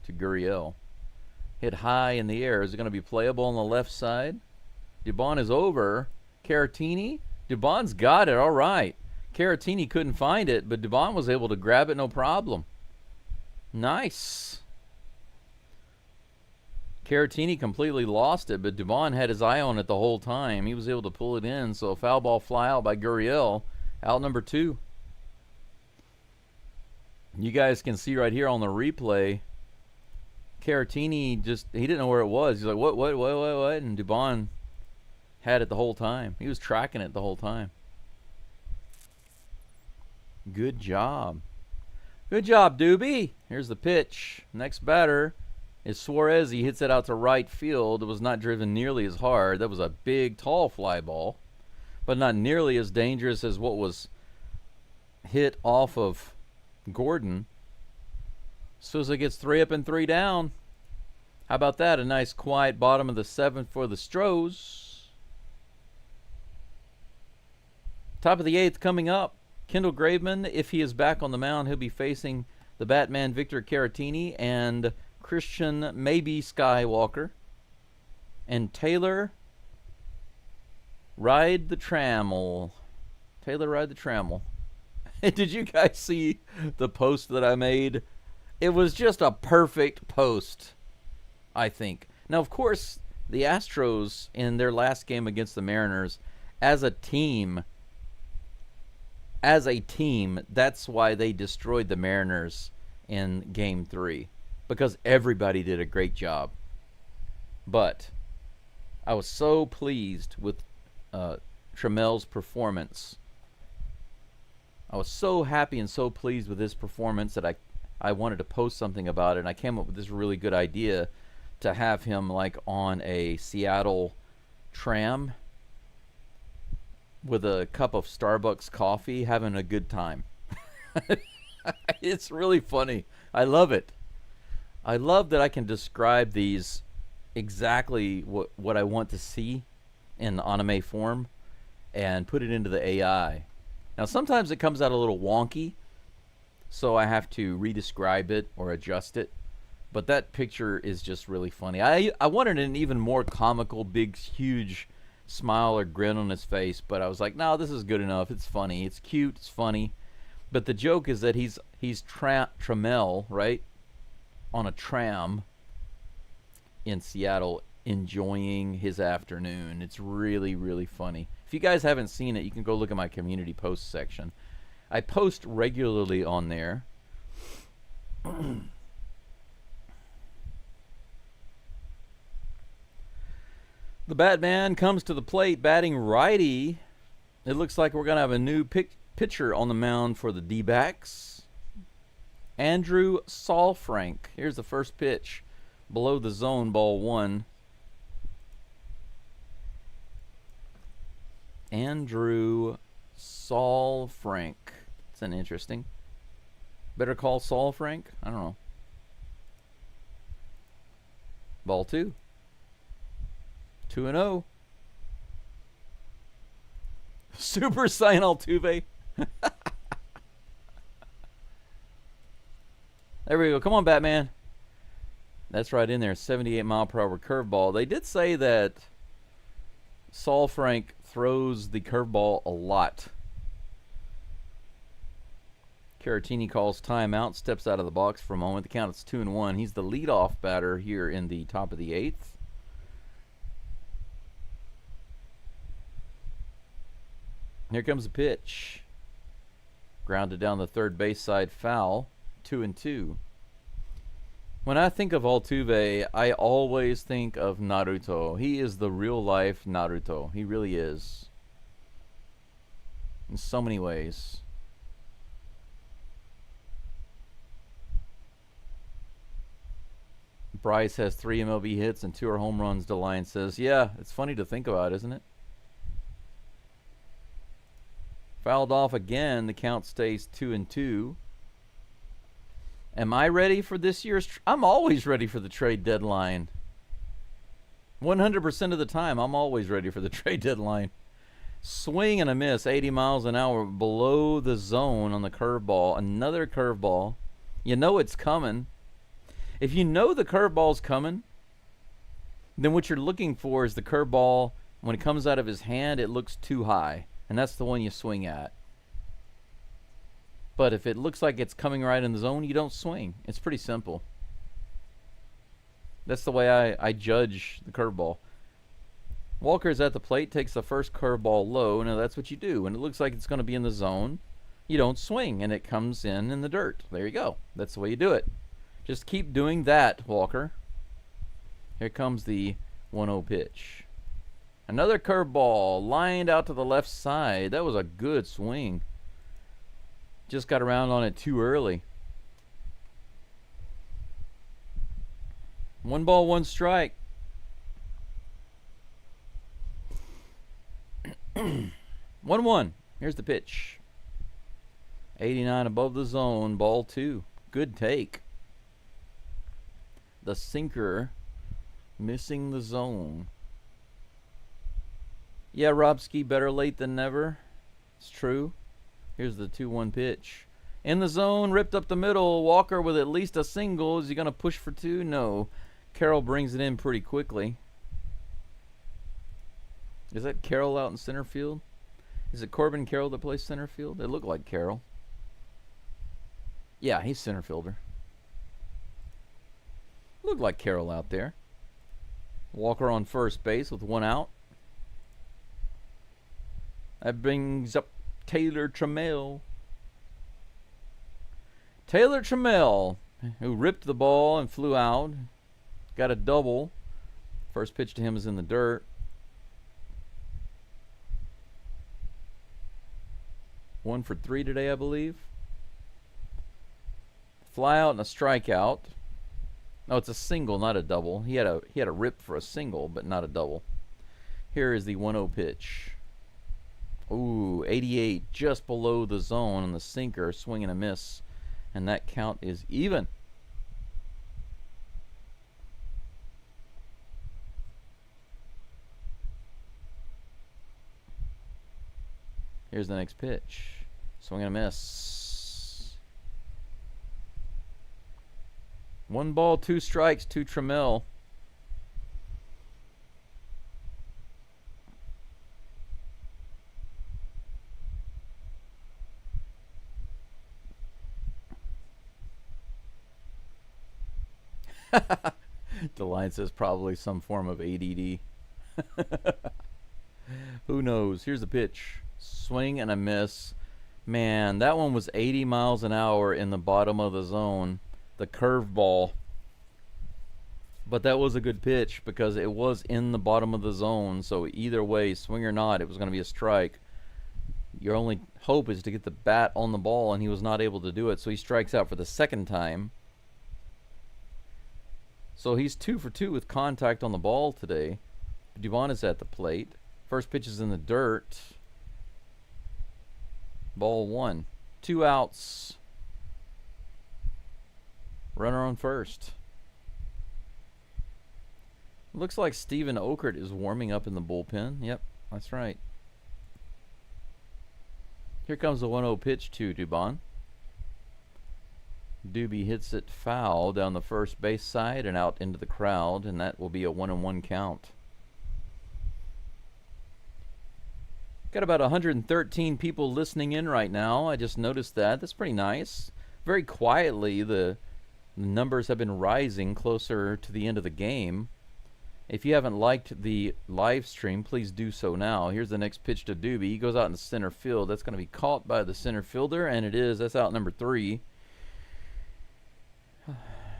to Gurriel. Hit high in the air. Is it going to be playable on the left side? Dubon is over. Caratini. Dubon's got it. All right. Caratini couldn't find it, but Dubon was able to grab it no problem. Nice. Caratini completely lost it, but Dubon had his eye on it the whole time. He was able to pull it in, so a foul ball fly out by Gurriel. Out number 2. You guys can see right here on the replay, Caratini he didn't know where it was. He's like, what? And Dubon had it the whole time. He was tracking it the whole time. Good job. Good job, Doobie. Here's the pitch. Next batter is Suarez. He hits it out to right field. It was not driven nearly as hard. That was a big, tall fly ball, but not nearly as dangerous as what was hit off of Gordon. Sousa gets 3 up and 3 down. How about that? A nice quiet bottom of the 7th for the Stros. Top of the 8th coming up. Kendall Graveman, if he is back on the mound, he'll be facing the Batman Victor Caratini and Christian maybe Skywalker. And Taylor Ride the Trammel. Taylor Ride the Trammel. Did you guys see the post that I made? It was just a perfect post, I think. Now, of course, the Astros in their last game against the Mariners, as a team, that's why they destroyed the Mariners in Game 3. Because everybody did a great job. But I was so pleased with Tramel's performance. I was so happy and so pleased with his performance that I wanted to post something about it, and I came up with this really good idea to have him like on a Seattle tram with a cup of Starbucks coffee having a good time. It's really funny. I love it. I love that I can describe these exactly what I want to see in anime form and put it into the AI. Now, sometimes it comes out a little wonky, so I have to re-describe it or adjust it. But that picture is just really funny. I wanted an even more comical, big, huge smile or grin on his face, but I was like, no, this is good enough. It's funny. It's cute. It's funny. But the joke is that he's Tramel, right, on a tram in Seattle, enjoying his afternoon. It's really, really funny. If you guys haven't seen it, you can go look at my community post section. I post regularly on there. The Batman comes to the plate batting righty. It looks like we're going to have a new pitcher on the mound for the D-backs. Andrew Saalfrank. Here's the first pitch. Below the zone, ball 1. Andrew Saalfrank. It's an interesting. Better call Saalfrank? I don't know. Ball 2. 2-0. Super Saiyan Altuve. There we go. Come on, Batman. That's right in there. 78-mile-per-hour curveball. They did say that Saalfrank throws the curveball a lot. Caratini calls timeout, steps out of the box for a moment. The count is 2-1. He's the leadoff batter here in the top of the 8th. Here comes the pitch. Grounded down the third base side, foul. 2-2. When I think of Altuve, I always think of Naruto. He is the real-life Naruto. He really is. In so many ways. Bryce has 3 MLB hits and 2 are home runs, DeLine says. Yeah, it's funny to think about, isn't it? Fouled off again. The count stays 2-2. Am I ready for this year's... I'm always ready for the trade deadline. 100% of the time, I'm always ready for the trade deadline. Swing and a miss, 80 miles an hour below the zone on the curveball. Another curveball. You know it's coming. If you know the curveball's coming, then what you're looking for is the curveball. When it comes out of his hand, it looks too high. And that's the one you swing at. But if it looks like it's coming right in the zone, you don't swing. It's pretty simple. That's the way I judge the curveball. Walker's at the plate, takes the first curveball low. Now that's what you do. When it looks like it's going to be in the zone, you don't swing, and it comes in the dirt. There you go. That's the way you do it. Just keep doing that, Walker. Here comes the 1-0 pitch. Another curveball lined out to the left side. That was a good swing. Just got around on it too early. 1 ball, 1 strike. 1-1. Here's the pitch. 89 above the zone. Ball 2. Good take. The sinker missing the zone. Yeah, Robski, better late than never. It's true. Here's the 2-1 pitch. In the zone, ripped up the middle. Walker with at least a single. Is he going to push for 2? No. Carroll brings it in pretty quickly. Is that Carroll out in center field? Is it Corbin Carroll that plays center field? It looked like Carroll. Yeah, he's center fielder. Looked like Carroll out there. Walker on first base with 1 out. That brings up Taylor Trammell. Taylor Trammell, who ripped the ball and flew out. Got a double. First pitch to him is in the dirt. 1 for 3 today, I believe. Fly out and a strikeout. No, it's a single, not a double. He had a rip for a single, but not a double. Here is the 1-0 pitch. Ooh, 88, just below the zone on the sinker, swing and a miss. And that count is even. Here's the next pitch. Swing and a miss. 1 ball, 2 strikes to Trammell. DeLine says probably some form of ADD. Who knows? Here's the pitch. Swing and a miss. Man, that one was 80 miles an hour in the bottom of the zone. The curveball. But that was a good pitch because it was in the bottom of the zone. So either way, swing or not, it was going to be a strike. Your only hope is to get the bat on the ball, and he was not able to do it, so he strikes out for the second time. So he's 2 for 2 with contact on the ball today. Dubon is at the plate. First pitch is in the dirt. Ball 1. 2 outs. Runner on first. Looks like Steven Okert is warming up in the bullpen. Yep, that's right. Here comes the 1-0 pitch to Dubon. Doobie hits it foul down the first base side and out into the crowd, and that will be a 1-1 count. Got about 113 people listening in right now. I just noticed that. That's pretty nice. Very quietly, the numbers have been rising closer to the end of the game. If you haven't liked the live stream, please do so now. Here's the next pitch to Doobie. He goes out in the center field. That's going to be caught by the center fielder, and it is. That's out number 3.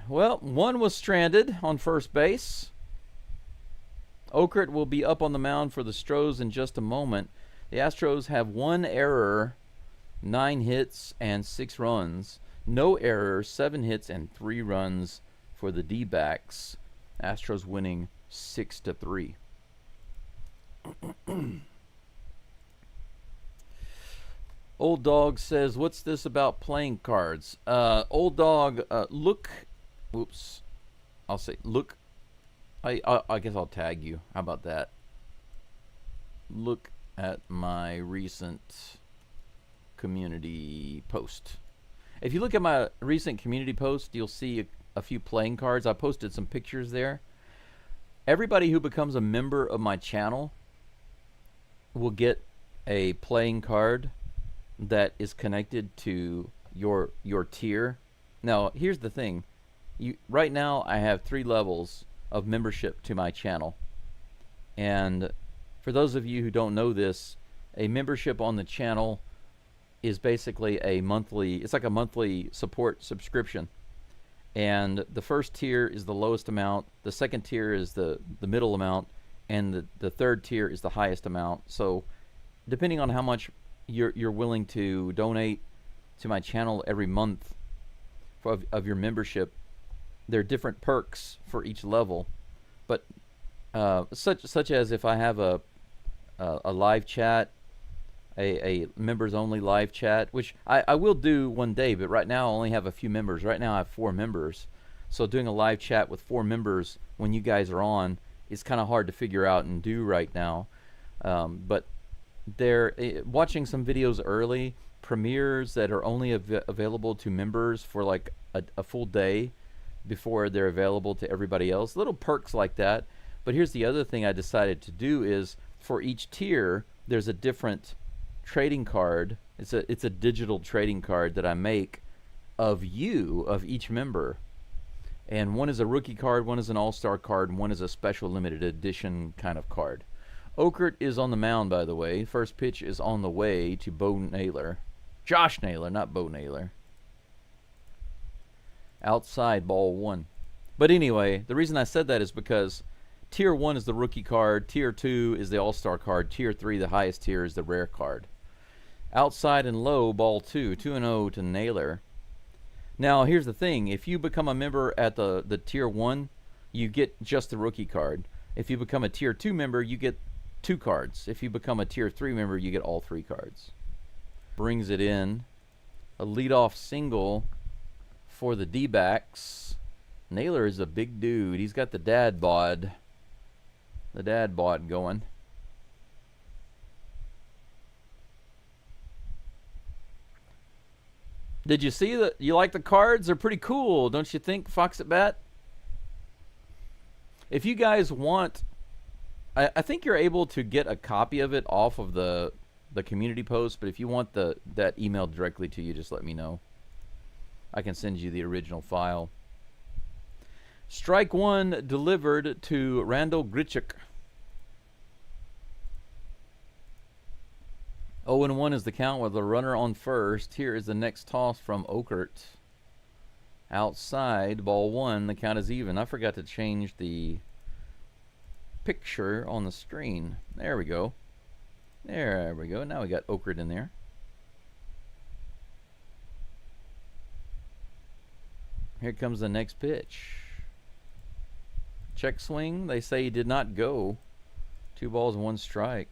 Well, one was stranded on first base. Okert will be up on the mound for the Stros in just a moment. The Astros have 1 error, 9 hits, and 6 runs. No errors, 7 hits, and 3 runs for the D-backs. Astros winning 6-3. Old Dog says, what's this about playing cards? Old Dog, look. Oops. I'll say, look. I guess I'll tag you. How about that? Look at my recent community post. If you look at my recent community post, you'll see a few playing cards. I posted some pictures there. Everybody who becomes a member of my channel will get a playing card that is connected to your tier. Now, here's the thing. Right now, I have 3 levels of membership to my channel. And for those of you who don't know this, a membership on the channel is basically a monthly, it's like a monthly support subscription. And the first tier is the lowest amount, the second tier is the middle amount, and the third tier is the highest amount. So depending on how much you're willing to donate to my channel every month of your membership, there are different perks for each level. But such as if I have a live chat, a members only live chat, which I will do one day, but right now I only have a few members. Right now I have 4 members. So doing a live chat with 4 members when you guys are on is kind of hard to figure out and do right now. But they're watching some videos early, premieres that are only available to members for like a full day before they're available to everybody else. Little perks like that. But here's the other thing I decided to do is for each tier, there's a different trading card. It's a digital trading card that I make of each member. And one is a rookie card, one is an all-star card, and one is a special limited edition kind of card. Okert is on the mound, by the way. First pitch is on the way to Bo Naylor. Josh Naylor, not Bo Naylor. Outside, ball 1. But anyway, the reason I said that is because Tier 1 is the rookie card, Tier 2 is the all-star card, Tier 3, the highest tier, is the rare card. Outside and low, ball 2, 2-0 to Naylor. Now, here's the thing. If you become a member at the Tier 1, you get just the rookie card. If you become a Tier 2 member, you get 2 cards. If you become a Tier 3 member, you get all 3 cards. Brings it in. A leadoff single for the D-backs. Naylor is a big dude. He's got the dad bod. The dad bod going. Did you see that? You like the cards? They're pretty cool, don't you think, Fox at Bat? If you guys want, I think you're able to get a copy of it off of the community post, but if you want that emailed directly to you, just let me know. I can send you the original file. Strike 1 delivered to Randall Grichuk. 0-1 is the count with a runner on first. Here is the next toss from Okert. Outside, ball 1. The count is even. I forgot to change the picture on the screen. There we go. There we go. Now we got Okert in there. Here comes the next pitch. Check swing. They say he did not go. 2 balls and 1 strike.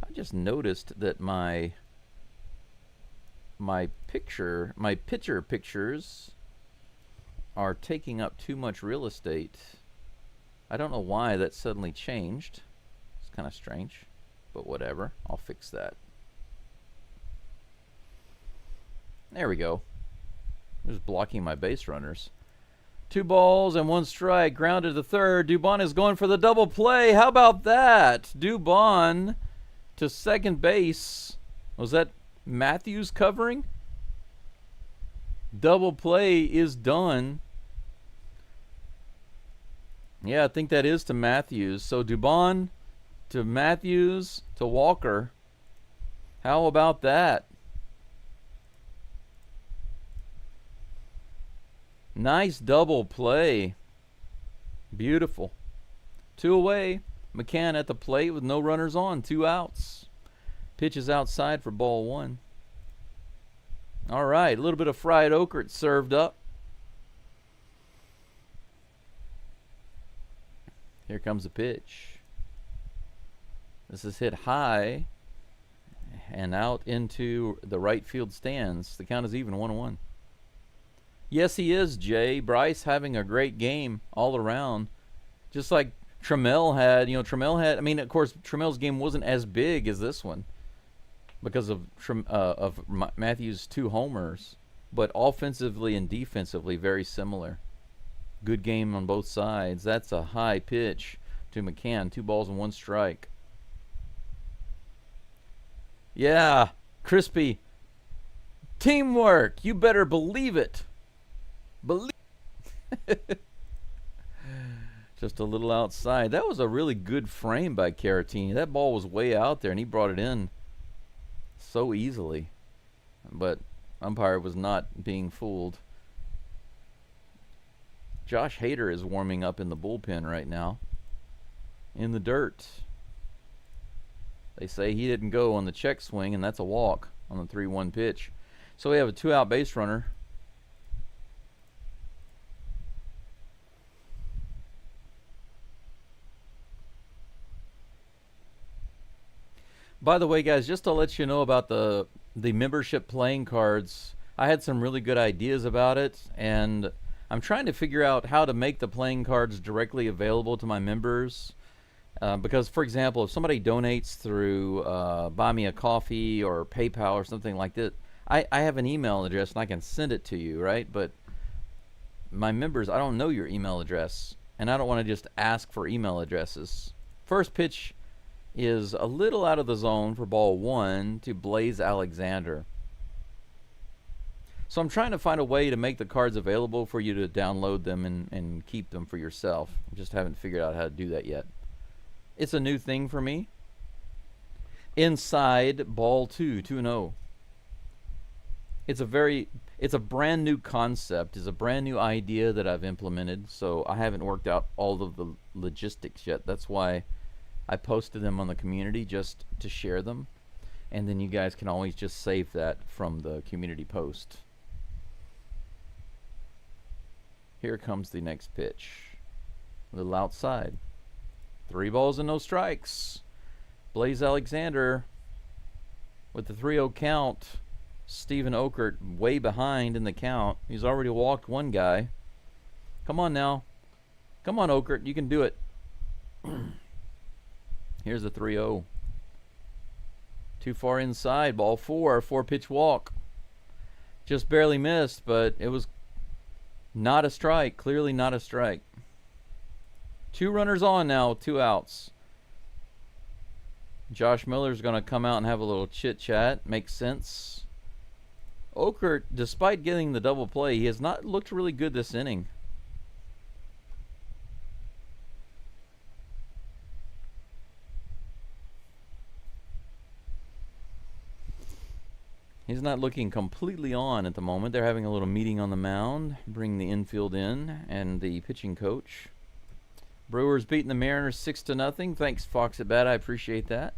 I just noticed that my pitcher pictures are taking up too much real estate. I don't know why that suddenly changed. It's kind of strange, but whatever. I'll fix that. There we go. Just blocking my base runners. 2 balls and 1 strike. Grounded to third. Dubon is going for the double play. How about that? Dubon to second base. Was that Matthews covering? Double play is done. Yeah, I think that is to Matthews. So Dubon to Matthews to Walker. How about that? Nice double play. Beautiful. 2 away. McCann at the plate with no runners on. 2 outs. Pitch is outside for ball 1. All right. A little bit of fried Okert served up. Here comes the pitch. This is hit high and out into the right field stands. The count is even, 1-1. Yes, he is, Jay. Bryce having a great game all around. Just like Trammell had. You know, Trammell had, I mean, of course, Trammell's game wasn't as big as this one because of Matthews' 2 homers. But offensively and defensively, very similar. Good game on both sides. That's a high pitch to McCann. 2 balls and 1 strike. Yeah, crispy. Teamwork. You better believe it. Just a little outside. That was a really good frame by Caratini. That ball was way out there, and he brought it in so easily. But umpire was not being fooled. Josh Hader is warming up in the bullpen right now. In the dirt. They say he didn't go on the check swing, and that's a walk on the 3-1 pitch. So we have a 2-out base runner. By the way, guys, just to let you know about the membership playing cards, I had some really good ideas about it, and I'm trying to figure out how to make the playing cards directly available to my members. Because, for example, if somebody donates through Buy Me a Coffee or PayPal or something like that, I have an email address and I can send it to you, right? But my members, I don't know your email address, and I don't want to just ask for email addresses. First pitch is a little out of the zone for ball 1 to Blaze Alexander. So I'm trying to find a way to make the cards available for you to download them and keep them for yourself. I just haven't figured out how to do that yet. It's a new thing for me. Inside ball 2, 2-0. It's a brand new concept. It's a brand new idea that I've implemented. So I haven't worked out all of the logistics yet. That's why I posted them on the community just to share them. And then you guys can always just save that from the community post. Here comes the next pitch. A little outside. 3 balls and no strikes. Blaze Alexander with the 3-0 count. Steven Okert way behind in the count. He's already walked 1 guy. Come on now. Come on, Okert. You can do it. Here's the 3-0. Too far inside. Ball 4. 4-pitch walk. Just barely missed, but it was not a strike. Clearly not a strike. 2 runners on now, 2 outs. Josh Miller's going to come out and have a little chit-chat. Makes sense. Okert, despite getting the double play, he has not looked really good this inning. He's not looking completely on at the moment. They're having a little meeting on the mound. Bring the infield in and the pitching coach. Brewers beating the Mariners 6-0. Thanks, Fox at Bat. I appreciate that.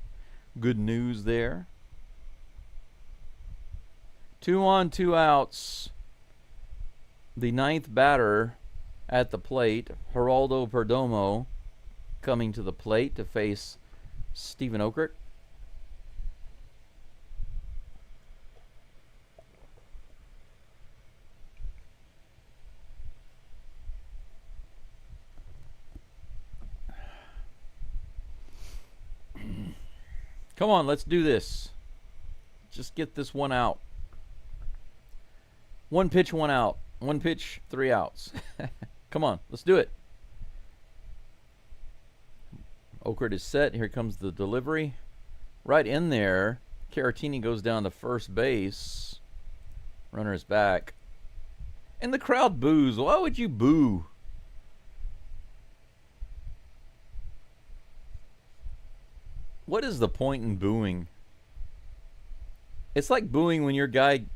Good news there. 2 on, 2 outs. The ninth batter at the plate, Geraldo Perdomo, coming to the plate to face Steven Okert. Come on, let's do this. Just get this one out. 1 pitch, 1 out. 1 pitch, 3 outs. Come on, let's do it. Okert is set. Here comes the delivery. Right in there. Caratini goes down to first base. Runner is back. And the crowd boos. Why would you boo? What is the point in booing? It's like booing when your guy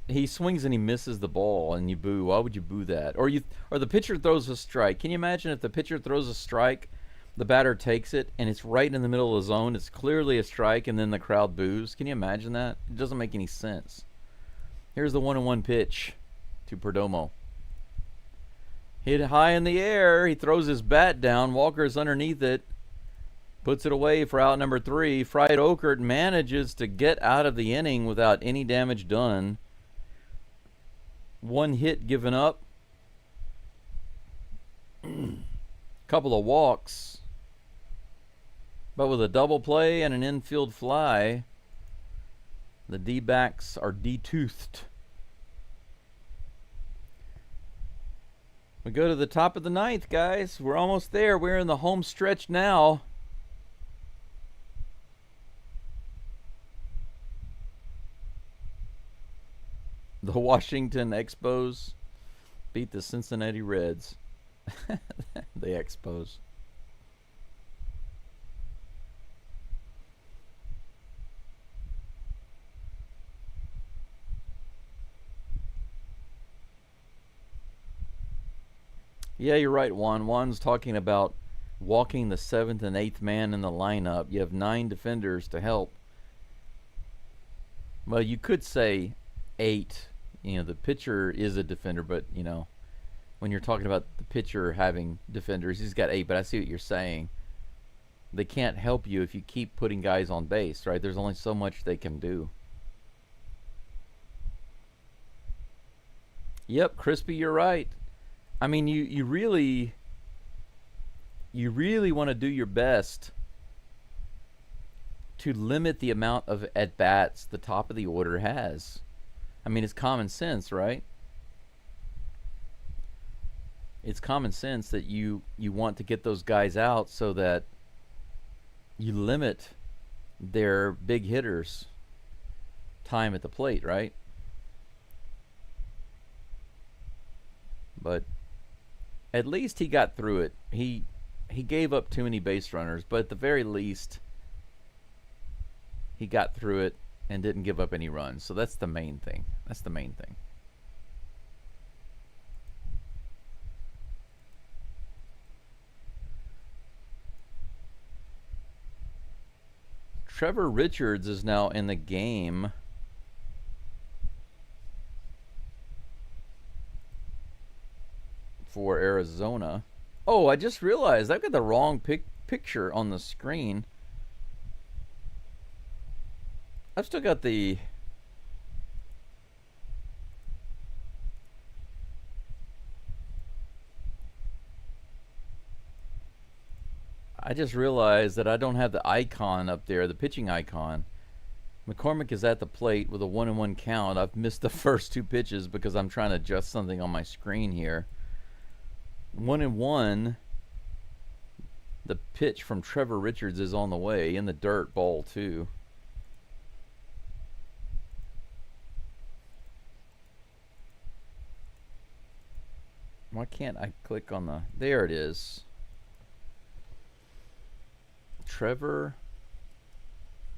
he swings and he misses the ball and you boo. Why would you boo that? Or the pitcher throws a strike. Can you imagine if the pitcher throws a strike, the batter takes it, and it's right in the middle of the zone, it's clearly a strike, and then the crowd boos? Can you imagine that? It doesn't make any sense. Here's the 1-1 pitch to Perdomo. Hit high in the air. He throws his bat down. Walker's underneath it. Puts it away for out number 3. Fried Okert manages to get out of the inning without any damage done. 1 hit given up. Couple of walks. But with a double play and an infield fly, the D-backs are de-toothed. We go to the top of the 9th, guys. We're almost there. We're in the home stretch now. The Washington Expos beat the Cincinnati Reds. The Expos. Yeah, you're right, Juan. Juan's talking about walking the 7th and 8th man in the lineup. You have 9 defenders to help. Well, you could say 8. You know, the pitcher is a defender, but, you know, when you're talking about the pitcher having defenders, he's got 8, but I see what you're saying. They can't help you if you keep putting guys on base, right? There's only so much they can do. Yep, Crispy, you're right. I mean, you really want to do your best to limit the amount of at-bats the top of the order has. I mean, it's common sense, right? It's common sense that you want to get those guys out so that you limit their big hitters' time at the plate, right? But at least he got through it. He gave up too many base runners, but at the very least, he got through it and didn't give up any runs. So that's the main thing. That's the main thing. Trevor Richards is now in the game. For Arizona. Oh, I just realized I've got the wrong picture on the screen. I've still got the... I just realized that I don't have the icon up there, the pitching icon. McCormick is at the plate with a 1-1 count. I've missed the first 2 pitches because I'm trying to adjust something on my screen here. 1-1. The pitch from Trevor Richards is on the way, in the dirt, ball 2. Why can't I click on the... There it is. Trevor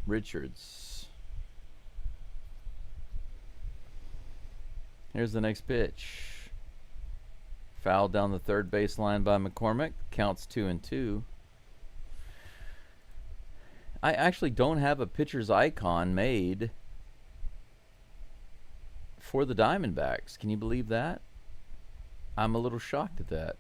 Richards. Here's the next pitch. Foul down the third baseline by McCormick. Counts 2-2. I actually don't have a pitcher's icon made for the Diamondbacks. Can you believe that? I'm a little shocked at that.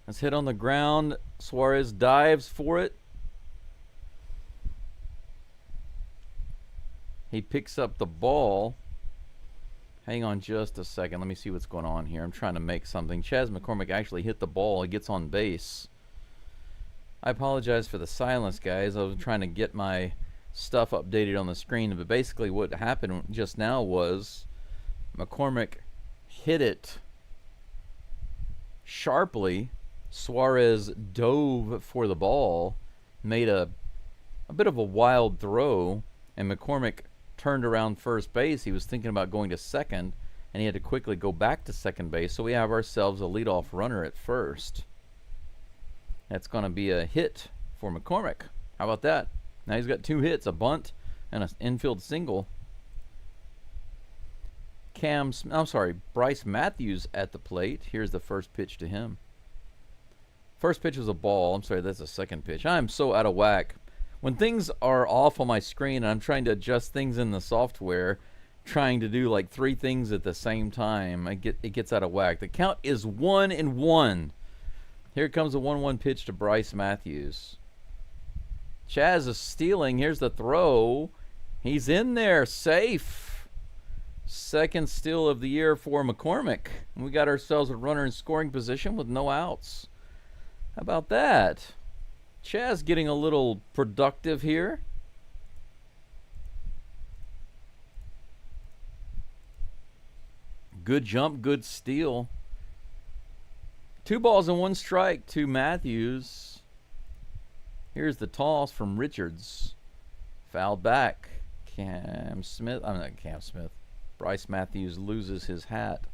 It's hit on the ground. Suarez dives for it. He picks up the ball. Hang on just a second. Let me see what's going on here. I'm trying to make something. Chas McCormick actually hit the ball. He gets on base. I apologize for the silence, guys. I was trying to get my stuff updated on the screen. But basically what happened just now was McCormick hit it sharply. Suarez dove for the ball, made a bit of a wild throw, and McCormick turned around first base. He was thinking about going to second, and he had to quickly go back to second base. So we have ourselves a leadoff runner at first. That's going to be a hit for McCormick. How about that? Now he's got 2 hits, a bunt and an infield single. Bryce Matthews at the plate. Here's the first pitch to him. First pitch was a ball. I'm sorry, that's the second pitch. I'm so out of whack. When things are off on my screen and I'm trying to adjust things in the software, trying to do like 3 things at the same time, it gets out of whack. The count is 1-1. Here comes a 1-1 pitch to Bryce Matthews. Chas is stealing. Here's the throw. He's in there, safe. Second steal of the year for McCormick. We got ourselves a runner in scoring position with no outs. How about that? Chas getting a little productive here. Good jump, good steal. 2 balls and 1 strike to Matthews. Here's the toss from Richards. Fouled back. Bryce Matthews loses his hat.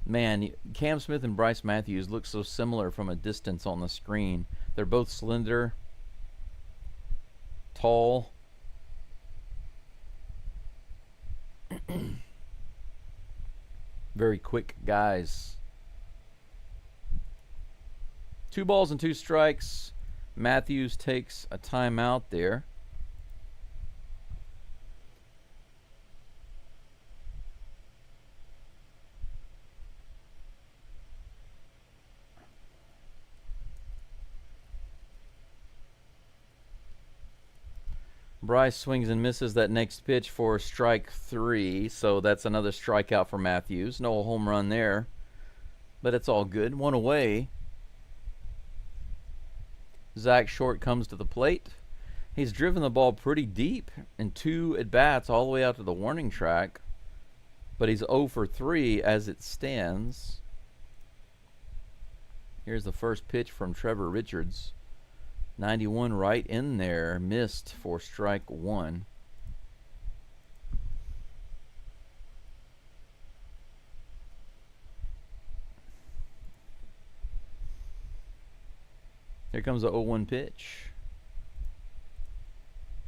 Man, Cam Smith and Bryce Matthews look so similar from a distance on the screen. They're both slender, tall. Very quick guys. 2 balls and 2 strikes. Matthews takes a timeout there. Bryce swings and misses that next pitch for strike 3, so that's another strikeout for Matthews. No home run there, but it's all good. 1 away. Zach Short comes to the plate. He's driven the ball pretty deep in 2 at-bats all the way out to the warning track, but he's 0 for 3 as it stands. Here's the first pitch from Trevor Richards. 91 right in there, missed for strike 1. Here comes the 0-1 pitch.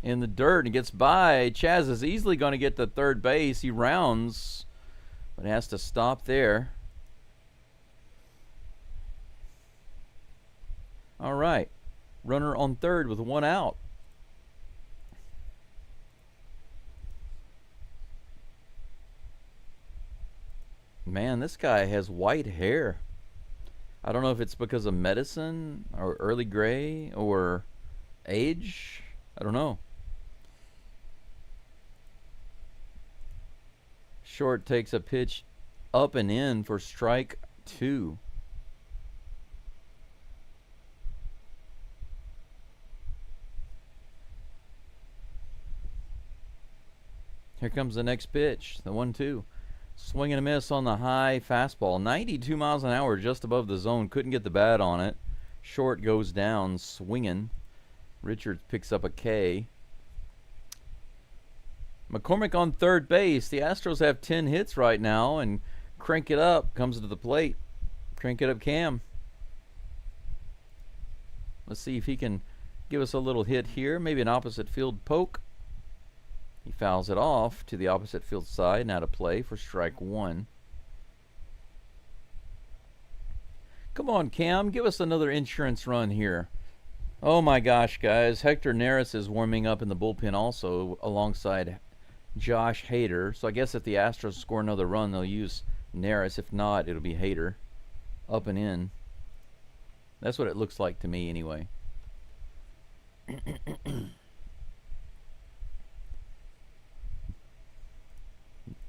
In the dirt, and gets by. Chas is easily going to get to third base. He rounds, but has to stop there. All right. Runner on third with 1 out. Man, this guy has white hair. I don't know if it's because of medicine or early gray or age. I don't know. Short takes a pitch up and in for strike 2. Here comes the next pitch. The 1-2. Swing and a miss on the high fastball. 92 miles an hour just above the zone. Couldn't get the bat on it. Short goes down swinging. Richards picks up a K. McCormick on third base. The Astros have 10 hits right now, and crank it up. Comes to the plate. Crank it up, Cam. Let's see if he can give us a little hit here. Maybe an opposite field poke. He fouls it off to the opposite field side. Now to play for strike one. Come on, Cam. Give us another insurance run here. Oh my gosh, guys. Hector Neris is warming up in the bullpen also alongside Josh Hader. So I guess if the Astros score another run, they'll use Neris. If not, it'll be Hader. Up and in. That's what it looks like to me anyway.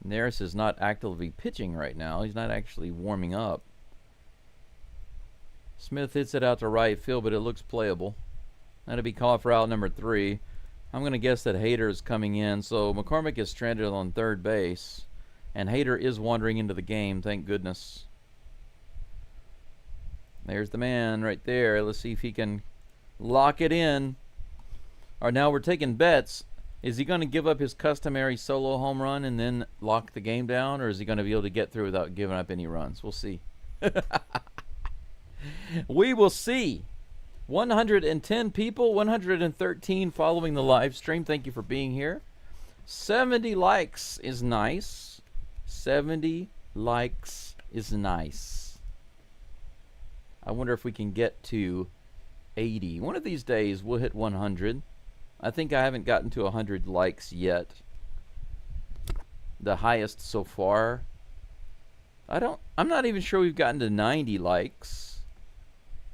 Neris is not actively pitching right now. He's not actually warming up. Smith hits it out to right field, but it looks playable. That'll be called for out number 3. I'm going to guess that Hader is coming in. So McCormick is stranded on third base. And Hader is wandering into the game, thank goodness. There's the man right there. Let's see if he can lock it in. All right, now we're taking bets. Is he going to give up his customary solo home run and then lock the game down, or is he going to be able to get through without giving up any runs? We'll see. We will see. 110 people, 113 following the live stream. Thank you for being here. 70 likes is nice. 70 likes is nice. I wonder if we can get to 80. One of these days we'll hit 100. I think I haven't gotten to 100 likes yet. The highest so far. I'm not even sure we've gotten to 90 likes.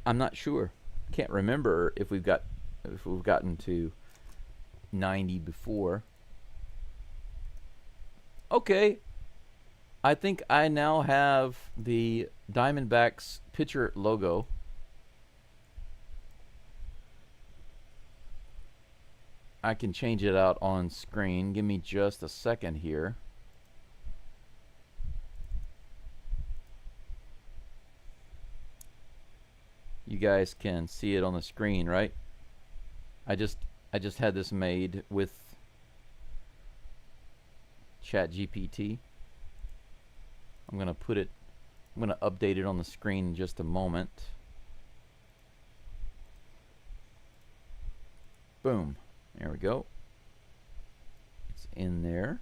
I'm not sure. Can't remember if we've gotten to 90 before. Okay. I think I now have the Diamondbacks pitcher logo. I can change it out on screen. Give me just a second here. You guys can see it on the screen, right? I just had this made with ChatGPT. I'm going to update it on the screen in just a moment. Boom. There we go. It's in there.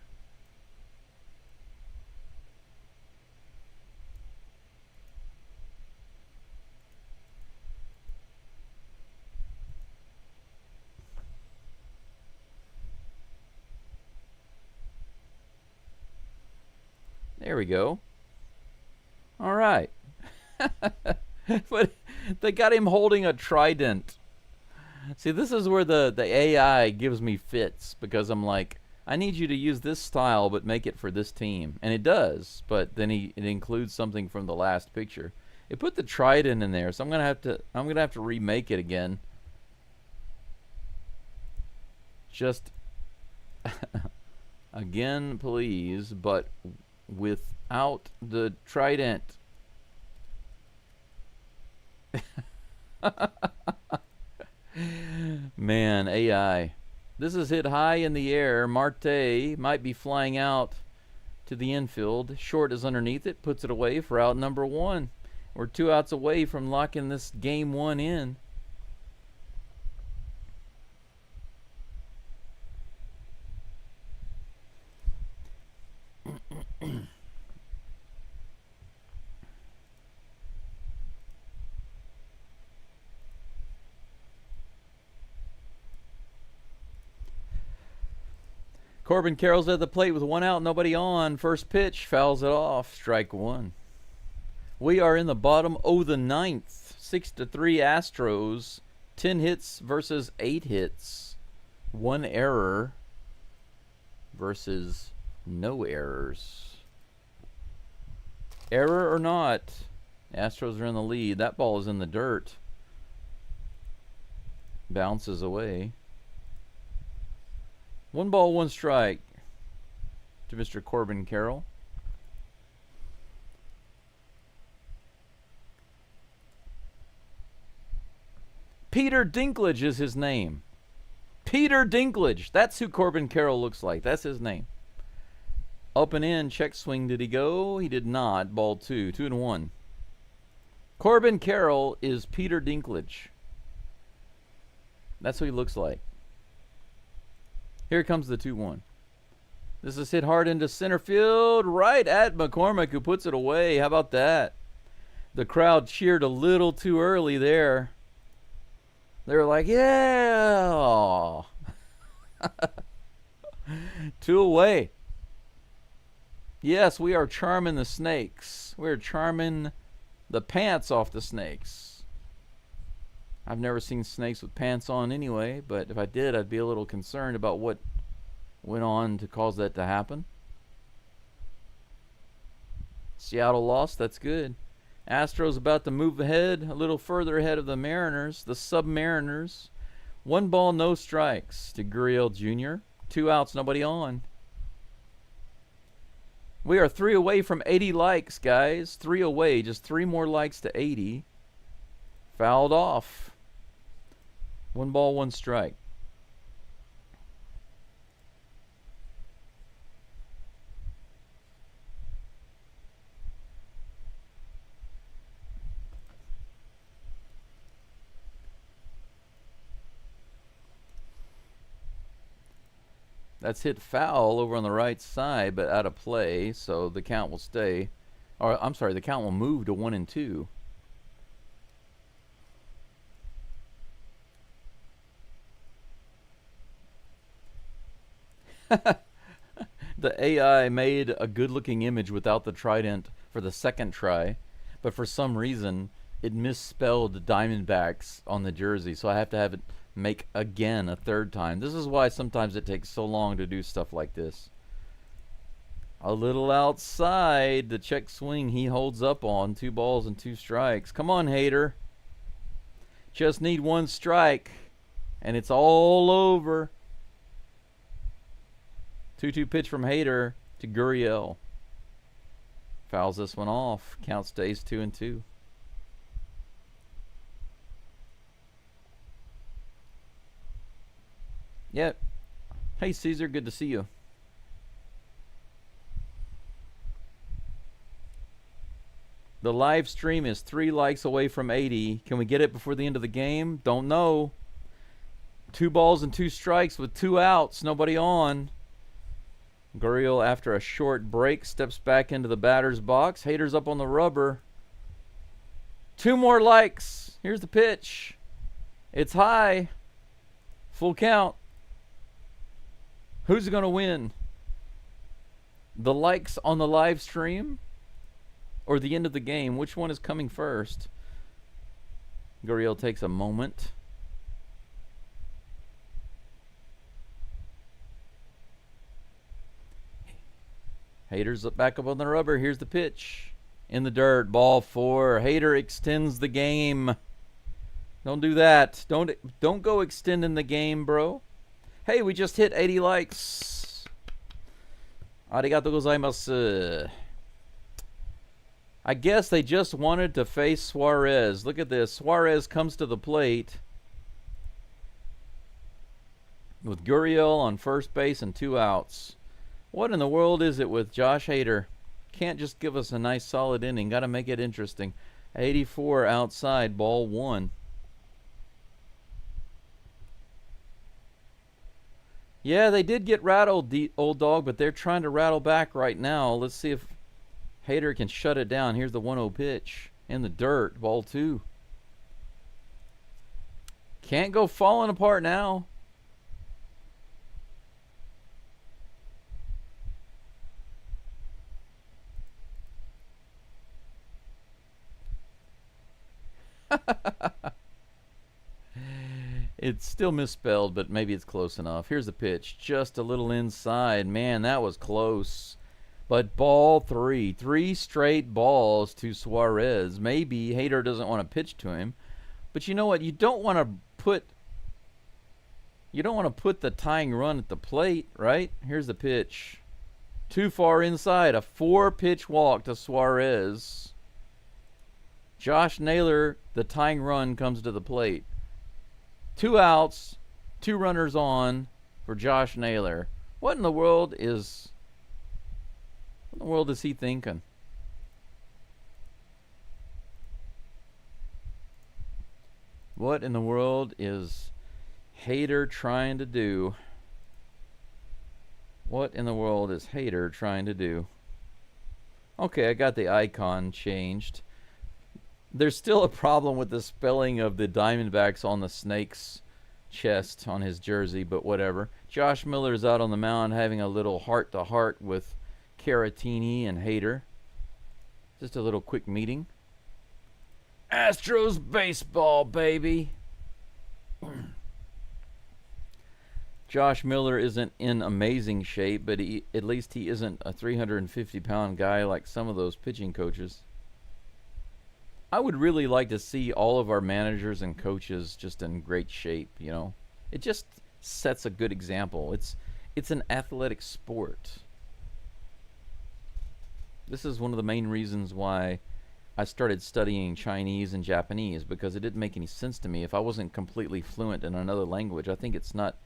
There we go. All right. But they got him holding a trident. See, this is where the AI gives me fits, because I'm like, I need you to use this style but make it for this team. And it does, but then it includes something from the last picture. It put the trident in there, so I'm gonna have to remake it again. Just again, please, but without the trident. Man, AI. This is hit high in the air. Marte might be flying out to the infield. Short is underneath it, puts it away for out number 1. We're 2 outs away from locking this game 1 in. Corbin Carroll's at the plate with 1 out, nobody on. First pitch, fouls it off. Strike 1. We are in the bottom of the 9th. 6-3 Astros. 10 hits versus 8 hits. 1 error versus no errors. Error or not, Astros are in the lead. That ball is in the dirt. Bounces away. 1 ball, 1 strike. to Mr. Corbin Carroll. Peter Dinklage is his name. Peter Dinklage. That's who Corbin Carroll looks like. That's his name. Up and in. Check swing. Did he go? He did not. Ball 2. 2-1. Corbin Carroll is Peter Dinklage. That's what he looks like. Here comes the 2-1. This is hit hard into center field, right at McCormick, who puts it away. How about that? The crowd cheered a little too early there. They were like, yeah. 2 away. Yes, we are charming the snakes. We're charming the pants off the snakes. I've never seen snakes with pants on anyway, but if I did, I'd be a little concerned about what went on to cause that to happen. Seattle lost. That's good. Astros about to move ahead, a little further ahead of the Mariners, the Submariners. 1 ball, no strikes to Gurriel Jr. 2 outs, nobody on. We are 3 away from 80 likes, guys. 3 away, just 3 more likes to 80. Fouled off. 1 ball, 1 strike. That's hit foul over on the right side, but out of play, so the count will stay. Or, I'm sorry, the count will move to 1-2. The AI made a good-looking image without the trident for the second try, but for some reason, it misspelled Diamondbacks on the jersey, so I have to have it make again a 3rd time. This is why sometimes it takes so long to do stuff like this. A little outside. The check swing he holds up on. 2 balls and 2 strikes. Come on, Hader. Just need 1 strike. And it's all over. 2-2 pitch from Hader to Gurriel. Fouls this one off. Count stays 2-2. Yep. Hey, Caesar, good to see you. The live stream is 3 likes away from 80. Can we get it before the end of the game? Don't know. 2 balls and 2 strikes with 2 outs. Nobody on. Gurriel, after a short break, steps back into the batter's box. Hader's up on the rubber. 2 more likes. Here's the pitch. It's high. Full count. Who's going to win? The likes on the live stream or the end of the game? Which one is coming first? Gurriel takes a moment. Hader's back up on the rubber. Here's the pitch. In the dirt. Ball 4. Hader extends the game. Don't do that. Don't go extending the game, bro. Hey, we just hit 80 likes. Arigato gozaimasu. I guess they just wanted to face Suarez. Look at this. Suarez comes to the plate with Gurriel on first base and 2 outs. What in the world is it with Josh Hader? Can't just give us a nice solid inning. Got to make it interesting. 84 outside, ball 1. Yeah, they did get rattled, old dog, but they're trying to rattle back right now. Let's see if Hader can shut it down. Here's the 1-0 pitch. In the dirt, ball 2. Can't go falling apart now. It's still misspelled, but maybe it's close enough. Here's the pitch. Just a little inside. Man, that was close. But ball 3. 3 straight balls to Suarez. Maybe Hader doesn't want to pitch to him. But you know what? You don't want to put the tying run at the plate, right? Here's the pitch. Too far inside. A 4-pitch walk to Suarez. Josh Naylor, the tying run, comes to the plate. 2 outs, 2 runners on for Josh Naylor. What in the world is he thinking? What in the world is Hader trying to do? What in the world is Hader trying to do? Okay, I got the icon changed. There's still a problem with the spelling of the Diamondbacks on the snake's chest on his jersey, but whatever. Josh Miller's out on the mound having a little heart-to-heart with Caratini and Hader. Just a little quick meeting. Astros baseball, baby. Josh Miller isn't in amazing shape, but at least he isn't a 350-pound guy like some of those pitching coaches. I would really like to see all of our managers and coaches just in great shape, you know. It just sets a good example. It's an athletic sport. This is one of the main reasons why I started studying Chinese and Japanese, because it didn't make any sense to me if I wasn't completely fluent in another language. I think it's not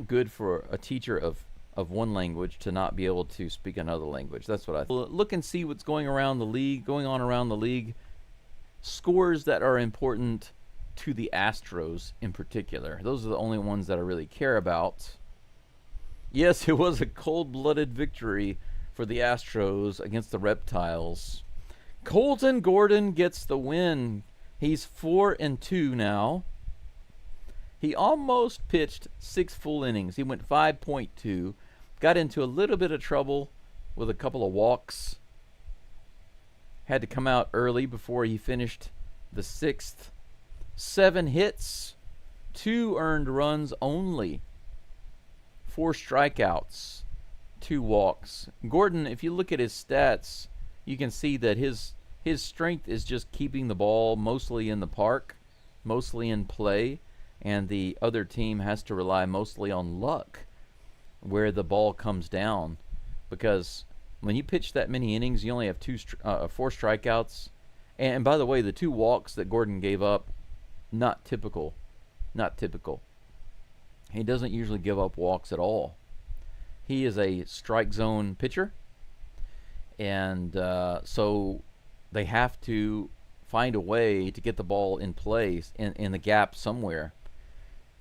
good for a teacher of one language to not be able to speak another language. That's what I think. Look and see what's going on around the league. Scores that are important to the Astros in particular. Those are the only ones that I really care about. Yes, it was a cold-blooded victory for the Astros against the Reptiles. Colton Gordon gets the win. He's 4-2 now. He almost pitched 6 full innings. He went 5.2. Got into a little bit of trouble with a couple of walks. Had to come out early before he finished the 6th. 7 hits, 2 earned runs only. 4 strikeouts, 2 walks. Gordon, if you look at his stats, you can see that his strength is just keeping the ball mostly in the park, mostly in play, and the other team has to rely mostly on luck where the ball comes down, because when you pitch that many innings, you only have 4 strikeouts. And by the way, the 2 walks that Gordon gave up, not typical. Not typical. He doesn't usually give up walks at all. He is a strike zone pitcher, and so they have to find a way to get the ball in place in the gap somewhere,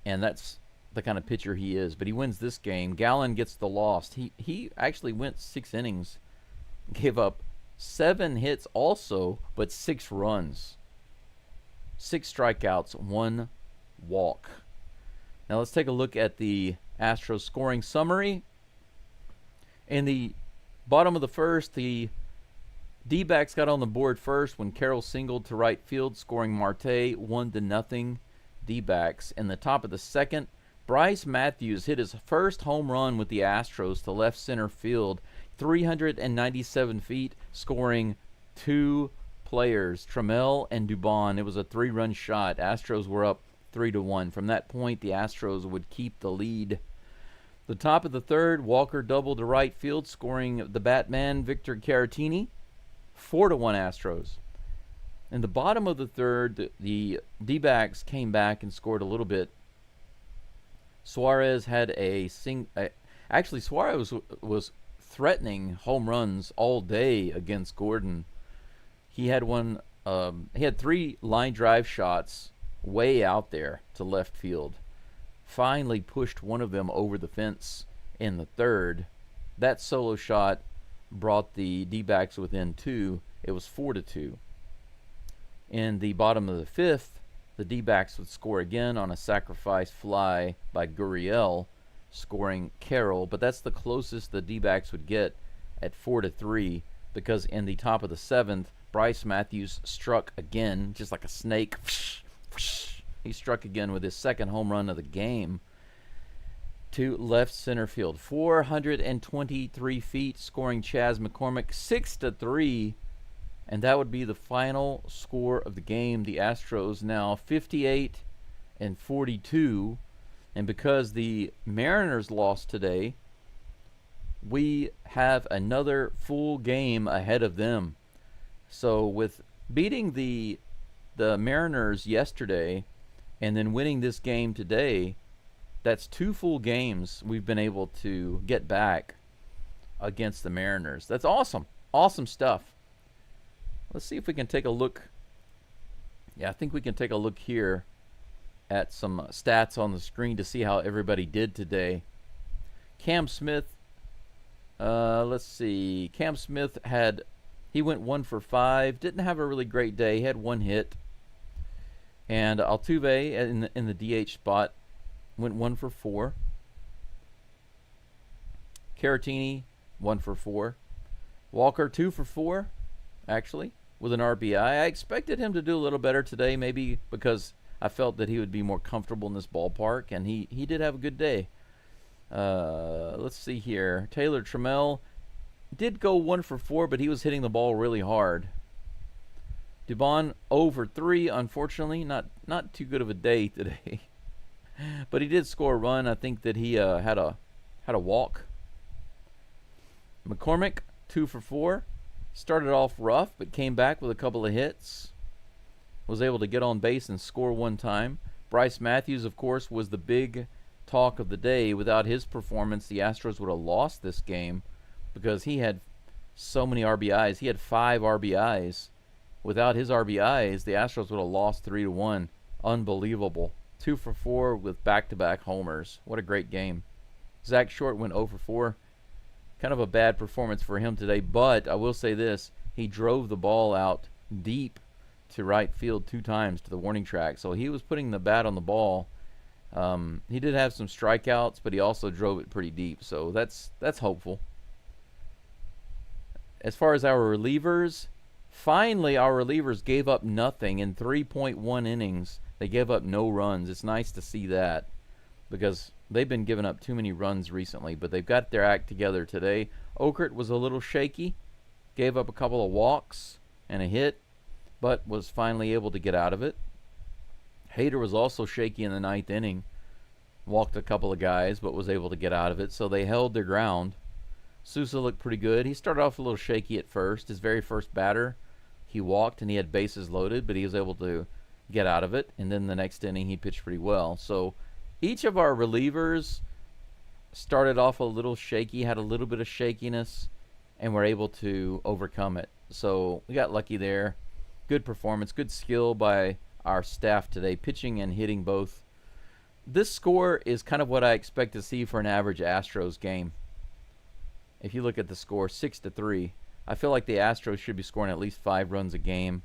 and that's the kind of pitcher he is. But he wins this game. Gallen gets the loss. He actually went 6 innings, gave up 7 hits also, but 6 runs, 6 strikeouts, 1 walk. Now let's take a look at the Astros scoring summary. In the bottom of the first, the D-backs got on the board first when Carroll singled to right field, scoring Marte 1-0 D-backs. In the top of the second, Bryce Matthews hit his first home run with the Astros to left center field, 397 feet, scoring 2 players, Trammell and Dubon. It was a 3-run shot. Astros were up 3-1. From that point, the Astros would keep the lead. The top of the third, Walker doubled to right field, scoring the Batman Victor Caratini, 4-1 Astros. In the bottom of the third, the D-backs came back and scored a little bit. Suarez had actually Suarez was threatening home runs all day against Gordon. He had one. He had 3 line drive shots way out there to left field. Finally pushed one of them over the fence in the third. That solo shot brought the D-backs within 2. It was 4-2. In the bottom of the fifth, the D-backs would score again on a sacrifice fly by Gurriel, scoring Carroll. But that's the closest the D-backs would get at 4-3, because in the top of the 7th, Bryce Matthews struck again, just like a snake. He struck again with his second home run of the game to left center field. 423 feet, scoring Chas McCormick 6-3. And that would be the final score of the game. The Astros now 58-42. And because the Mariners lost today, we have another full game ahead of them. So with beating the Mariners yesterday and then winning this game today, that's 2 full games we've been able to get back against the Mariners. That's awesome. Awesome stuff. Let's see if we can take a look. Yeah, I think we can take a look here at some stats on the screen to see how everybody did today. Cam Smith, let's see. Cam Smith he went 1 for 5. Didn't have a really great day. He had 1 hit. And Altuve in the DH spot went 1 for 4. Caratini 1 for 4. Walker 2 for 4, actually, with an RBI. I expected him to do a little better today, maybe because I felt that he would be more comfortable in this ballpark, and he did have a good day. Let's see here. Taylor Trammell did go 1 for 4, but he was hitting the ball really hard. Dubon 0 for 3, unfortunately. Not too good of a day today. But he did score a run. I think that he had a walk. McCormick 2 for 4. Started off rough, but came back with a couple of hits. Was able to get on base and score 1 time. Bryce Matthews, of course, was the big talk of the day. Without his performance, the Astros would have lost this game because he had so many RBIs. He had 5 RBIs. Without his RBIs, the Astros would have lost 3-1. Unbelievable. 2 for 4 with back-to-back homers. What a great game. Zach Short went 0 for 4. Kind of a bad performance for him today, but I will say this. He drove the ball out deep to right field 2 times to the warning track. So he was putting the bat on the ball. He did have some strikeouts, but he also drove it pretty deep. So that's hopeful. As far as our relievers, finally our relievers gave up nothing in 3.1 innings. They gave up no runs. It's nice to see that because they've been giving up too many runs recently, but they've got their act together today. Okert was a little shaky, gave up a couple of walks and a hit, but was finally able to get out of it. Hader was also shaky in the 9th inning, walked a couple of guys, but was able to get out of it, so they held their ground. Sousa looked pretty good. He started off a little shaky at first. His very first batter, he walked and he had bases loaded, but he was able to get out of it, and then the next inning he pitched pretty well. So each of our relievers started off a little shaky, had a little bit of shakiness, and were able to overcome it. So we got lucky there. Good performance, good skill by our staff today, pitching and hitting both. This score is kind of what I expect to see for an average Astros game. If you look at the score, 6-3, I feel like the Astros should be scoring at least 5 runs a game,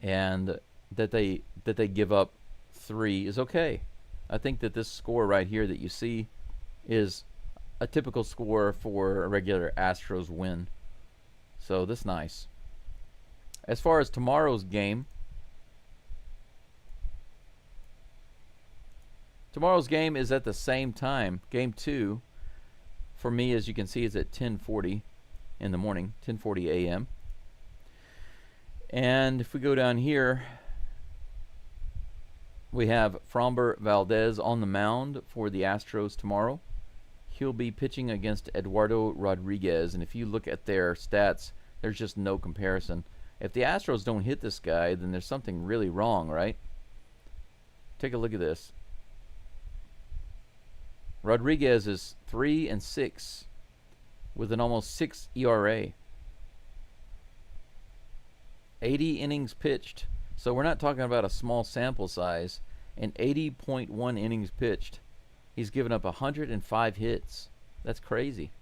and that they give up 3 is okay. I think that this score right here that you see is a typical score for a regular Astros win. So this is nice. As far as tomorrow's game, is at the same time. Game 2, for me, as you can see, is at 10:40 in the morning, 10:40 a.m. And if we go down here, we have Framber Valdez on the mound for the Astros tomorrow. He'll be pitching against Eduardo Rodriguez, and if you look at their stats, there's just no comparison. If the Astros don't hit this guy, then there's something really wrong, right? Take a look at this. Rodriguez is 3-6 with an almost 6 ERA. 80 innings pitched. So we're not talking about a small sample size. In 80.1 innings pitched, he's given up 105 hits. That's crazy.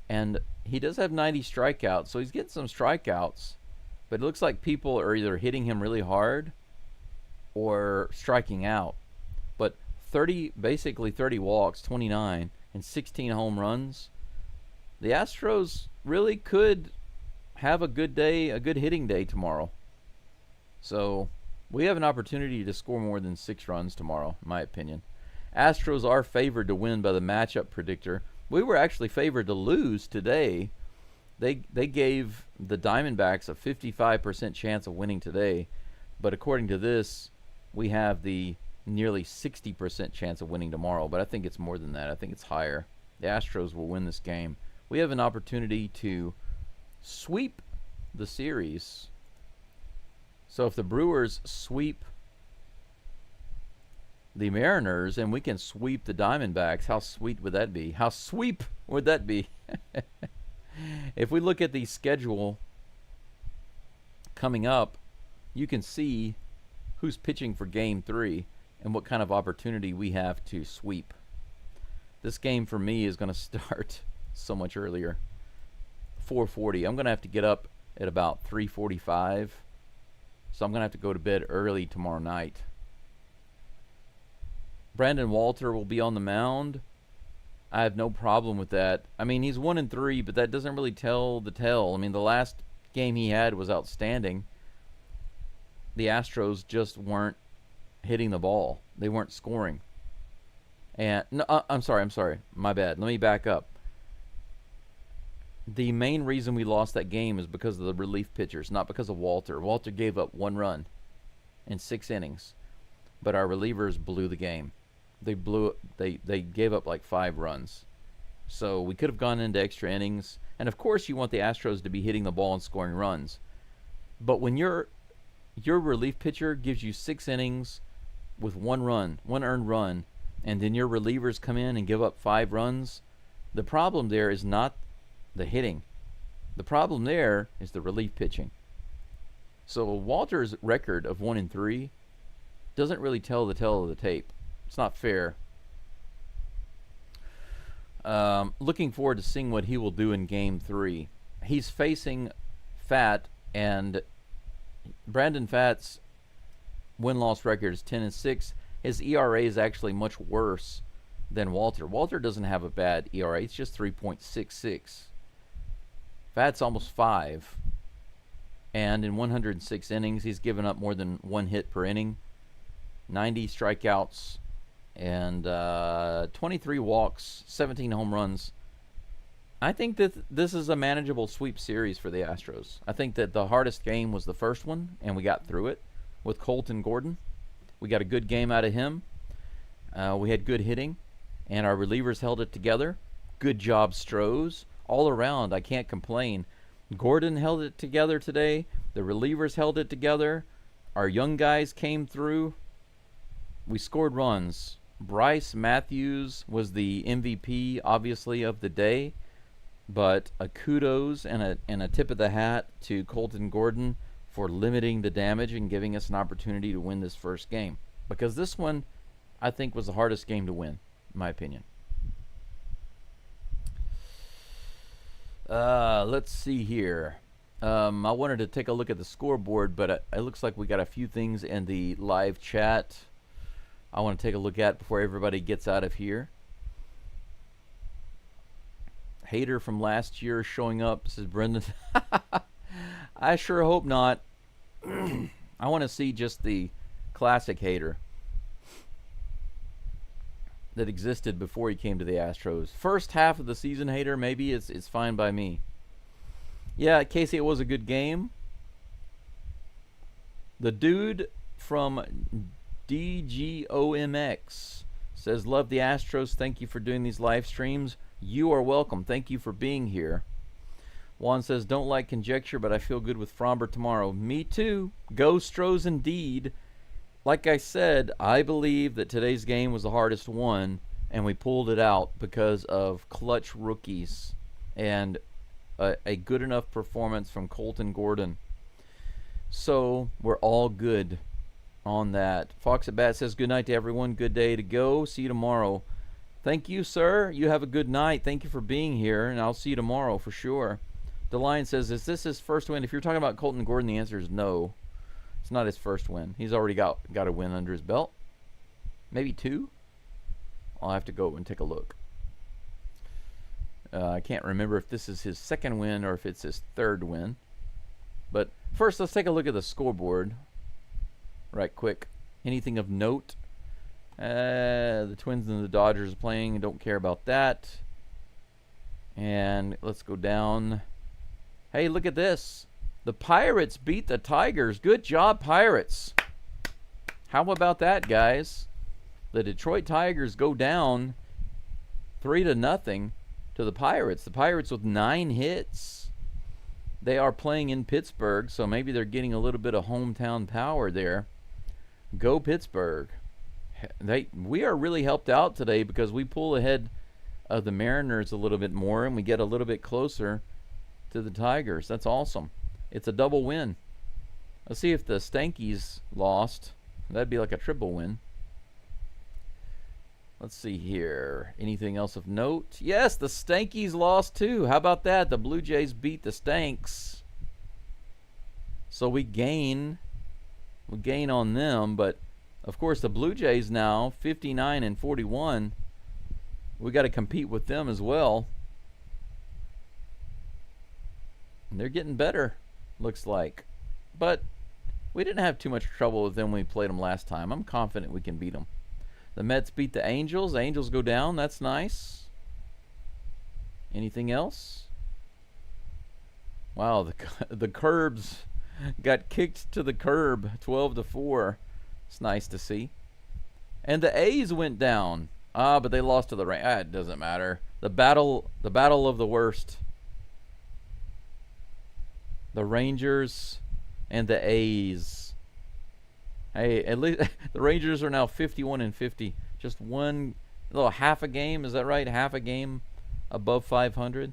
And he does have 90 strikeouts, so he's getting some strikeouts. But it looks like people are either hitting him really hard or striking out. But basically 30 walks, 29, and 16 home runs. The Astros really could have a good day, a good hitting day tomorrow. So we have an opportunity to score more than 6 runs tomorrow, in my opinion. Astros are favored to win by the matchup predictor. We were actually favored to lose today. They gave the Diamondbacks a 55% chance of winning today. But according to this, we have the nearly 60% chance of winning tomorrow. But I think it's more than that. I think it's higher. the Astros will win this game. We have an opportunity to sweep the series. So if the Brewers sweep the Mariners and we can sweep the Diamondbacks, how sweet would that be? How sweep would that be? If we look at the schedule coming up, you can see who's pitching for Game 3 and what kind of opportunity we have to sweep. This game for me is going to start so much earlier. 4:40. I'm going to have to get up at about 3:45. So I'm going to have to go to bed early tomorrow night. Brandon Walter will be on the mound. I have no problem with that. I mean, he's 1-3, but that doesn't really tell the tale. I mean, the last game he had was outstanding. The Astros just weren't hitting the ball. They weren't scoring. And no, I'm sorry. My bad. Let me back up. The main reason we lost that game is because of the relief pitchers, not because of Walter. Walter gave up 1 run in 6 innings, but our relievers blew the game. They gave up like 5 runs. So we could have gone into extra innings. And of course you want the Astros to be hitting the ball and scoring runs. But when your relief pitcher gives you 6 innings with 1 run, 1 earned run, and then your relievers come in and give up 5 runs, the problem there is not the hitting. The problem there is the relief pitching. So Walter's record of 1-3 doesn't really tell the tale of the tape. It's not fair. Looking forward to seeing what he will do in Game 3. He's facing Fat, and Brandon Fat's win-loss record is 10-6. His ERA is actually much worse than Walter. Walter doesn't have a bad ERA. It's just 3.66. Fat's almost 5. And in 106 innings, he's given up more than 1 hit per inning, 90 strikeouts, and 23 walks, 17 home runs. I think that this is a manageable sweep series for the Astros. I think that the hardest game was the first one, and we got through it with Colton Gordon. We got a good game out of him. We had good hitting, and our relievers held it together. Good job, Stros. All around, I can't complain. Gordon held it together today. The relievers held it together. Our young guys came through. We scored runs. Bryce Matthews was the MVP, obviously, of the day. But a kudos and a tip of the hat to Colton Gordon for limiting the damage and giving us an opportunity to win this first game. Because this one, I think, was the hardest game to win, in my opinion. Let's see here. I wanted to take a look at the scoreboard, but it looks like we got a few things in the live chat I want to take a look at before everybody gets out of here. Hater from last year showing up, says Brendan. I sure hope not. I want to see just the classic Hater that existed before he came to the Astros. First half of the season Hater, maybe it's fine by me. Yeah, Casey, it was a good game. The dude from DGOMX says, love the Astros. Thank you for doing these live streams. You are welcome. Thank you for being here. Juan says, don't like conjecture, but I feel good with Fromber tomorrow. Me too. Go Stros indeed. Like I said, I believe that today's game was the hardest one, and we pulled it out because of clutch rookies and a good enough performance from Colton Gordon. So we're all good on that. Fox at Bat says, good night to everyone. Good day to go. See you tomorrow. Thank you, sir. You have a good night. Thank you for being here, and I'll see you tomorrow for sure. DeLion says, is this his first win? If you're talking about Colton Gordon, the answer is no. It's not his first win. He's already got a win under his belt. Maybe 2? I'll have to go and take a look. I can't remember if this is his second win or if it's his third win. But first, let's take a look at the scoreboard right quick. Anything of note? The Twins and the Dodgers are playing. Don't care about that. And let's go down. Hey, look at this. The Pirates beat the Tigers. Good job, Pirates. How about that, guys? The Detroit Tigers go down 3-0 to the Pirates. The Pirates with 9 hits. They are playing in Pittsburgh, so maybe they're getting a little bit of hometown power there. Go Pittsburgh. We are really helped out today because we pull ahead of the Mariners a little bit more and we get a little bit closer to the Tigers. That's awesome. It's a double win. Let's see if the Stankies lost. That'd be like a triple win. Let's see here. Anything else of note? Yes, the Stankies lost too. How about that? The Blue Jays beat the Stanks. So we gain on them, but of course the Blue Jays now 59-41. We got to compete with them as well. And they're getting better, looks like. But we didn't have too much trouble with them when we played them last time. I'm confident we can beat them. The Mets beat the Angels. The Angels go down. That's nice. Anything else? Wow, the Curbs got kicked to the curb, 12-4. It's nice to see. And the A's went down. But they lost to the Rangers. It doesn't matter. The battle of the worst. The Rangers and the A's. Hey, at least the Rangers are now 51-50. Just one little half a game. Is that right? Half a game above 500.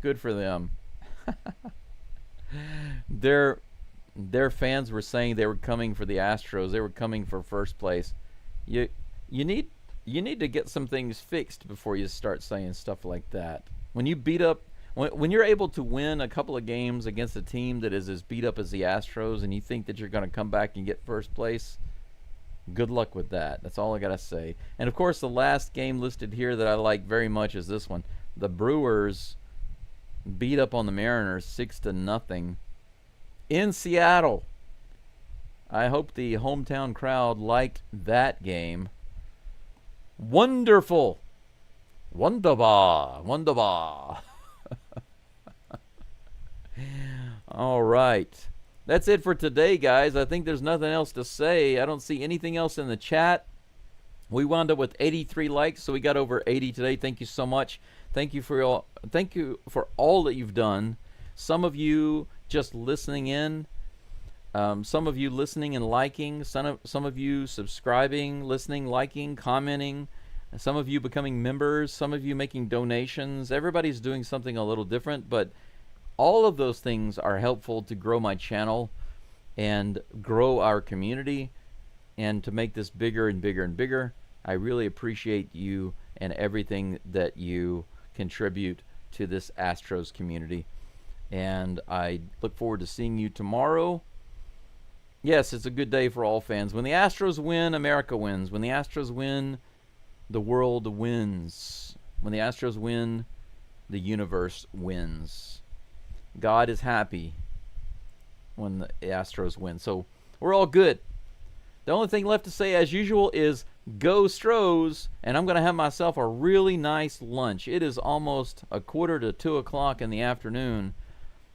Good for them. Their fans were saying they were coming for the Astros. They were coming for first place. You need to get some things fixed before you start saying stuff like that. When you beat up, when you're able to win a couple of games against a team that is as beat up as the Astros, and you think that you're going to come back and get first place, good luck with that. That's all I gotta say. And of course, the last game listed here that I like very much is this one. The Brewers beat up on the Mariners 6-0 in Seattle. I hope the hometown crowd liked that game. Wonderful. Wunderbar. Wunderbar. All right. That's it for today, guys. I think there's nothing else to say. I don't see anything else in the chat. We wound up with 83 likes, so we got over 80 today. Thank you so much. Thank you for all that you've done. Some of you just listening in. Some of you listening and liking. Some of you subscribing, listening, liking, commenting. Some of you becoming members. Some of you making donations. Everybody's doing something a little different, but all of those things are helpful to grow my channel and grow our community and to make this bigger and bigger and bigger. I really appreciate you and everything that you contribute to this Astros community. And I look forward to seeing you tomorrow. Yes, it's a good day for all fans. When the Astros win, America wins. When the Astros win, the world wins. When the Astros win, the universe wins. God is happy when the Astros win. So we're all good. The only thing left to say, as usual, is Go Stros, and I'm going to have myself a really nice lunch. It is almost 1:45 in the afternoon,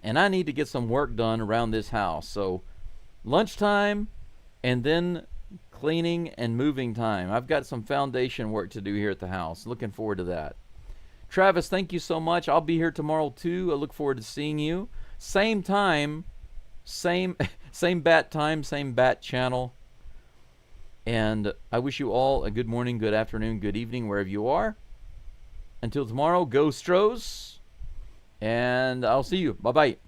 and I need to get some work done around this house. So lunchtime and then cleaning and moving time. I've got some foundation work to do here at the house. Looking forward to that. Travis, thank you so much. I'll be here tomorrow too. I look forward to seeing you. Same time, same bat time, same bat channel. And I wish you all a good morning, good afternoon, good evening, wherever you are. Until tomorrow, go Stros. And I'll see you. Bye-bye.